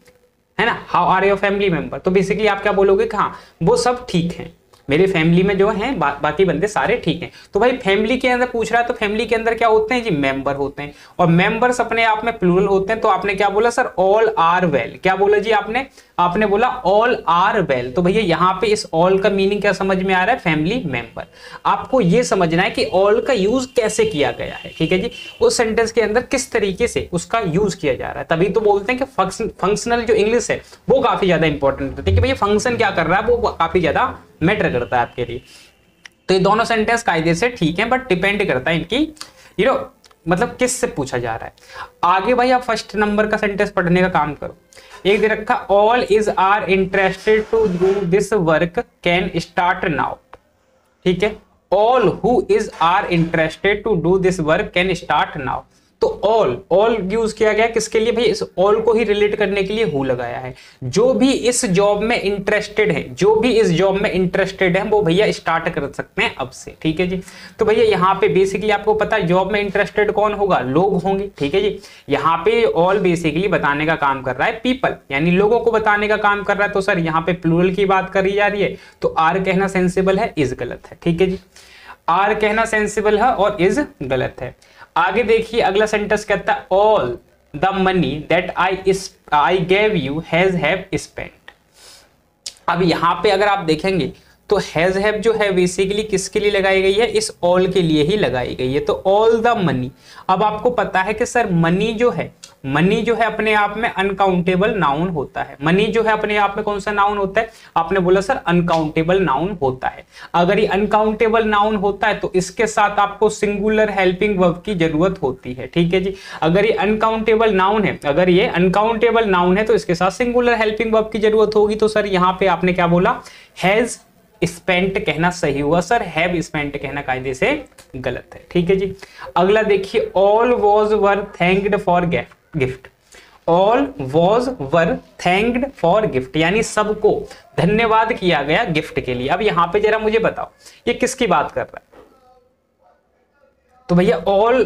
है ना, how are your family member. तो बेसिकली आप क्या बोलोगे कि हाँ वो सब ठीक हैं, मेरे फैमिली में जो हैं बाकी बंदे सारे ठीक हैं। तो भाई फैमिली के अंदर पूछ रहा है, तो फैमिली के अंदर क्या होते हैं जी, मेंबर होते हैं, और मेंबर्स अपने आप में प्लूरल होते हैं। तो आपने क्या बोला सर ऑल आर वेल, क्या बोला जी आपने बोला ऑल आर वेल। तो भैया यहाँ पे इस ऑल का मीनिंग क्या समझ में आ रहा है, फैमिली मेंबर। आपको ये समझना है कि ऑल का यूज कैसे किया गया है, ठीक है जी, उस सेंटेंस के अंदर किस तरीके से उसका यूज किया जा रहा है। तभी तो बोलते हैं कि फंक्शनल जो इंग्लिश है वो काफी ज्यादा इंपॉर्टेंट होती है कि भैया फंक्शन क्या कर रहा है, वो काफी ज्यादा मैटर करता है आपके लिए। तो ये दोनों सेंटेंस कायदे से ठीक है, बट डिपेंड करता है इनकी मतलब किस से पूछा जा रहा है। आगे भाई आप फर्स्ट नंबर का सेंटेंस पढ़ने का काम करो। एक दे रखा all is are interested to do this work can start now, ठीक है, all who is are interested to do this work can start now. तो ऑल यूज किया गया किसके लिए भाई, इस ऑल को ही रिलेट करने के लिए हु लगाया है। जो भी इस जॉब में इंटरेस्टेड है, जो भी इस जॉब में इंटरेस्टेड है वो भैया स्टार्ट कर सकते हैं अब से, ठीक है जी। तो भैया यहाँ पे बेसिकली आपको पता है जॉब में इंटरेस्टेड कौन होगा, लोग होंगे, ठीक है जी। यहाँ पे ऑल बेसिकली बताने का काम कर रहा है पीपल, यानी लोगों को बताने का काम कर रहा है। तो सर यहाँ पे प्लूरल की बात करी जा रही है, तो आर कहना सेंसिबल है, इज गलत है, ठीक है जी। आर कहना सेंसिबल है और इज गलत है। आगे देखिए अगला सेंटेंस कहता है all the money that I gave you has have spent. अब यहां पे अगर आप देखेंगे तो हैज हैव जो है बेसिकली किसके लिए लगाई गई है, इस ऑल के लिए ही लगाई गई है। तो ऑल द मनी, अब आपको पता है कि सर मनी जो है अपने आप में अनकाउंटेबल नाउन होता है। मनी जो है अपने आप में कौन सा नाउन होता है, आपने बोला सर अनकाउंटेबल नाउन होता है। अगर ये अनकाउंटेबल नाउन होता है तो इसके साथ आपको सिंगुलर हेल्पिंग वर्ब की जरूरत होती है, ठीक है जी। अगर ये अनकाउंटेबल नाउन है, तो इसके साथ सिंगुलर हेल्पिंग वर्ब की जरूरत होगी। तो सर यहाँ पे आपने क्या बोला, हैज स्पेंट कहना सही हुआ सर, हैव स्पेंट कहना कायदे से गलत है, ठीक है जी। अगला देखिए all was were thanked for gift. All was were thanked for gift, यानी सबको धन्यवाद किया गया गिफ्ट के लिए। अब यहां पे जरा मुझे बताओ ये किसकी बात कर रहा है, तो भैया ऑल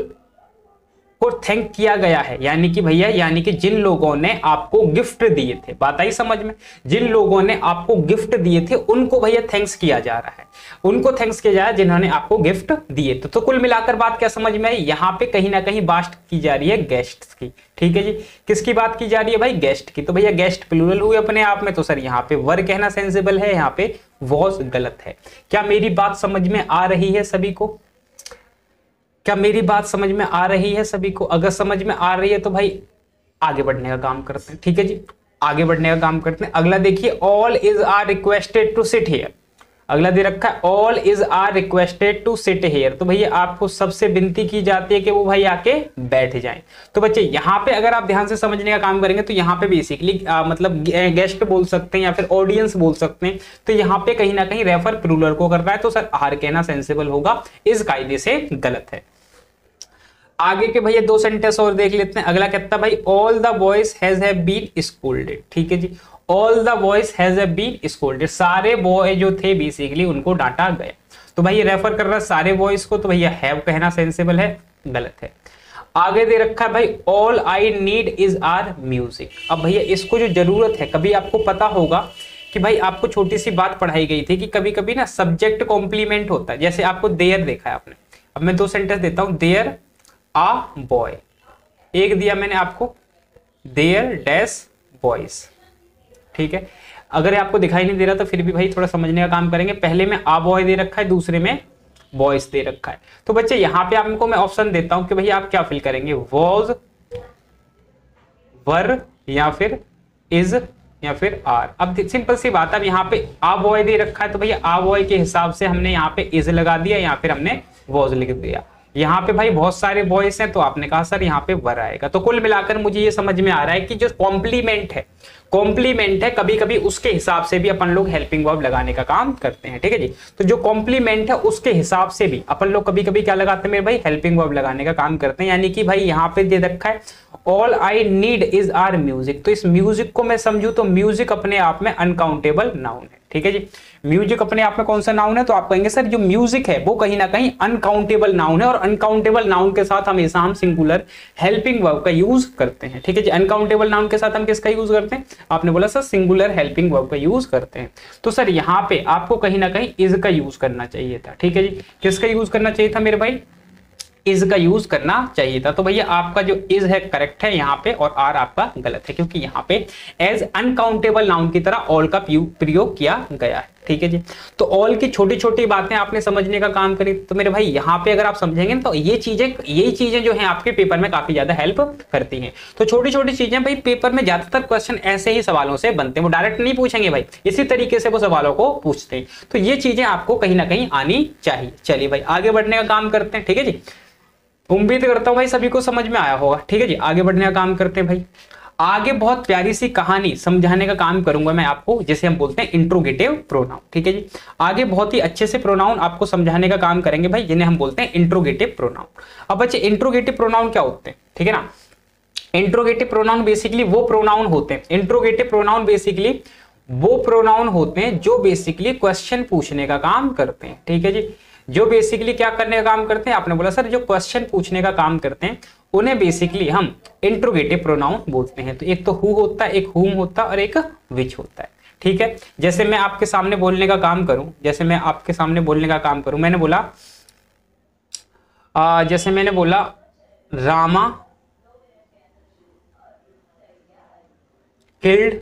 को थैंक किया गया है, यानी कि भैया यानी कि जिन लोगों ने आपको गिफ्ट दिए थे, बात आई समझ में, जिन लोगों ने आपको गिफ्ट दिए थे उनको भैया थैंक्स किया जा रहा है, उनको थैंक्स किया जा रहा है जिन्होंने आपको गिफ्ट दिए थे। तो कुल मिलाकर बात क्या समझ में आई, यहाँ पे कहीं ना कहीं बात की जा रही है गेस्ट की, ठीक है जी। किसकी बात की जा रही है भाई, गेस्ट की। तो भैया गेस्ट प्लूरल हुए अपने आप में, तो सर यहाँ पे वर कहना सेंसिबल है, यहाँ पे वॉज गलत है। क्या मेरी बात समझ में आ रही है सभी को, क्या मेरी बात समझ में आ रही है सभी को? अगर समझ में आ रही है तो भाई आगे बढ़ने का काम करते हैं, ठीक है जी, आगे बढ़ने का काम करते हैं। अगला देखिए, all is are requested to sit here. अगला दे रखा है all is are requested to sit here. तो भैया आपको सबसे विनती की जाती है कि वो भाई आके बैठ जाएं। तो बच्चे यहाँ पे अगर आप ध्यान से समझने का काम करेंगे तो यहाँ पे बेसिकली मतलब गेस्ट बोल सकते हैं या फिर ऑडियंस बोल सकते हैं। तो यहाँ पे कहीं ना कहीं रेफर प्लूरल को कर रहा है, तो सर आर कहना सेंसिबल होगा, इस कायदे से गलत है। आगे के भैया दो सेंटेंस और देख लेते हैं। अगला कहता है भाई all the boys has have been scolded, ठीक है जी, all the boys has have been scolded, सारे बॉय जो थे बेसिकली उनको डांटा गया। तो भाई ये रेफर कर रहा है सारे बॉयज को, तो भैया हैव कहना सेंसिबल है, गलत है। आगे दे रखा है भाई all I need is our music. अब भैया इसको जो जरूरत है, कभी आपको पता होगा कि भाई आपको छोटी सी बात पढ़ाई गई थी कि कभी कभी ना सब्जेक्ट कॉम्प्लीमेंट होता है। जैसे आपको देयर देखा है आपने, अब मैं दो सेंटेंस देता हूं, देयर आ बॉय, एक दिया मैंने आपको देयर डैश बॉयज, ठीक है। अगर आपको दिखाई नहीं दे रहा तो फिर भी भाई थोड़ा समझने का काम करेंगे। पहले में आ बॉय दे रखा है, दूसरे में बॉयज दे रखा है। तो बच्चे यहाँ पे आपको मैं ऑप्शन देता हूं कि भैया आप क्या फिल करेंगे, वॉज, वर या फिर इज या फिर आर। अब सिंपल सी बात है, अब यहाँ पे आ बॉय दे रखा है तो भैया आ बॉय के हिसाब से हमने यहाँ पे इज लगा दिया या फिर हमने वॉज लिख दिया। यहाँ पे भाई बहुत सारे बॉयज हैं तो आपने कहा सर यहाँ पे वर आएगा। तो कुल मिलाकर मुझे ये समझ में आ रहा है कि जो कॉम्प्लीमेंट है कभी कभी उसके हिसाब से भी अपन लोग हेल्पिंग वर्ब लगाने का काम करते हैं, ठीक है जी। तो जो कॉम्प्लीमेंट है उसके हिसाब से भी अपन लोग कभी कभी क्या लगाते हैं मेरे भाई, हेल्पिंग वर्ब लगाने का काम करते हैं। यानी कि भाई यहाँ पे दे रखा है all I need is our music, तो इस म्यूजिक को मैं समझू तो म्यूजिक अपने आप में अनकाउंटेबल नाउन है, ठीक है जी। म्यूजिक अपने आप में कौन सा नाउन है, तो आप कहेंगे सर जो म्यूजिक है वो कहीं ना कहीं अनकाउंटेबल नाउन है, और अनकाउंटेबल नाउन के साथ हमेशा हम सिंगुलर हेल्पिंग वर्ब का यूज करते हैं, ठीक है जी। अनकाउंटेबल नाउन के साथ हम किसका यूज करते हैं, आपने बोला सर सिंगुलर हेल्पिंग वर्ब का यूज करते हैं। तो सर यहाँ पे आपको कहीं ना कहीं इज का यूज करना चाहिए था, ठीक है जी। किसका यूज करना चाहिए था मेरे भाई, इज का यूज करना चाहिए था। तो भैया आपका जो इज है करेक्ट है यहाँ पे, और आर आपका गलत है, क्योंकि यहाँ पे एज अनकाउंटेबल नाउन की तरह ऑल का प्रयोग किया गया है, ठीक है जी। तो ऑल की छोटी छोटी बातें आपने समझने का काम करी। तो मेरे भाई यहाँ पे अगर आप समझेंगे तो यही चीजें जो है आपके पेपर में काफी ज्यादा हेल्प करती हैं। तो छोटी छोटी चीजें भाई पेपर में ज्यादातर क्वेश्चन ऐसे ही सवालों से बनते हैं, वो डायरेक्ट नहीं पूछेंगे भाई, इसी तरीके से वो सवालों को पूछते हैं। तो ये चीजें आपको कहीं ना कहीं आनी चाहिए। चलिए भाई आगे बढ़ने का काम करते हैं, ठीक है जी। उम्मीद करता हूं भाई सभी को समझ में आया होगा, ठीक है जी। आगे बढ़ने का काम करते हैं भाई। आगे बहुत प्यारी सी कहानी समझाने का काम करूंगा मैं आपको, जिसे हम बोलते हैं इंट्रोगेटिव प्रोनाउन, ठीक है जी। आगे बहुत ही अच्छे से प्रोनाउन आपको समझाने का काम करेंगे भाई, जिन्हें हम बोलते हैं इंट्रोगेटिव प्रोनाउन। अब बच्चे इंट्रोगेटिव प्रोनाउन क्या होते हैं, ठीक है ना। इंट्रोगेटिव प्रोनाउन बेसिकली वो प्रोनाउन होते हैं, इंट्रोगेटिव प्रोनाउन बेसिकली वो प्रोनाउन होते हैं जो बेसिकली क्वेश्चन पूछने का काम करते हैं, ठीक है जी। जो बेसिकली क्या करने का काम करते हैं, आपने बोला सर जो क्वेश्चन पूछने का काम करते हैं उन्हें बेसिकली हम इंट्रोगेटिव प्रोनाउन बोलते हैं। तो एक तो हु होता है, एक हुम होता है और एक विच होता है, ठीक है। जैसे मैं आपके सामने बोलने का काम करूं, मैंने बोला जैसे मैंने बोला रामा किल्ड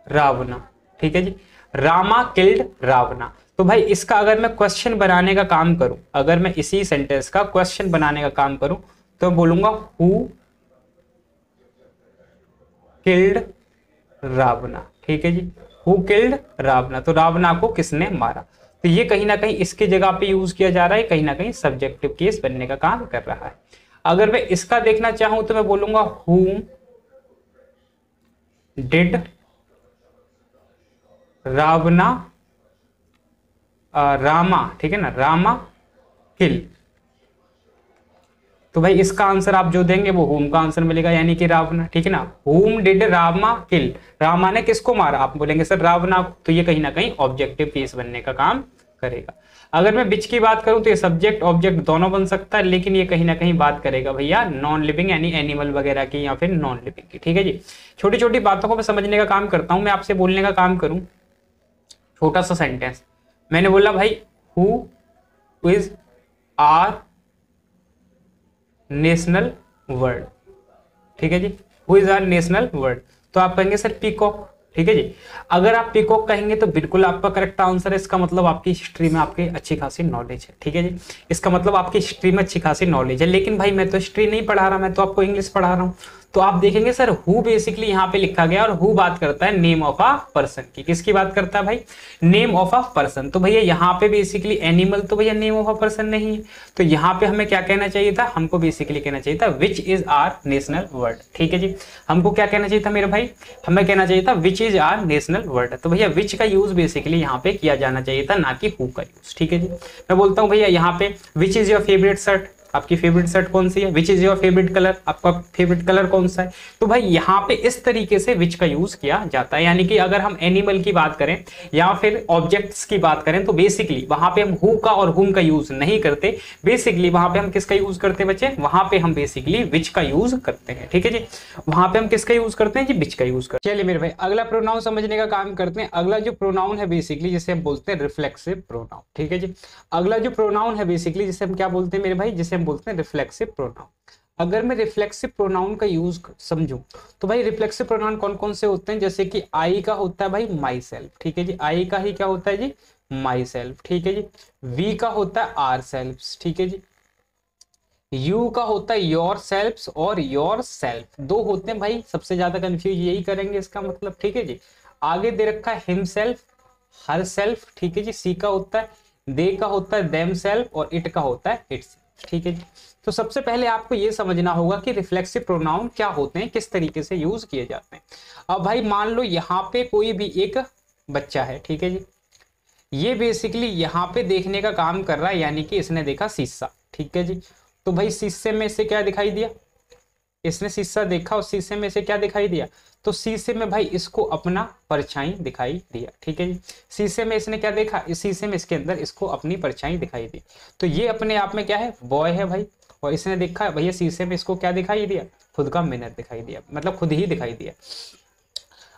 रावणा, ठीक है जी। रामा किल्ड रावणा। तो भाई इसका अगर मैं क्वेश्चन बनाने का काम करूं, अगर मैं इसी सेंटेंस का क्वेश्चन बनाने का काम करूं तो बोलूंगा हु किल्ड रावणा, ठीक है जी। हु किल्ड रावणा, तो रावणा को किसने मारा। तो ये कहीं ना कहीं इसकी जगह पे यूज किया जा रहा है, कहीं ना कहीं सब्जेक्टिव केस बनने का काम कर रहा है। अगर मैं इसका देखना चाहूं तो मैं बोलूंगा whom did रावणा रामा, ठीक है ना, रामा किल। तो भाई इसका आंसर आप जो देंगे वो होम का आंसर मिलेगा, यानी कि रावणा, ठीक है ना। होम डिड रामा किल, रामा ने किसको मारा, आप बोलेंगे सर रावणा। तो ये कहीं ना कहीं ऑब्जेक्टिव केस बनने का काम करेगा। अगर मैं विच की बात करूं तो ये सब्जेक्ट ऑब्जेक्ट दोनों बन सकता है, लेकिन ये कहीं ना कहीं बात करेगा भैया नॉन लिविंग यानी एनिमल वगैरह की या फिर नॉन लिविंग की। ठीक है जी, छोटी छोटी बातों को मैं समझने का काम करता हूं, मैं आपसे बोलने का काम करूं। छोटा सा सेंटेंस मैंने बोला भाई who is our national word. ठीक है जी, who is our national word, तो आप कहेंगे सर पीकॉक। ठीक है जी, अगर आप पीकॉक कहेंगे तो बिल्कुल आपका करेक्ट आंसर है। इसका मतलब आपकी हिस्ट्री में आपकी अच्छी खासी नॉलेज है। ठीक है जी, इसका मतलब आपकी हिस्ट्री में अच्छी खासी नॉलेज है। लेकिन भाई मैं तो हिस्ट्री नहीं पढ़ा रहा, मैं तो आपको इंग्लिश पढ़ा रहा हूँ। तो आप देखेंगे सर हु बेसिकली यहाँ पे लिखा गया और हु बात करता है नेम ऑफ अ पर्सन की। किसकी बात करता है भाई? Name of a person. तो भैया यहाँ पे बेसिकली एनिमल तो भैया नेम ऑफ अ पर्सन नहीं है, तो यहाँ पे हमें क्या कहना चाहिए था? हमको बेसिकली कहना चाहिए था which is our national word. ठीक है जी, हमको क्या कहना चाहिए था मेरे भाई? हमें कहना चाहिए था which is our national word. तो भैया विच का यूज बेसिकली यहाँ पे किया जाना चाहिए था, ना कि हु का यूज। ठीक है जी, मैं बोलता हूँ भैया यहाँ पे which is your favourite shirt, आपकी फेवरेट शर्ट कौन सी है? Which is your favourite colour, आपका फेवरेट कलर कौन सा है? तो भाई यहाँ पे इस तरीके से विच का यूज किया जाता है। यानी कि अगर हम एनिमल की बात करें या फिर ऑब्जेक्ट्स की बात करें तो बेसिकली वहां पे हम हु का और हुम का यूज नहीं करते। बेसिकली वहां पे हम किसका यूज करते हैं बच्चे? वहां पे हम बेसिकली विच का यूज करते हैं। ठीक है जी, वहां पे हम किसका यूज करते हैं जी? विच का यूज करते हैं। चलिए मेरे भाई अगला प्रोनाउन समझने का काम करते हैं। अगला जो प्रोनाउन है बेसिकली जिसे हम बोलते हैं रिफ्लेक्सिव प्रोनाउन। ठीक है जी, अगला जो प्रोनाउन है बेसिकली जिसे हम क्या बोलते हैं मेरे भाई? जिसे हम बोलते हैं रिफ्लेक्सिव प्रोनाउन। अगर मैं रिफ्लेक्सिव प्रोनाउन का यूज समझूं तो भाई रिफ्लेक्सिव प्रोनाउन कौन कौन से होते हैं? जैसे कि आई का होता है भाई माई सेल्फ। ठीक है जी, आई का ही क्या होता है जी? My self. ठीक है जी, वी का होता है आर सेल्फ। ठीक है जी, यू का होता है योर सेल्फ और योर सेल्फ। दो होते हैं भाई, सबसे ज्यादा कंफ्यूज यही करेंगे इसका मतलब। ठीक है जी, आगे दे रखा है हिम सेल्फ, हर सेल्फ। ठीक है जी, सी का होता है, दे का होता है देम सेल्फ और इट का होता है इट सेल्फ। ठीक है जी, तो सबसे पहले आपको यह समझना होगा कि रिफ्लेक्सिव प्रोनाउन क्या होते हैं, किस तरीके से यूज किए जाते हैं। अब भाई मान लो यहाँ पे कोई भी एक बच्चा है। ठीक है जी, ये बेसिकली यहाँ पे देखने का काम कर रहा है, यानी कि इसने देखा शीशा। ठीक है जी, तो भाई शीशे में से क्या दिखाई दिया? इसने शीशा देखा और शीशे में से क्या दिखाई दिया? तो शीशे में भाई इसको अपना परछाई दिखाई दिया। ठीक है जी, शीशे में इसने क्या देखा? इस शीशे में इसके अंदर इसको अपनी परछाई दिखाई दी। तो ये अपने आप में क्या है? बॉय है भाई। और इसने देखा भैया शीशे में इसको क्या दिखाई दिया? खुद का मिरर दिखाई दिया, मतलब खुद ही दिखाई दिया।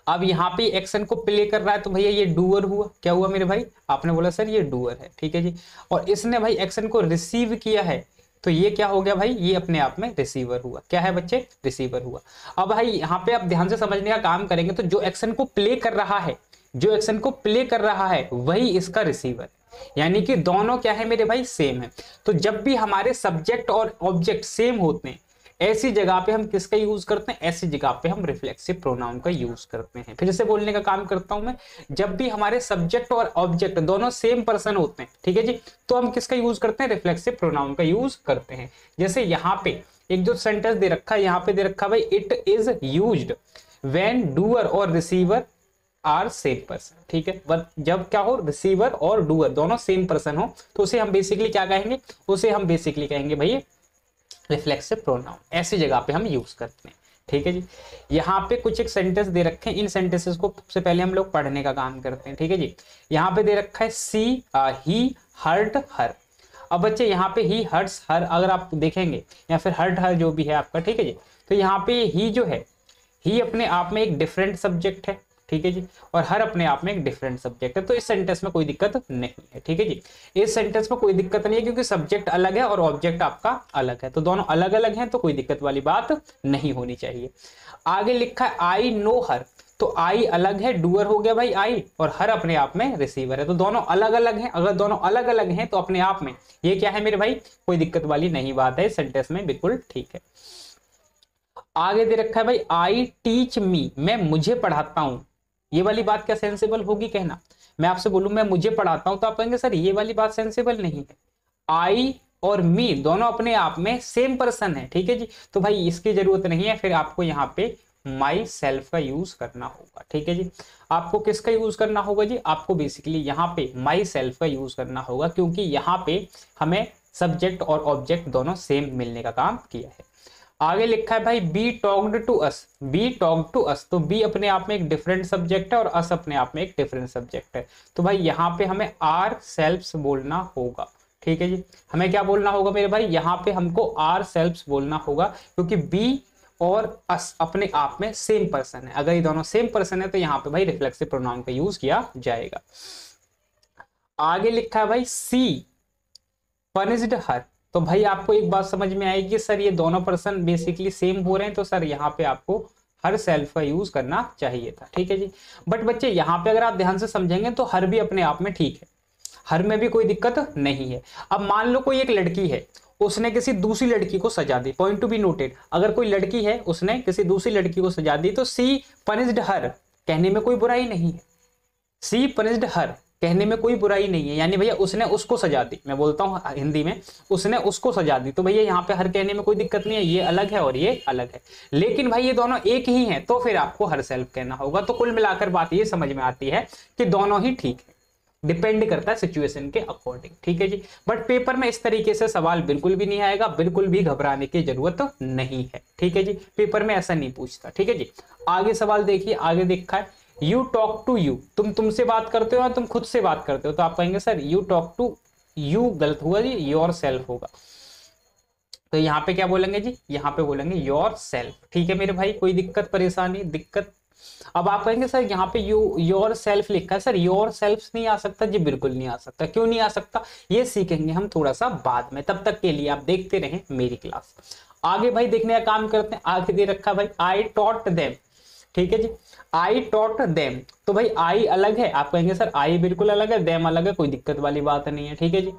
अब यहाँ पे एक्शन को प्ले कर रहा है तो भैया ये डूअर हुआ। क्या हुआ मेरे भाई? आपने बोला सर ये डूअर है। ठीक है जी, और इसने भाई एक्शन को रिसीव किया है तो ये क्या हो गया भाई? ये अपने आप में रिसीवर हुआ। क्या है बच्चे? रिसीवर हुआ। अब भाई यहाँ पे आप ध्यान से समझने का काम करेंगे तो जो एक्शन को प्ले कर रहा है, जो एक्शन को प्ले कर रहा है वही इसका रिसीवर, यानी कि दोनों क्या है मेरे भाई? सेम है। तो जब भी हमारे सब्जेक्ट और ऑब्जेक्ट सेम होते हैं ऐसी जगह पे हम किसका यूज करते हैं? ऐसी जगह पे हम रिफ्लेक्सिव प्रोनाउन का यूज करते हैं। फिर से बोलने का काम करता हूं मैं, जब भी हमारे सब्जेक्ट और ऑब्जेक्ट दोनों सेम पर्सन होते हैं, ठीक है जी, तो हम किसका यूज करते हैं? रिफ्लेक्सिव प्रोनाउन का यूज करते हैं। जैसे यहाँ पे एक जो सेंटेंस दे रखा है, यहाँ पे दे रखा भाई it is used when doer और रिसीवर आर सेम पर्सन। ठीक है, जब क्या हो? रिसीवर और डूअर दोनों सेम पर्सन हो तो उसे हम बेसिकली क्या कहेंगे? उसे हम बेसिकली कहेंगे भाई रिफ्लेक्सिव प्रोनाउन। ऐसी जगह पे हम यूज करते हैं। ठीक है जी, यहाँ पे कुछ एक सेंटेंस दे रखे हैं, इन सेंटेंसेस को सबसे पहले हम लोग पढ़ने का काम करते हैं। ठीक है जी, यहाँ पे दे रखा है सी ही हर्ट हर। अब बच्चे यहाँ पे ही हर्ट्स हर अगर आप देखेंगे या फिर हर्ट हर जो भी है आपका, ठीक है जी, तो यहाँ पे ही जो है, ही अपने आप में एक डिफरेंट सब्जेक्ट है। ठीक है जी, और हर अपने आप में एक डिफरेंट सब्जेक्ट है, तो इस सेंटेंस में कोई दिक्कत नहीं है। ठीक है जी, इस सेंटेंस में कोई दिक्कत नहीं है क्योंकि सब्जेक्ट अलग है और ऑब्जेक्ट आपका अलग है, तो दोनों अलग अलग हैं, तो कोई दिक्कत वाली बात नहीं होनी चाहिए। आगे लिखा है आई नो हर, तो आई अलग है, डूअर हो गया भाई आई, और हर अपने आप में रिसीवर है, तो दोनों अलग अलग हैं। अगर दोनों अलग अलग हैं तो अपने आप में ये क्या है मेरे भाई? कोई दिक्कत वाली नहीं बात है, सेंटेंस में बिल्कुल ठीक है। आगे दे रखा है भाई आई टीच मी, मैं मुझे पढ़ाता हूं। ये वाली बात क्या सेंसिबल होगी? कहना मैं आपसे बोलूं मैं मुझे पढ़ाता हूं तो आप कहेंगे सर ये वाली बात सेंसिबल नहीं है। आई और मी दोनों अपने आप में सेम पर्सन है। ठीक है जी, तो भाई इसकी जरूरत नहीं है, फिर आपको यहाँ पे माई सेल्फ का यूज करना होगा। ठीक है जी, आपको किसका यूज करना होगा जी? आपको बेसिकली यहाँ पे माई सेल्फ का यूज करना होगा, क्योंकि यहाँ पे हमें सब्जेक्ट और ऑब्जेक्ट दोनों सेम मिलने का काम किया है। आगे लिखा है भाई we talked to us, we talked to us, तो बी अपने आप में एक डिफरेंट सब्जेक्ट है और अस अपने आप में एक डिफरेंट सब्जेक्ट है। तो भाई यहाँ पे हमें आर सेल्फ्स बोलना होगा, ठीक है जी। हमें क्या बोलना होगा मेरे भाई, यहाँ पे हमको आर सेल्फ्स बोलना होगा, क्योंकि बी और अस अपने आप में सेम पर्सन है। अगर ये दोनों सेम पर्सन है तो यहाँ पे भाई रिफ्लेक्सिव प्रोनाउन का यूज किया जाएगा। आगे लिखा है भाई सी पनिश्ड हर, तो भाई आपको एक बात समझ में आएगी सर ये दोनों पर्सन बेसिकली सेम हो रहे हैं, तो सर यहाँ पे आपको हर सेल्फ का यूज करना चाहिए था, ठीक है जी। बट बच्चे यहाँ पे अगर आप ध्यान से समझेंगे तो हर भी अपने आप में ठीक है, हर में भी कोई दिक्कत नहीं है। अब मान लो कोई एक लड़की है, उसने किसी दूसरी लड़की को सजा दी, पॉइंट टू बी नोटेड, अगर कोई लड़की है उसने किसी दूसरी लड़की को सजा दी तो सी पनिश्ड हर कहने में कोई बुराई नहीं है, सी पनिश्ड हर कहने में कोई बुराई नहीं है, यानी भैया उसने उसको सजा दी, मैं बोलता हूं हिंदी में उसने उसको सजा दी, तो भैया यहाँ पे हर कहने में कोई दिक्कत नहीं है, ये अलग है और ये अलग है। लेकिन भाई ये दोनों एक ही हैं तो फिर आपको हर सेल्फ कहना होगा। तो कुल मिलाकर बात ये समझ में आती है कि दोनों ही ठीक है, डिपेंड करता है सिचुएशन के अकॉर्डिंग, ठीक है जी। बट पेपर में इस तरीके से सवाल बिल्कुल भी नहीं आएगा, बिल्कुल भी घबराने की जरूरत नहीं है, ठीक है जी। पेपर में ऐसा नहीं पूछता, ठीक है जी। आगे सवाल देखिए, आगे देखा है यू टॉक टू यू, तुम तुमसे बात करते हो या तुम खुद से बात करते हो, तो आप कहेंगे sir you talk to you गलत हुआ जी, योर सेल्फ होगा। तो यहाँ पे क्या बोलेंगे जी, यहाँ पे बोलेंगे योर सेल्फ, ठीक है मेरे भाई। कोई दिक्कत परेशानी दिक्कत? अब आप कहेंगे सर यहाँ पे यू योर सेल्फ लिखा है, सर योर सेल्फ नहीं आ सकता जी, बिल्कुल नहीं आ सकता। क्यों नहीं आ सकता ये सीखेंगे हम थोड़ा सा बाद में, तब तक के लिए आप देखते रहें मेरी क्लास। आगे भाई देखने का काम करते हैं, आगे दे रखा भाई आई टॉट देम, ठीक है जी, आई टॉट देम। तो भाई आई अलग है, आप कहेंगे सर आई बिल्कुल अलग है, देम अलग है, कोई दिक्कत वाली बात नहीं है, ठीक है जी।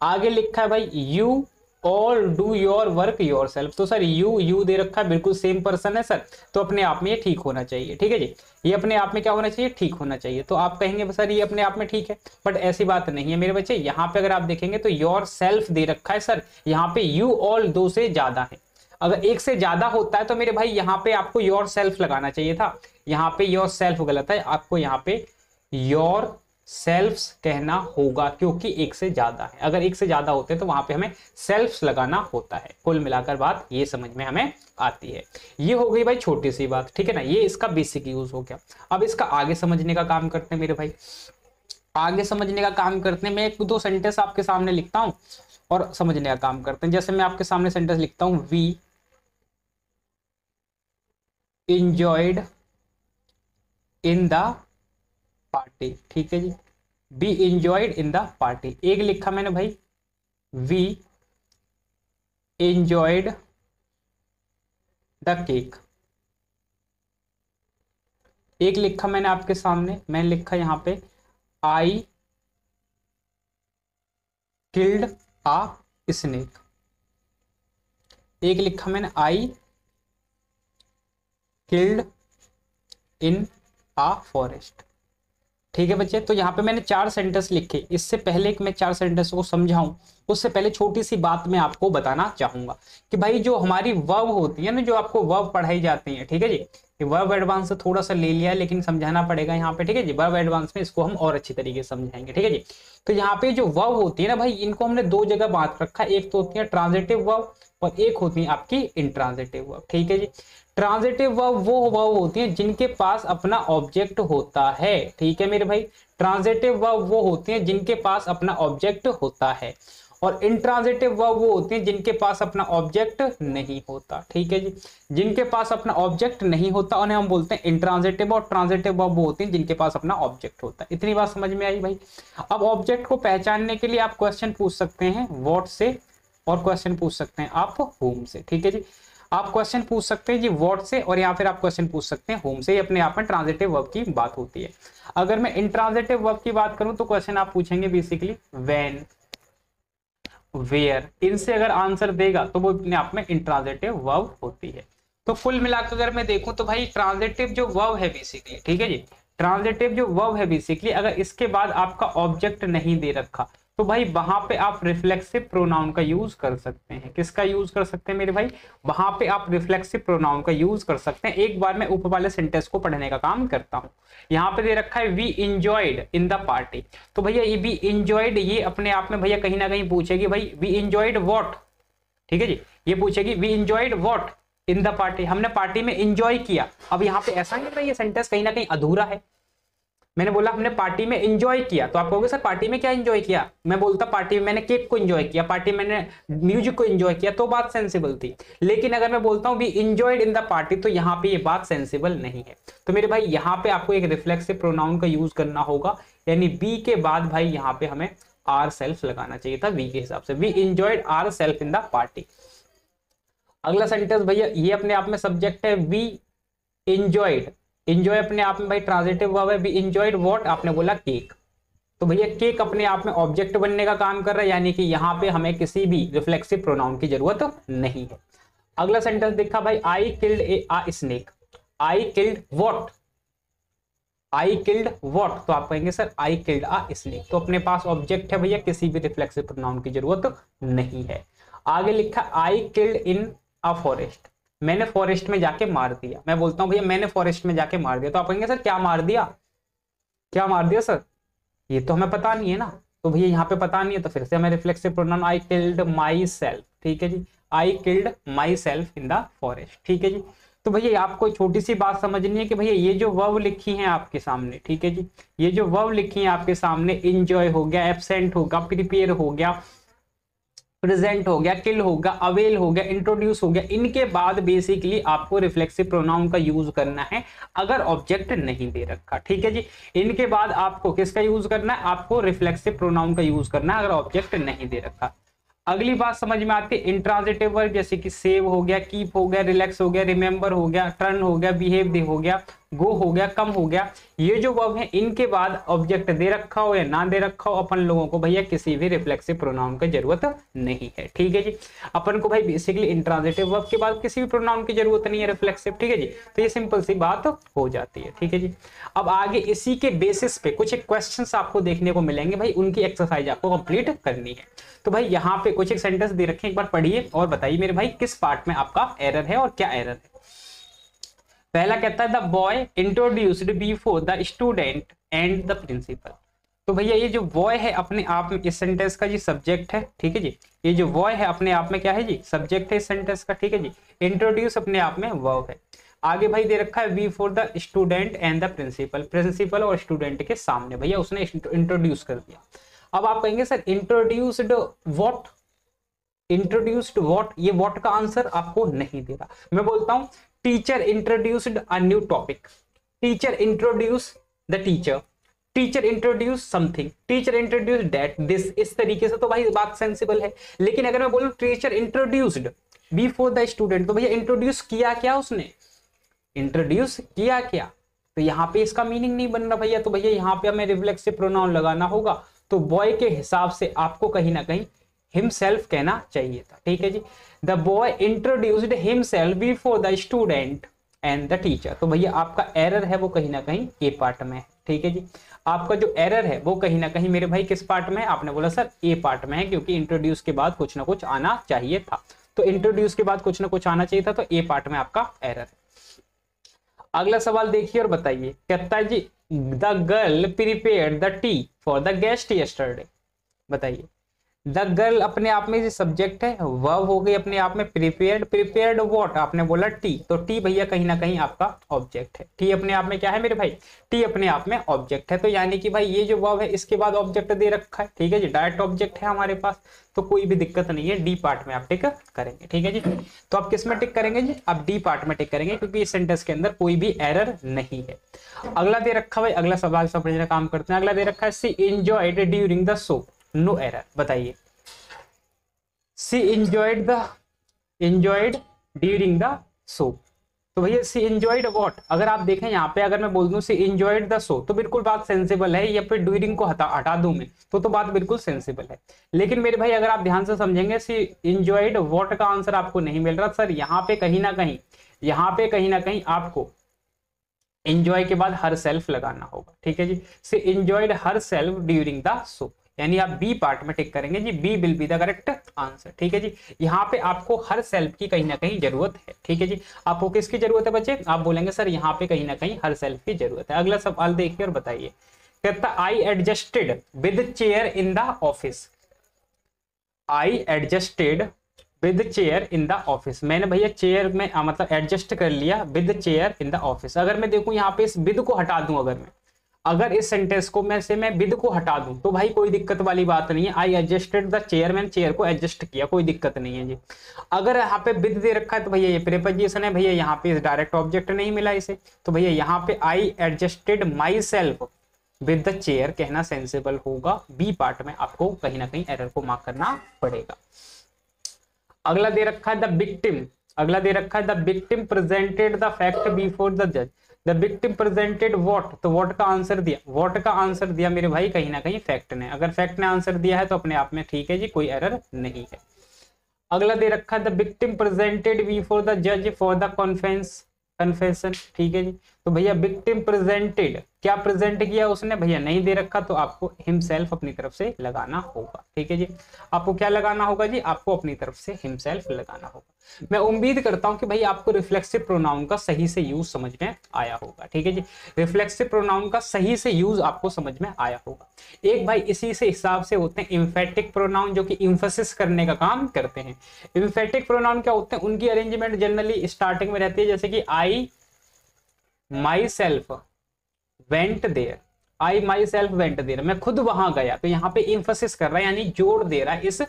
आगे लिखा है भाई you all do your work your self, तो सर यू दे रखा है, बिल्कुल सेम पर्सन है सर, तो अपने आप में ये ठीक होना चाहिए, ठीक है जी। ये अपने आप में क्या होना चाहिए, ठीक होना चाहिए। तो आप कहेंगे सर ये अपने आप में ठीक है, बट ऐसी बात नहीं है मेरे बच्चे। यहाँ पे अगर आप देखेंगे तो योर सेल्फ दे रखा है सर, यहाँ पे यू ऑल दो से ज्यादा है, अगर एक से ज्यादा होता है तो मेरे भाई यहाँ पे आपको योर सेल्फ लगाना चाहिए था, यहाँ पे योर सेल्फ गलत है, आपको यहाँ पे योर सेल्फ्स कहना होगा, क्योंकि एक से ज्यादा है। अगर एक से ज्यादा होते तो वहां पे हमें सेल्फ्स लगाना होता है। कुल मिलाकर बात ये समझ में हमें आती है। ये हो गई भाई छोटी सी बात, ठीक है ना, ये इसका बेसिक यूज हो गया। अब इसका आगे समझने का काम करते हैं मेरे भाई, आगे समझने का काम करते हैं। मैं एक दो सेंटेंस आपके सामने लिखता हूं और समझने का काम करते हैं। जैसे मैं आपके सामने सेंटेंस लिखता हूं, we enjoyed in the party, ठीक है जी, we enjoyed in the party। एक लिखा मैंने भाई we enjoyed the cake, एक लिखा मैंने आपके सामने, मैंने लिखा यहां पे I killed a snake, एक लिखा मैंने I killed in a forest, ठीक है बच्चे। तो यहाँ पे मैंने 4 सेंटेंस लिखे। इससे पहले कि मैं 4 सेंटेंस को समझाऊं उससे पहले छोटी सी बात मैं आपको बताना चाहूंगा कि भाई जो हमारी वर्ब होती है ना, जो आपको वर्ब पढ़ाई जाती है, ठीक है जी, वर्ब एडवांस से थोड़ा सा ले लिया है लेकिन समझाना पड़ेगा यहाँ पे, ठीक है जी। वर्ब एडवांस में इसको हम और अच्छी तरीके से समझाएंगे, ठीक है जी। तो यहाँ पे जो वर्ब होती है ना भाई, इनको हमने 2 जगह बांट रखा है, एक तो होती है ट्रांजिटिव वर्ब और एक होती है आपकी इंट्रांजिटिव वर्ब, ठीक है जी। ट्रांजिटिव वर्ब वो वर्ब होती है जिनके पास अपना ऑब्जेक्ट होता है, ठीक है मेरे भाई। ट्रांजिटिव वर्ब वो होती है जिनके पास अपना ऑब्जेक्ट होता है, और इंट्रांजिटिव वर्ब वो होती है जिनके पास अपना ऑब्जेक्ट नहीं होता, ठीक है जी। जिनके पास अपना ऑब्जेक्ट नहीं होता उन्हें हम बोलते हैं इंट्रांजिटिव, और ट्रांजिटिव वर्ब वो होती है जिनके पास अपना ऑब्जेक्ट होता है। इतनी बात समझ में आई भाई। अब ऑब्जेक्ट को पहचानने के लिए आप क्वेश्चन पूछ सकते हैं व्हाट से, और क्वेश्चन पूछ सकते हैं आप होम से, ठीक है जी। आप क्वेश्चन पूछ सकते हैं जी व्हाट से, और या फिर आप क्वेश्चन पूछ सकते हैं होम से। ये अपने आप में ट्रांजिटिव वर्ब की बात होती है। अगर मैं इंट्रांजिटिव वर्ब की बात करूं तो क्वेश्चन आप पूछेंगे बेसिकली व्हेन, वेयर, इनसे अगर आंसर देगा तो वो अपने आप में इंट्रांजिटिव वर्ब होती है। तो कुल मिलाकर अगर मैं देखूं तो भाई ट्रांजिटिव जो वर्ब है बेसिकली, ठीक है जी, ट्रांजिटिव जो वर्ब है बेसिकली, अगर इसके बाद आपका ऑब्जेक्ट नहीं दे रखा तो भाई वहां पे आप रिफ्लेक्सिव प्रोनाउन का यूज कर सकते हैं। किसका यूज कर सकते हैं मेरे भाई, वहां पे आप रिफ्लेक्सिव प्रोनाउन का यूज कर सकते हैं। एक बार मैं ऊपर वाले सेंटेंस को पढ़ने का काम करता हूं। यहाँ पे दे रखा है we enjoyed in the party, तो भैया ये वी इंजॉयड ये अपने आप में भैया कहीं ना कहीं पूछेगी भाई वी इंजॉयड व्हाट, ठीक है जी, ये पूछेगी we enjoyed what, in the party, हमने पार्टी में एंजॉय किया। अब यहाँ पे ऐसा नहीं है ये सेंटेंस कहीं ना कहीं अधूरा है। मैंने बोला हमने पार्टी में एंजॉय किया, तो आप कहोगे सर पार्टी में क्या एंजॉय किया, मैं बोलता पार्टी में मैंने केक को एंजॉय किया, पार्टी में मैंने म्यूजिक को एंजॉय किया, तो बात सेंसिबल थी। लेकिन अगर मैं बोलता हूं we enjoyed in the party, तो यहाँ पे ये बात सेंसिबल नहीं है। तो मेरे भाई यहाँ पे आपको एक रिफ्लेक्सिव प्रोनाउन का यूज करना होगा, यानी बी के बाद भाई यहाँ पे हमें आर सेल्फ लगाना चाहिए था वी के हिसाब से, we enjoyed our self in the party. अगला सेंटेंस भैया ये अपने आप में सब्जेक्ट है, वी एंजॉयड, एंजॉय अपने आप में भाई ट्रांजिटिव वर्ब है, वी एंजॉयड व्हाट, आपने बोला केक, तो भैया केक अपने आप में ऑब्जेक्ट बनने का काम कर रहा है, यानी कि यहाँ पे हमें किसी भी रिफ्लेक्सिव प्रोनाउन की जरूरत नहीं है। अगला सेंटेंस देखा भाई, I killed a snake, I killed what, I killed what, तो आप कहेंगे sir I killed a snake, तो अपने पास ऑब्जेक्ट है भैया, किसी भी रिफ्लेक्सिव प्रोनाउन की जरूरत नहीं है। आगे लिखा I killed in a forest, मैंने फॉरेस्ट में जाके मार दिया, मैं बोलता हूं भैया मैंने फॉरेस्ट में जाके मार दिया, तो आप कहेंगे सर क्या मार दिया, क्या मार दिया सर, ये तो हमें पता नहीं है ना, तो भैया यहाँ पे पता नहीं है, तो फिर से हमें reflexive pronoun I killed myself, ठीक है जी, I killed myself in the forest, ठीक है जी। तो भैया आपको छोटी सी बात समझनी है कि भैया ये जो वर्ब लिखी है आपके सामने, ठीक है जी, ये जो वर्ब लिखी है आपके सामने, एंजॉय हो गया, एब्सेंट होगा, प्रिपेयर हो गया, प्रेजेंट हो गया, किल हो गया, अवेल हो गया, इंट्रोड्यूस हो गया, इनके बाद बेसिकली आपको रिफ्लेक्सिव प्रोनाउन का यूज करना है अगर ऑब्जेक्ट नहीं दे रखा, ठीक है जी। इनके बाद आपको किसका यूज करना है, आपको रिफ्लेक्सिव प्रोनाउन का यूज करना है अगर ऑब्जेक्ट नहीं दे रखा। अगली बात समझ में आती है, इंट्रांजिटिव वर्ब जैसे कि सेव हो गया, कीप हो गया, रिलैक्स हो गया, रिमेंबर हो गया, टर्न हो गया, बिहेव हो गया, गो हो गया, कम हो गया, ये जो वर्ब है इनके बाद ऑब्जेक्ट दे रखा हो या ना दे रखा हो, अपन लोगों को भैया किसी भी रिफ्लेक्सिव प्रोनाउन की जरूरत नहीं है, ठीक है जी। अपन को भाई बेसिकली इंट्रांजिटिव वर्ब के बाद किसी भी प्रोनाउन की जरूरत नहीं है रिफ्लेक्सिव, ठीक है जी, तो ये सिंपल सी बात हो जाती है, ठीक है जी। अब आगे इसी के बेसिस पे कुछ एक क्वेश्चंस आपको देखने को मिलेंगे भाई, उनकी एक्सरसाइज आपको कंप्लीट करनी है। तो भाई यहाँ पे कुछ एक सेंटेंस दे रखे हैं, एक बार पढ़िए और बताइए मेरे भाई किस पार्ट में आपका एरर है और क्या एरर है। पहला कहता है the boy introduced before the student and the principal, तो भैया ये जो बॉय है अपने आप में इस सेंटेंस का जी सब्जेक्ट है, ठीक है जी, ये जो बॉय है अपने आप में क्या है जी, सब्जेक्ट है इस सेंटेंस का, ठीक है जी। इंट्रोड्यूस अपने आप में वर्ब है। आगे भाई दे रखा है before the student and the principal, principal और स्टूडेंट के सामने भैया उसने इंट्रोड्यूस कर दिया। अब आप कहेंगे sir introduced what, introduced what, ये व्हाट का आंसर आपको नहीं दे रहा। मैं बोलता हूं teacher introduced a new topic, teacher introduce the teacher, teacher introduce something, teacher introduce that this, इस तरीके से तो भाई बात सेंसिबल है। लेकिन अगर मैं बोलूं teacher introduced before the student, तो भैया इंट्रोड्यूस किया क्या उसने, इंट्रोड्यूस किया क्या, तो यहाँ पे इसका मीनिंग नहीं बन रहा भैया, तो भैया यहाँ पे हमें रिफ्लेक्सिव प्रोनाउन लगाना होगा। तो बॉय के हिसाब से आपको कहीं ना कहीं हिमसेल्फ कहना चाहिए था, ठीक है जी। The boy introduced himself before the student and the teacher, तो भैया आपका एरर है वो कहीं ना कहीं ए पार्ट में है, ठीक है जी। आपका जो एरर है वो कहीं ना कहीं मेरे भाई किस पार्ट में है, आपने बोला सर ए पार्ट में है, क्योंकि इंट्रोड्यूस के बाद कुछ ना कुछ आना चाहिए था, तो इंट्रोड्यूस के बाद कुछ ना कुछ आना चाहिए था, तो ए पार्ट में आपका एरर है। अगला सवाल देखिए और बताइए, कहता है जी the girl prepared the tea for the guest yesterday, बताइए द गर्ल अपने आप में सब्जेक्ट है, वर्ब हो गई अपने आप में प्रिपेयर्ड, प्रिपेयर्ड व्हाट, आपने बोला टी, तो टी भैया कहीं ना कहीं आपका ऑब्जेक्ट है। टी अपने आप में क्या है मेरे भाई, टी अपने आप में ऑब्जेक्ट है, तो यानी कि भाई ये जो वर्ब है इसके बाद ऑब्जेक्ट दे रखा है, ठीक है जी, डायरेक्ट ऑब्जेक्ट है हमारे पास, तो कोई भी दिक्कत नहीं है, डी पार्ट में आप टिक करेंगे, ठीक है जी। तो आप किस में टिक करेंगे जी, आप डी पार्ट में टिक करेंगे, क्योंकि इस सेंटेंस के अंदर कोई भी एरर नहीं है। अगला दे रखा भाई, अगला सवाल समझने का काम करते हैं। अगला दे रखा है she enjoyed during the show, no error, बताइए she enjoyed during the show, तो भैया सी enjoyed what, अगर आप देखें यहाँ पे अगर मैं बोल दूं सी enjoyed the show तो बिल्कुल बात सेंसिबल है, या फिर ड्यूरिंग को हटा दूं मैं तो बात बिल्कुल सेंसिबल है। लेकिन मेरे भाई अगर आप ध्यान से समझेंगे सी enjoyed what का आंसर आपको नहीं मिल रहा सर, यहाँ पे कहीं ना कहीं आपको enjoy के बाद हर सेल्फ लगाना होगा, ठीक है जी। She enjoyed herself during the show, यानी आप बी पार्ट में टिक करेंगे जी, B will be the correct answer, ठीक है जी। यहाँ पे आपको हर सेल्फ की कहीं ना कहीं जरूरत है, ठीक है जी। आपको किसकी जरूरत है बच्चे, आप बोलेंगे सर यहाँ पे कहीं ना कहीं हर सेल्फ की जरूरत है। अगला सवाल देखिए और बताइए, कहता I adjusted with chair in the office, I adjusted with chair in the office. मैंने भैया चेयर में मतलब एडजस्ट कर लिया with chair in the office. अगर मैं देखूं यहाँ पे इस विद को हटा दूं, अगर इस सेंटेंस को मैं विद को हटा दूं तो भाई कोई दिक्कत वाली बात नहीं है। आई एडजस्टेड द चेयर, मैंने चेयर को एडजस्ट किया, कोई दिक्कत नहीं है जी। अगर यहाँ पे विद दे रखा है तो भैया ये प्रीपोजिशन है, भैया यहाँ पे डायरेक्ट ऑब्जेक्ट नहीं मिला इसे, तो भैया यहाँ पे I adjusted myself with the chair कहना सेंसिबल होगा। बी पार्ट में आपको कहीं ना कहीं एरर को मार्क करना पड़ेगा। अगला दे रखा है द विक्टिम, अगला दे रखा है the victim presented the fact before the जज। द विक्टिम प्रेजेंटेड व्हाट, तो व्हाट का आंसर दिया, व्हाट का आंसर दिया मेरे भाई कहीं ना कहीं फैक्ट ने। अगर फैक्ट ने आंसर दिया है तो अपने आप में ठीक है जी, कोई एरर नहीं है। अगला दे रखा है the victim presented before the जज फॉर द कन्फेशन, ठीक है जी। तो भैया विक्टिम प्रेजेंटेड, क्या प्रेजेंट किया उसने, भैया नहीं दे रखा तो आपको हिमसेल्फ अपनी तरफ से लगाना होगा, ठीक है जी। आपको क्या लगाना होगा जी, आपको अपनी तरफ से हिमसेल्फ लगाना होगा। मैं उम्मीद करता हूं कि भाई आपको रिफ्लेक्सिव प्रोनाउन का सही से यूज समझ में आया होगा, ठीक है जी। रिफ्लेक्सिव प्रोनाउन का सही से यूज आपको समझ में आया होगा। एक भाई इसी से हिसाब से होते हैं इम्फेटिक प्रोनाउन, जो कि इम्फेसिस करने का काम करते हैं। इम्फेटिक प्रोनाउन क्या होते हैं, उनकी अरेंजमेंट जनरली स्टार्टिंग में रहती है, जैसे कि I myself went there, I myself went there, मैं खुद वहां गया, तो यहाँ पे इम्फेसिस कर रहा है यानी जोड़ दे रहा है इस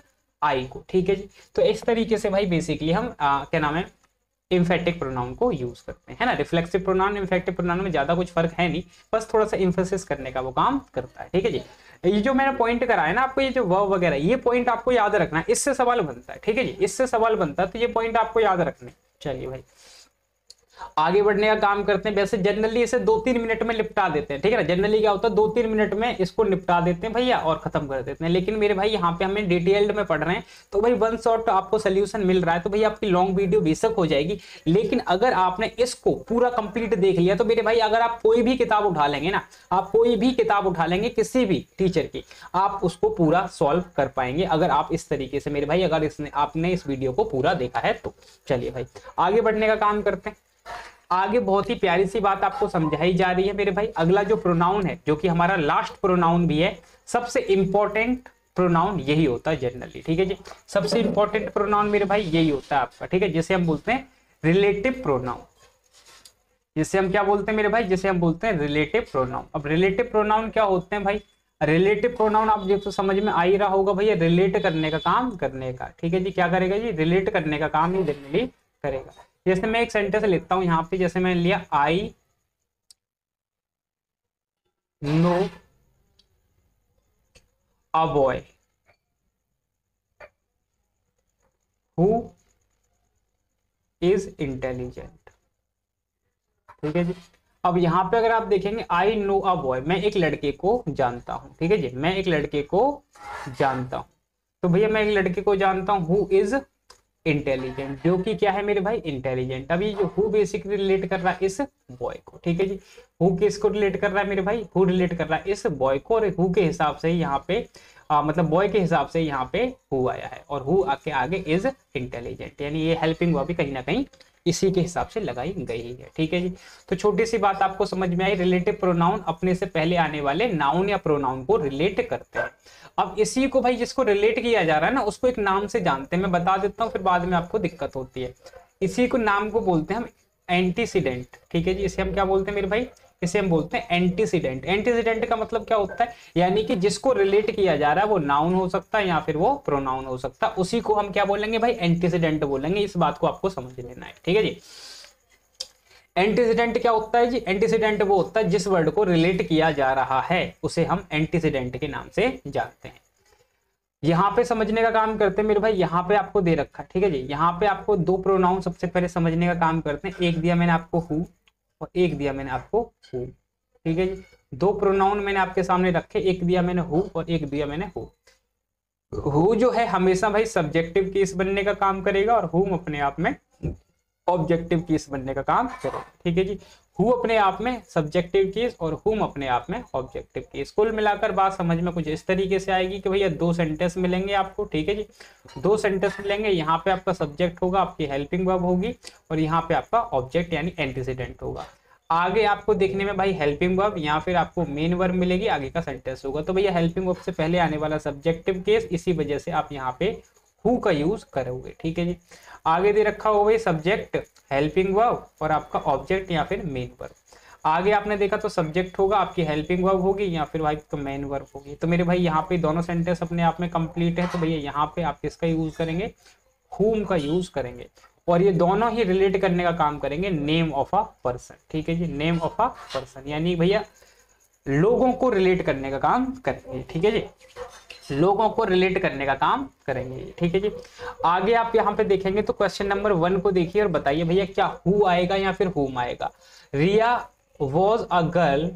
आई को, ठीक है जी। तो इस तरीके से भाई बेसिकली हम क्या नाम है इम्फेटिक प्रोनाउन को यूज करते हैं, है ना। रिफ्लेक्सिव प्रोनाउन इम्फेक्टिव प्रोनाउन में ज्यादा कुछ फर्क है नहीं, बस थोड़ा सा इम्फेसिस करने का वो काम करता है, ठीक है जी। ये जो मैंने पॉइंट करा है ना आपको, ये जो वर्ब वगैरह, ये पॉइंट आपको याद रखना है, इससे सवाल बनता है, ठीक है जी, इससे सवाल बनता है, तो ये पॉइंट आपको याद रखने। चलिए भाई आगे बढ़ने का काम करते हैं। वैसे जनरली इसे 2-3 मिनट में निपटा देते हैं, ठीक है ना। जनरली क्या होता है 2-3 मिनट में इसको निपटा देते हैं भैया और खत्म कर देते हैं। लेकिन मेरे भाई यहाँ पे हमें डिटेल्ड में पढ़ रहे हैं, तो भाई वन शॉट आपको सोल्यूशन मिल रहा है, तो भाई आपकी लॉन्ग वीडियो बेशक हो जाएगी, लेकिन अगर आपने इसको पूरा कंप्लीट देख लिया तो मेरे भाई अगर आप कोई भी किताब उठा लेंगे ना, आप कोई भी किताब उठा लेंगे किसी भी टीचर की, आप उसको पूरा सॉल्व कर पाएंगे अगर आप इस तरीके से मेरे भाई, अगर आपने इस वीडियो को पूरा देखा है तो। चलिए भाई आगे बढ़ने का काम करते हैं। आगे बहुत ही प्यारी सी बात आपको समझाई जा रही है मेरे भाई। अगला जो प्रोनाउन है, जो कि हमारा लास्ट प्रोनाउन भी है, सबसे इंपॉर्टेंट प्रोनाउन यही होता है जनरली, ठीक है जी। सबसे इंपॉर्टेंट प्रोनाउन मेरे भाई यही होता है आपका, ठीक है, जिसे हम बोलते हैं रिलेटिव प्रोनाउन। जिसे हम क्या बोलते हैं मेरे भाई, जिसे हम बोलते हैं रिलेटिव प्रोनाउन। अब रिलेटिव प्रोनाउन क्या होते हैं भाई, रिलेटिव प्रोनाउन आप तो समझ में आ ही रहा होगा भैया, रिलेट करने का काम करने का, ठीक है जी। क्या करेगा जी, रिलेट करने का काम ही जनरली करेगा। जैसे मैं एक सेंटेंस लेता हूं यहाँ पे, जैसे मैंने लिया I know a boy who is intelligent, ठीक है जी। अब यहाँ पे अगर आप देखेंगे आई नो अ बॉय, मैं एक लड़के को जानता हूं, ठीक है जी, मैं एक लड़के को जानता हूं। तो भैया मैं एक लड़के को जानता हूं हु इज इंटेलिजेंट, जो कि क्या है मेरे भाई इंटेलिजेंट। अभी जो हु बेसिकली रिलेट कर रहा है इस बॉय को, ठीक है जी। हु किसको रिलेट कर रहा है मेरे भाई, हु रिलेट कर रहा है इस बॉय को, और हु के हिसाब से यहाँ पे मतलब बॉय के हिसाब से यहाँ पे हु आया है, और हु के आगे इज इंटेलिजेंट, यानी ये हेल्पिंग वर्ब भी कहीं ना कहीं इसी के हिसाब से लगाई गई है, ठीक है जी। तो छोटी सी बात आपको समझ में आई, रिलेटिव प्रोनाउन अपने से पहले आने वाले नाउन या प्रोनाउन को रिलेट करते हैं। अब इसी को भाई जिसको रिलेट किया जा रहा है ना, उसको एक नाम से जानते हैं, मैं बता देता हूँ फिर बाद में आपको दिक्कत होती है। इसी को नाम को बोलते हैं हम एंटीसीडेंट, ठीक है जी। इसे हम क्या बोलते हैं मेरे भाई, इसे हम बोलते हैं एंटीसीडेंट। एंटीसीडेंट का मतलब क्या होता है, यानी कि जिसको रिलेट किया जा रहा है वो नाउन हो सकता है या फिर वो प्रोनाउन हो सकता है, उसी को हम क्या बोलेंगे भाई एंटीसीडेंट बोलेंगे। इस बात को आपको समझ लेना है, ठीक है जी। एंटीसीडेंट क्या होता है जी, एंटीसीडेंट वो होता है जिस वर्ड को रिलेट किया जा रहा है उसे हम एंटीसीडेंट के नाम से जानते हैं। यहाँ पे समझने का काम करते हैं मेरे भाई, यहाँ पे आपको दे रखा है, ठीक है जी। यहाँ पे आपको दो प्रोनाउन सबसे पहले समझने का काम करते हैं। एक दिया मैंने आपको हु और एक दिया मैंने आपको हु, ठीक है जी। दो प्रोनाउन मैंने आपके सामने रखे, एक दिया मैंने हु और एक दिया मैंने हु। हु जो है हमेशा भाई सब्जेक्टिव केस बनने का काम करेगा और हुम अपने आप में ऑब्जेक्टिव केस बनने का काम करेगा, ठीक है जी। हु अपने आप में सब्जेक्टिव केस और हुम अपने आप में ऑब्जेक्टिव केस। कुल मिलाकर बात समझ में कुछ इस तरीके से आएगी कि भैया दो सेंटेंस मिलेंगे आपको, ठीक है जी। दो सेंटेंस मिलेंगे, यहाँ पे आपका सब्जेक्ट होगा, आपकी हेल्पिंग वर्ब होगी, और यहाँ पे आपका ऑब्जेक्ट यानी एंटीसीडेंट होगा। आगे आपको देखने में भाई हेल्पिंग वर्ब या फिर आपको मेन वर्ब मिलेगी, आगे का सेंटेंस होगा। तो भैया हेल्पिंग वर्ब से पहले आने वाला सब्जेक्टिव केस, इसी वजह से आप यहाँ पे हु का यूज करोगे। ठीक है जी। आगे दे रखा होगा सब्जेक्ट, हेल्पिंग वर्ब और आपका ऑब्जेक्ट या फिर मेन वर्ब। आगे आपने देखा तो सब्जेक्ट होगा, आपकी हेल्पिंग वर्ब होगी या फिर भाई तो मेन वर्ब होगी। तो मेरे भाई यहाँ पे दोनों सेंटेंस अपने आप में कंप्लीट है। तो भैया यहाँ पे आप किसका यूज करेंगे, whom का यूज करेंगे। और ये दोनों ही रिलेट करने का काम करेंगे नेम ऑफ अ पर्सन। ठीक है जी, नेम ऑफ अ पर्सन यानी भैया लोगों को रिलेट करने का काम करेंगे। ठीक है जी, लोगों को रिलेट करने का काम करेंगे। ठीक है जी। आगे आप यहाँ पे देखेंगे तो क्वेश्चन नंबर 1 को देखिए और बताइए भैया क्या हु आएगा या फिर हुम आएगा। Riya was a girl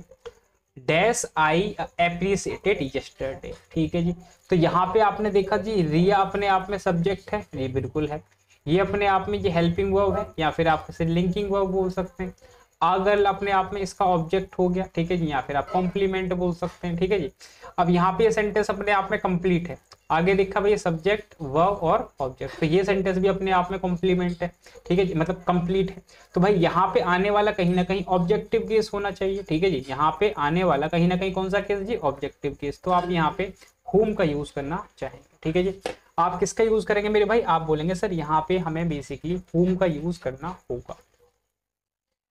dash I appreciated yesterday. ठीक है जी। तो यहाँ पे आपने देखा जी रिया अपने आप में सब्जेक्ट है, ये बिल्कुल है। ये अपने आप में ये हेल्पिंग वर्ब है या फिर आप इसे लिंकिंग वर्ब बोल सकते हैं। आ गर्ल अपने आप में इसका ऑब्जेक्ट हो गया। ठीक है जी, या फिर आप कॉम्प्लीमेंट बोल सकते हैं। ठीक है जी। अब यहाँ पे ये सेंटेंस अपने आप में कंप्लीट है। आगे देखा भैया सब्जेक्ट वर्ब और ऑब्जेक्ट, तो ये सेंटेंस भी अपने आप में कॉम्प्लीमेंट है। ठीक है जी, मतलब कंप्लीट है। तो भाई यहाँ पे आने वाला कहीं ना कहीं ऑब्जेक्टिव केस होना चाहिए। ठीक है जी, यहाँ पे आने वाला कहीं ना कहीं कौन सा केस जी, ऑब्जेक्टिव केस। तो आप यहाँ पे हुम का यूज करना चाहेंगे। ठीक है जी। आप किसका यूज करेंगे मेरे भाई, आप बोलेंगे सर यहाँ पे हमें बेसिकली हुम का यूज करना होगा।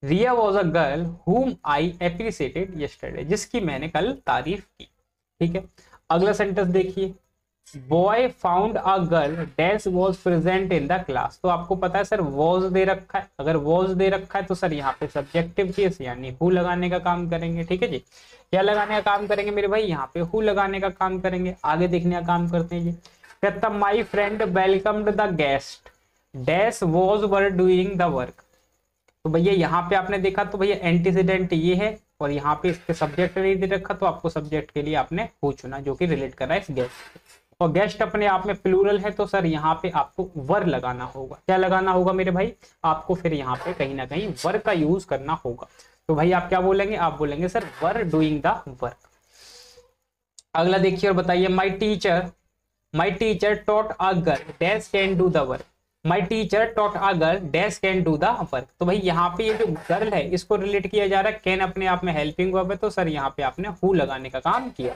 रिया वॉज अ गर्ल हुम आई एप्रिसिएटेड यस्टरडे, जिसकी मैंने कल तारीफ की। ठीक है। अगला सेंटेंस देखिए, boy found a girl dash was present in the class. तो आपको पता है सर वॉज दे रखा है, अगर वॉज दे रखा है तो सर यहाँ पे सब्जेक्टिव केस यानी हु लगाने का काम करेंगे। ठीक है जी, क्या लगाने का काम करेंगे मेरे भाई, यहाँ पे हु लगाने का काम करेंगे। आगे देखने का काम करते हैं जी, कहता my friend welcomed the guest dash was were doing the work. तो भैया यहाँ पे आपने देखा तो भैया एंटीसीडेंट ये है और यहाँ पे इसके सब्जेक्ट नहीं दे रखा, तो आपको सब्जेक्ट के लिए आपने हु चुना जो कि रिलेट कर रहा है इस गेस्ट। और गेस्ट अपने आप में प्लूरल है तो सर यहाँ पे आपको वर लगाना होगा। क्या लगाना होगा मेरे भाई, आपको फिर यहाँ पे कहीं ना कहीं वर का यूज करना होगा। तो भाई आप क्या बोलेंगे, आप बोलेंगे sir were doing the work. अगला देखिए और बताइए, my teacher taught a girl dash can do the work. My teacher taught a girl dash can do the work. तो भाई यहाँ पे ये जो गर्ल है इसको रिलेट किया जा रहा है, कैन अपने आप में हेल्पिंग वर्ब है तो सर यहाँ पे आपने हु लगाने का काम किया।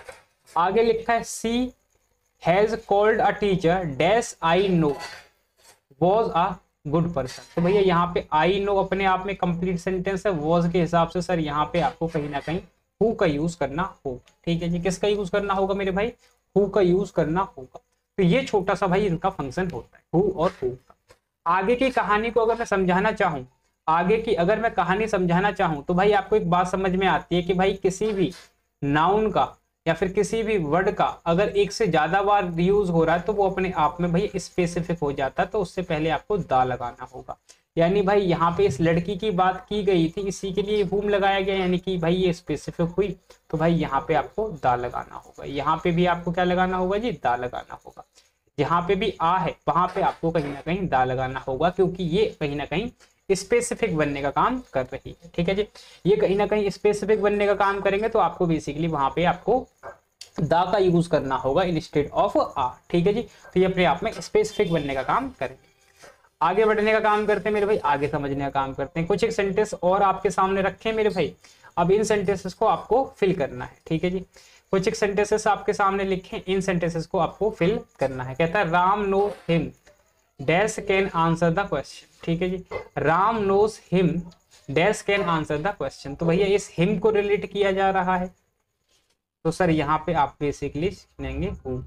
आगे लिखा है she has called a teacher dash I know was a good person. तो भैया यहाँ पे आई नो अपने आप में कंप्लीट सेंटेंस है, वॉज के हिसाब से सर यहाँ पे आपको कहीं ना कहीं हु का यूज करना होगा। ठीक है जी, किसका यूज करना होगा मेरे भाई, हु का यूज करना होगा। तो ये छोटा सा भाई इनका फंक्शन होता है हु और हु का। आगे की कहानी को अगर मैं समझाना चाहूं, आगे की अगर मैं कहानी समझाना चाहूं तो भाई आपको एक बात समझ में आती है कि भाई किसी भी नाउन का या फिर किसी भी वर्ड का अगर एक से ज्यादा बार यूज हो रहा है तो वो अपने आप में भाई स्पेसिफिक हो जाता है। तो उससे पहले आपको दा लगाना होगा। यानी भाई यहाँ पे इस लड़की की बात की गई थी, इसी के लिए हुम लगाया गया, यानी कि भाई ये स्पेसिफिक हुई तो भाई यहाँ पे आपको दा लगाना होगा। यहाँ पे भी आपको क्या लगाना होगा जी, दा लगाना होगा। जहां पे भी आ है वहां पे आपको कहीं ना कहीं दा लगाना होगा, क्योंकि ये कहीं ना कहीं स्पेसिफिक बनने का काम कर रही है। ठीक है जी, ये कहीं ना कहीं स्पेसिफिक बनने का काम करेंगे तो आपको बेसिकली वहां पे आपको दा का यूज करना होगा इंस्टेड ऑफ आ। ठीक है जी, तो ये अपने आप में स्पेसिफिक बनने का काम करेंगे। आगे बढ़ने का काम करते हैं मेरे भाई, आगे समझने का काम करते हैं। कुछ एक सेंटेंस और आपके सामने रखे मेरे भाई, अब इन सेंटेंसेस को आपको फिल करना है। ठीक है जी, कुछ एक सेंटेंसेस आपके सामने लिखे, इन सेंटेंसेस को आपको फिल करना है। कहता है Ram know him dash can answer the question. ठीक है जी, Ram knows him dash can answer the question. तो भैया इस हिम को रिलेट किया जा रहा है तो सर यहाँ पे आप बेसिकली चुनेंगे हु।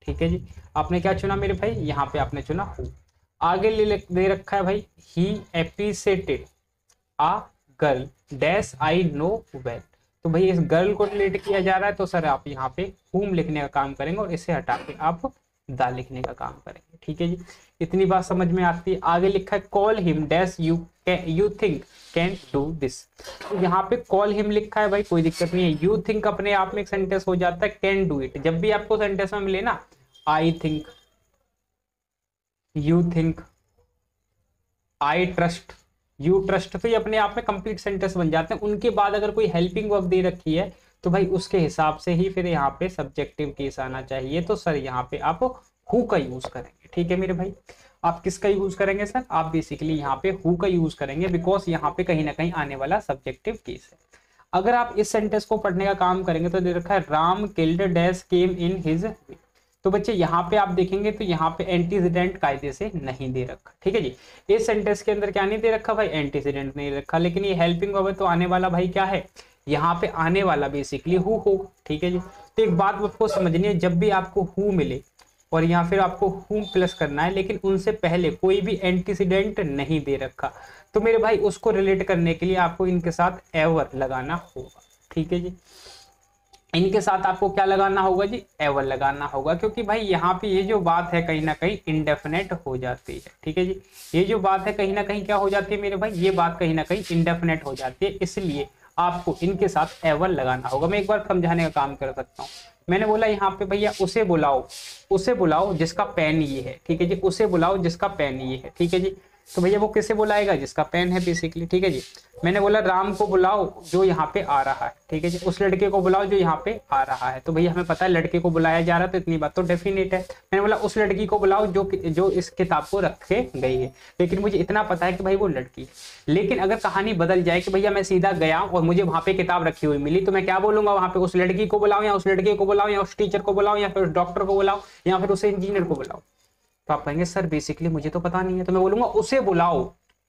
ठीक है जी, आपने क्या चुना मेरे भाई, यहाँ पे आपने चुना हु। आगे दे रखा है भाई, he appreciated a girl dash I know well. तो भाई इस गर्ल को रिलेट किया जा रहा है तो सर आप यहाँ पे हुम लिखने का काम करेंगे और इसे हटा के आप दा लिखने का काम करेंगे। ठीक है जी, इतनी बात समझ में आती है। आगे लिखा है call him dash you think can do this. तो यहाँ पे कॉल हिम लिखा है भाई, कोई दिक्कत नहीं है। यू थिंक अपने आप में एक सेंटेंस हो जाता है कैन डू इट। जब भी आपको सेंटेंस में मिले ना I think, you think, I trust, you trust, तो ये अपने आप में कंप्लीट सेंटेंस बन जाते हैं। उनके बाद अगर कोई हेल्पिंग वर्ब दे रखी है तो भाई उसके हिसाब से ही फिर यहाँ पे सब्जेक्टिव केस आना चाहिए। तो सर यहाँ पे आप हु का यूज करेंगे। ठीक है मेरे भाई, आप किसका यूज करेंगे सर, आप बेसिकली यहाँ पे हु का यूज करेंगे, बिकॉज यहाँ पे कहीं ना कहीं आने वाला सब्जेक्टिव केस है। अगर आप इस सेंटेंस को पढ़ने का काम करेंगे तो दे रखा है Ram killed dash came in his वे। तो बच्चे यहाँ पे आप देखेंगे तो यहाँ पे एंटीसीडेंट कायदे से नहीं दे रखा, ठीक है जी। इस सेंटेंस के अंदर क्या नहीं दे रखा भाई, एंटीसीडेंट नहीं रखा, लेकिन ये हेल्पिंग वर्ब है तो आने वाला भाई क्या है, यहाँ पे आने वाला बेसिकली हु होगा, ठीक है जी। तो एक बात आपको समझनी है, जब भी आपको हु मिले और यहाँ फिर आपको हुम प्लस करना है, लेकिन उनसे पहले कोई भी एंटीसीडेंट नहीं दे रखा, तो मेरे भाई उसको रिलेट करने के लिए आपको इनके साथ एवर लगाना होगा, ठीक है जी। इनके साथ आपको क्या लगाना होगा जी, एवर लगाना होगा, क्योंकि भाई यहाँ पे ये जो बात है कहीं ना कहीं इंडेफिनेट हो जाती है, ठीक है जी। ये जो बात है कहीं ना कहीं क्या हो जाती है मेरे भाई, ये बात कहीं ना कहीं इंडेफिनेट हो जाती है, इसलिए आपको इनके साथ एवर लगाना होगा। मैं एक बार समझाने का काम कर सकता हूँ। मैंने बोला यहाँ पे भैया उसे बुलाओ जिसका पेन ये है, ठीक है जी, उसे बुलाओ जिसका पेन ये है, ठीक है जी। तो भैया वो किसे बुलाएगा, जिसका पेन है बेसिकली, ठीक है जी। मैंने बोला राम को बुलाओ जो यहाँ पे आ रहा है, ठीक है जी, उस लड़के को बुलाओ जो यहाँ पे आ रहा है, तो भैया हमें पता है लड़के को बुलाया जा रहा है, तो इतनी बात तो डेफिनेट है। मैंने बोला उस लड़की को बुलाओ जो इस किताब को रखे गई है, लेकिन मुझे इतना पता है कि भाई वो लड़की है। लेकिन अगर कहानी बदल जाए कि भैया मैं सीधा गया और मुझे वहां पे किताब रखी हुई मिली, तो मैं क्या बोलूंगा वहां पे, उस लड़की को बुलाओ या उस लड़के को बुलाओ या उस टीचर को बुलाओ या फिर उस डॉक्टर को बुलाओ या फिर उस इंजीनियर को बुलाओ। तो आप कहेंगे सर बेसिकली मुझे तो पता नहीं है, तो मैं बोलूंगा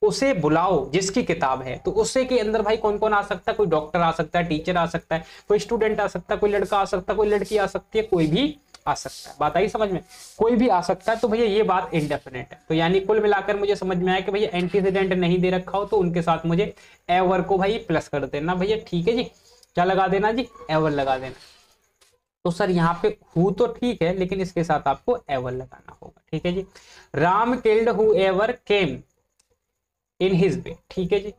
उसे बुलाओ जिसकी किताब है। तो उससे के अंदर भाई कौन कौन आ सकता है, कोई डॉक्टर आ सकता है, टीचर आ सकता है, कोई स्टूडेंट आ सकता है, कोई लड़का आ सकता है, कोई लड़की आ सकती है, कोई भी आ सकता है। बात आई समझ में, कोई भी आ सकता है। तो भैया ये बात इंडेफिनेट है। तो यानी कुल मिलाकर मुझे समझ में आया कि भैया एंटीसीडेंट नहीं दे रखा हो तो उनके साथ मुझे एवर को भाई प्लस कर देना भैया, ठीक है जी। क्या लगा देना जी, एवर लगा देना। तो सर यहाँ पे हु तो ठीक है, लेकिन इसके साथ आपको एवर लगाना होगा, ठीक है जी। Ram killed whoever came in his way, ठीक है जी।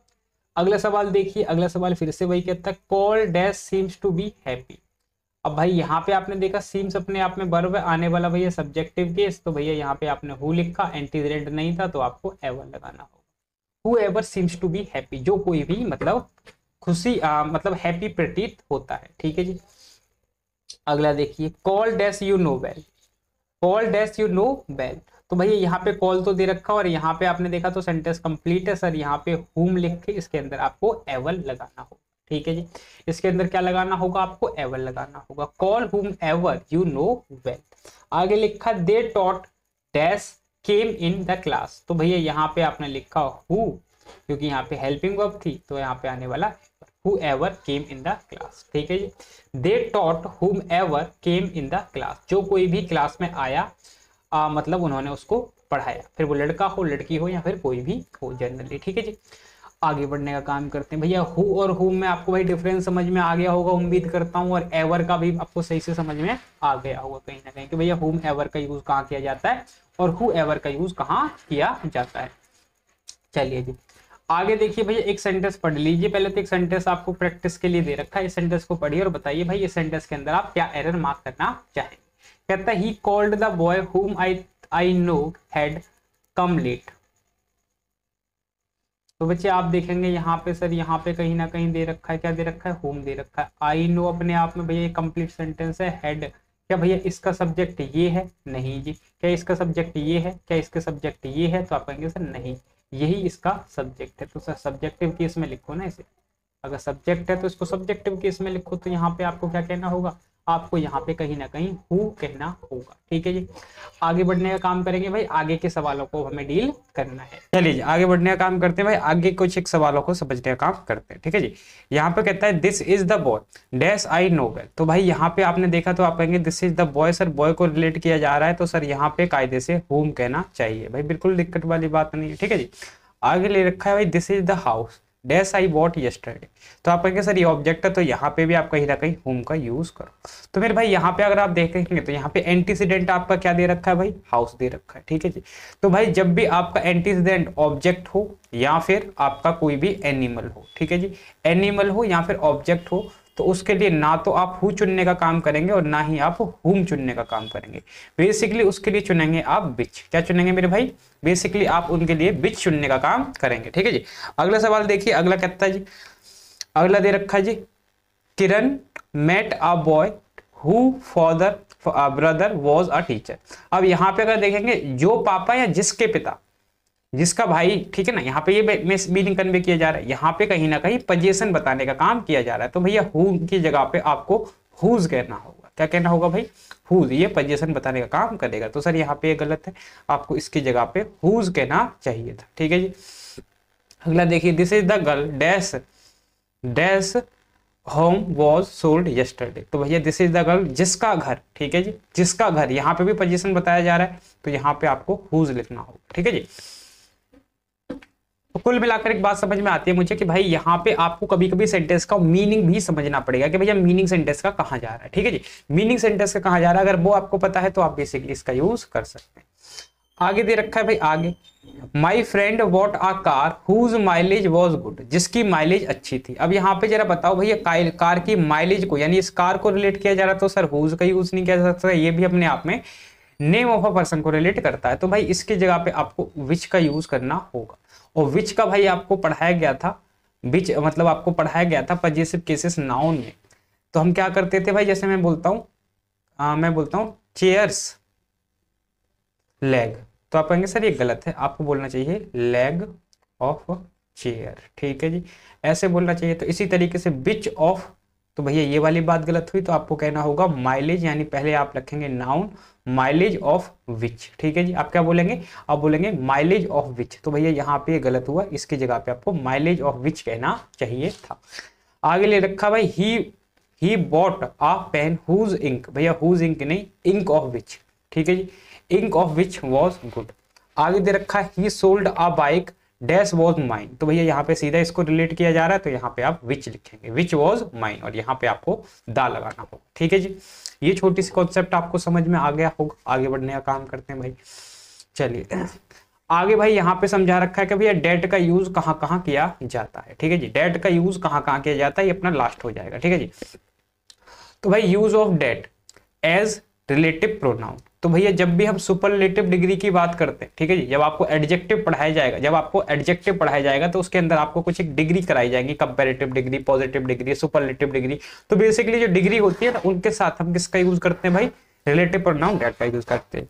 अगला सवाल देखिए, अगला सवाल फिर से वही कहता है, call dash seems to be happy. अब भाई यहाँ पे आपने देखा सीम्स अपने आप में वर्ब है, आने वाला भैया सब्जेक्टिव केस, तो भैया यहाँ पे आपने हु लिखा, एंटीसीडेंट नहीं था तो आपको एवर लगाना होगा। Whoever seems to be happy, जो कोई भी मतलब खुशी मतलब हैप्पी प्रतीत होता है, ठीक है जी। अगला देखिए, call dash you know well, call dash you know well. तो भैया यहाँ पे कॉल तो दे रखा और यहाँ पे आपने देखा तो सेंटेंस कंप्लीट है सर। यहाँ पे हुम लिख के इसके अंदर आपको एवर लगाना होगा, ठीक है जी। इसके अंदर क्या लगाना होगा, आपको एवर लगाना होगा। कॉल हुम एवर यू नो वेल। आगे लिखा they taught dash came in the class. तो भैया यहाँ पे आपने लिखा हु, क्योंकि यहाँ पे हेल्पिंग वर्ब थी तो यहाँ पे आने वाला whoever came in the class, ठीक है जी। they taught whomever came in the class, जो कोई भी क्लास में आया मतलब उन्होंने उसको पढ़ाया, फिर वो लड़का हो लड़की हो या फिर कोई भी हो जनरली, ठीक है जी। आगे बढ़ने का काम करते हैं भैया। हु और हुम में आपको भाई डिफरेंस समझ में आ गया होगा उम्मीद करता हूँ, और एवर का भी आपको सही से समझ में आ गया होगा कहीं ना कहीं कि भैया हुम एवर का यूज कहाँ किया जाता है और हु एवर का यूज कहाँ किया जाता है। चलिए जी आगे देखिए भैया, एक सेंटेंस पढ़ लीजिए पहले। तो एक सेंटेंस आपको प्रैक्टिस के लिए दे रखा है, इस सेंटेंस को पढ़िए और बताइए भाई इस सेंटेंस के अंदर आप क्या एरर मार्क करना चाहेंगे। कहता है he called the boy whom I know had come late. तो बच्चे आप देखेंगे यहाँ पे सर, यहाँ पे कहीं ना कहीं दे रखा है, क्या दे रखा है, होम दे रखा है। आई नो अपने आप में भैया ये कंप्लीट सेंटेंस है। हेड, क्या भैया इसका सब्जेक्ट ये है, नहीं जी। क्या इसका सब्जेक्ट ये है, क्या इसका सब्जेक्ट ये है, तो आप कहेंगे सर नहीं, यही इसका सब्जेक्ट है। तो सर सब्जेक्टिव केस में लिखो ना इसे, अगर सब्जेक्ट है तो इसको सब्जेक्टिव केस में लिखो। तो यहाँ पे आपको क्या कहना होगा, आपको यहाँ पे कहीं ना कहीं हु कहना होगा, ठीक है जी। आगे बढ़ने का काम करेंगे भाई, आगे के सवालों को हमें डील करना है। चलिए जी आगे बढ़ने का काम करते हैं भाई, आगे कुछ एक सवालों को समझने का काम करते हैं, ठीक है जी। यहाँ पे कहता है this is the boy dash I know well. तो भाई यहाँ पे आपने देखा तो आप कहेंगे this is the boy, sir boy को रिलेट किया जा रहा है, तो सर यहाँ पे कायदे से हुम कहना चाहिए भाई, बिल्कुल दिक्कत वाली बात नहीं है, ठीक है जी। आगे ले रखा है भाई this is the house dash I bought yesterday. तो आप कहेंगे सर ये ऑब्जेक्ट है, तो यहाँ पे भी आप कहीं ना कहीं हुम का यूज करो। तो फिर भाई यहाँ पे अगर आप देखेंगे तो यहाँ पे एंटीसीडेंट आपका क्या दे रखा है भाई, हाउस दे रखा है, ठीक है जी। तो भाई जब भी आपका एंटीसीडेंट ऑब्जेक्ट हो या फिर आपका कोई भी एनिमल हो, ठीक है जी, एनिमल हो या फिर ऑब्जेक्ट हो, तो उसके लिए ना तो आप हु चुनने का काम करेंगे और ना ही आप हुम चुनने का काम करेंगे। बेसिकली उसके लिए चुनेंगे आप बिच। क्या चुनेंगे मेरे भाई, बेसिकली आप उनके लिए बिच चुनने का काम करेंगे, ठीक है जी। अगला सवाल देखिए, अगला कहता है जी, अगला दे रखा है जी, Kiran met a boy who father brother was a teacher. अब यहाँ पे अगर देखेंगे जो पापा या जिसके पिता, जिसका भाई, ठीक है ना, यहाँ पे ये मीनिंग कन्वे किया जा रहा है, यहाँ पे कहीं ना कहीं पोजीशन बताने का काम किया जा रहा है। तो भैया हु की जगह पे आपको हुज कहना होगा। क्या कहना होगा भाई? हुज। ये पोजीशन बताने का काम करेगा। तो सर यहाँ पे गलत है, आपको इसकी जगह पे हुज कहना चाहिए था। ठीक है जी। अगला देखिए, this is the girl dash dash home was sold yesterday. तो भैया दिस इज द गर्ल, जिसका घर, ठीक है जी, जिसका घर, यहाँ पे भी पोजीशन बताया जा रहा है, तो यहाँ पे आपको हुज लिखना होगा। ठीक है जी। तो कुल मिलाकर एक बात समझ में आती है मुझे कि भाई यहाँ पे आपको कभी कभी सेंटेंस का मीनिंग भी समझना पड़ेगा कि भैया मीनिंग सेंटेंस का कहाँ जा रहा है। ठीक है जी। मीनिंग सेंटेंस का कहाँ जा रहा है, अगर वो आपको पता है तो आप बेसिकली इसका यूज कर सकते हैं। आगे दे रखा है भाई, आगे my friend what a car whose mileage was good, जिसकी माइलेज अच्छी थी। अब यहाँ पे जरा बताओ भैया, कार की माइलेज को यानी इस कार को रिलेट किया जा रहा, तो सर हुज का यूज नहीं किया जा सकता। ये भी अपने आप में नेम ऑफ अ पर्सन को रिलेट करता है। तो भाई इसकी जगह पे आपको विच का यूज करना होगा। और विच का भाई आपको पढ़ाया गया था, विच मतलब आपको पढ़ाया गया था पजेसिव केसेस नाउन में। तो हम क्या करते थे भाई, जैसे मैं बोलता हूँ चेयर्स लेग, तो आप कहेंगे सर ये गलत है, आपको बोलना चाहिए लेग ऑफ चेयर। ठीक है जी, ऐसे बोलना चाहिए। तो इसी तरीके से विच ऑफ, तो भैया ये वाली बात गलत हुई, तो आपको कहना होगा माइलेज, यानी पहले आप रखेंगे नाउन माइलेज ऑफ विच। ठीक है जी। आप क्या बोलेंगे? आप बोलेंगे माइलेज ऑफ विच। तो भैया यहाँ पे गलत हुआ, इसकी जगह पे आपको माइलेज ऑफ विच कहना चाहिए था। आगे ले रखा भाई, he bought a pen whose ink, भैया हुज इंक नहीं, इंक ऑफ विच। ठीक है जी, ink of which was good. आगे दे रखा है, he sold a bike dash was mine. तो भैया यहाँ पे सीधा इसको रिलेट किया जा रहा है, तो यहाँ पे आप विच लिखेंगे, विच वॉज माइन, और यहाँ पे आपको दा लगाना होगा। ठीक है जी। ये छोटी सी कॉन्सेप्ट आपको समझ में आ गया होगा। आगे बढ़ने का काम करते हैं भाई। चलिए आगे भाई, यहाँ पे समझा रखा है कि भैया डेट का यूज कहाँ कहाँ किया जाता है। ठीक है जी, डेट का यूज कहाँ कहाँ किया जाता है, ये अपना लास्ट हो जाएगा। ठीक है जी। तो भाई use of that as relative pronoun, तो भैया जब भी हम सुपरलेटिव डिग्री की बात करते हैं, ठीक है जी, जब आपको एडजेक्टिव पढ़ाया जाएगा, तो उसके अंदर आपको कुछ एक डिग्री कराई जाएगी, comparative degree, positive degree, superlative degree. तो बेसिकली जो डिग्री होती है ना, उनके साथ हम किसका यूज करते हैं भाई? रिलेटिव प्रोनाउन डेट का यूज करते हैं।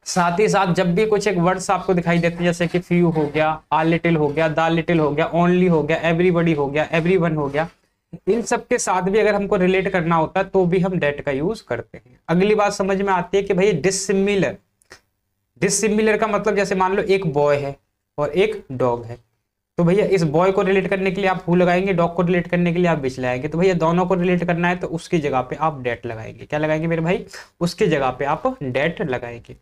साथ ही साथ जब भी कुछ एक वर्ड्स आपको दिखाई देते हैं, जैसे कि फ्यू हो गया, आ लिटिल हो गया, द लिटिल हो गया, ओनली हो गया, एवरीबॉडी हो गया, एवरीवन हो गया, इन सब के साथ भी अगर हमको रिलेट करना होता है तो भी हम डेट का यूज करते हैं। अगली बात समझ में आती है कि भाई डिसिमिलर, डिसिमिलर का मतलब जैसे मान लो एक बॉय है और एक डॉग है, तो भैया इस बॉय को रिलेट करने के लिए आप हु लगाएंगे, डॉग को रिलेट करने के लिए आप विच लगाएंगे। तो भैया दोनों को रिलेट करना है तो उसकी जगह पे आप डेट लगाएंगे। क्या लगाएंगे मेरे भाई? उसकी जगह पे आप डेट लगाएंगे।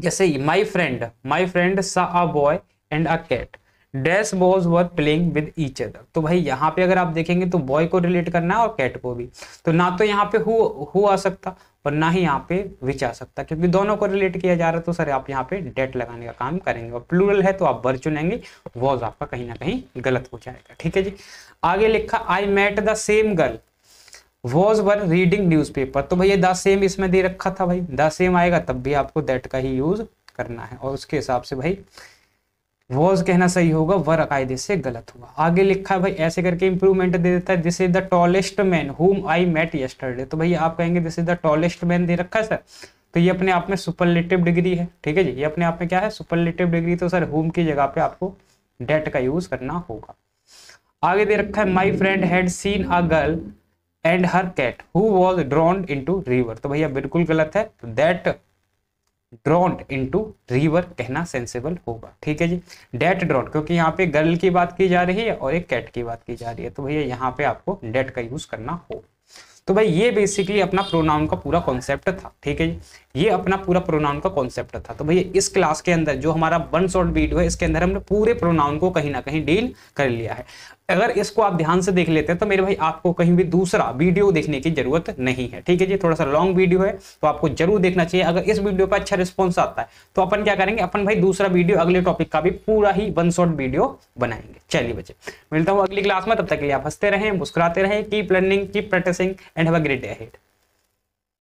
जैसे my friend saw a boy and a cat dash boys were playing with each other. तो भाई यहाँ पे अगर आप देखेंगे तो बॉय को रिलेट करना है और कैट को भी, तो ना तो यहाँ पे हु आ सकता और ना ही यहाँ पे विच आ सकता, क्योंकि दोनों को रिलेट किया जा रहा है। तो सर आप यहाँ पे डेट लगाने का काम करेंगे, और प्लूरल है तो आप वर चुनेंगे, वॉज आपका कहीं ना कहीं गलत हो जाएगा। ठीक है जी। आगे लिखा, I met the same girl was were reading newspaper. तो भैया द सेम इसमें दे रखा था भाई, द सेम आएगा तब भी आपको दैट का ही यूज करना है, और उसके हिसाब से भाई वॉज कहना सही होगा, वर कायदे से गलत हुआ। आगे लिखा है भाई, ऐसे करके इंप्रूवमेंट दे देता है, this is the tallest man हुम आई मेट यस्टरडे। तो भैया आप कहेंगे this is the tallest man they रखा है सर, तो ये अपने आप में सुपरलेटिव डिग्री है। ठीक है जी, ये अपने आप में क्या है? Superlative degree. तो सर हुम की जगह पे आपको डेट का यूज करना होगा। आगे दे रखा है, my friend had seen a girl and her cat who was drown into river. तो भैया बिल्कुल गलत है, तो दैट ड्रॉन्ड इनटू रिवर कहना सेंसिबल होगा। ठीक है जी, डेट ड्रॉन्ड, क्योंकि यहाँ पे गर्ल की बात की जा रही है और एक कैट की बात की जा रही है, तो भैया यहाँ पे आपको डेट का यूज करना हो। तो भाई ये बेसिकली अपना प्रोनाउन का पूरा कॉन्सेप्ट था। ठीक है जी, ये अपना पूरा प्रोनाउन का कॉन्सेप्ट था। तो भैया इस क्लास के अंदर जो हमारा वन शॉट वीडियो है, इसके अंदर हमने पूरे प्रोनाउन को कहीं ना कहीं डील कर लिया है। अगर इसको आप ध्यान से देख लेते हैं तो मेरे भाई आपको कहीं भी दूसरा वीडियो देखने की जरूरत नहीं है। ठीक है जी, थोड़ा सा लॉन्ग वीडियो है तो आपको जरूर देखना चाहिए। अगर इस वीडियो पर अच्छा रिस्पॉन्स आता है तो अपन क्या करेंगे, अपन भाई दूसरा वीडियो अगले टॉपिक का भी पूरा ही वन शॉट वीडियो बनाएंगे। चलिए बच्चे, मिलता हूँ अगली क्लास में, तब तक के लिए आप हंसते रहें, मुस्कुराते रहें, keep learning, keep practising and have a great day ahead.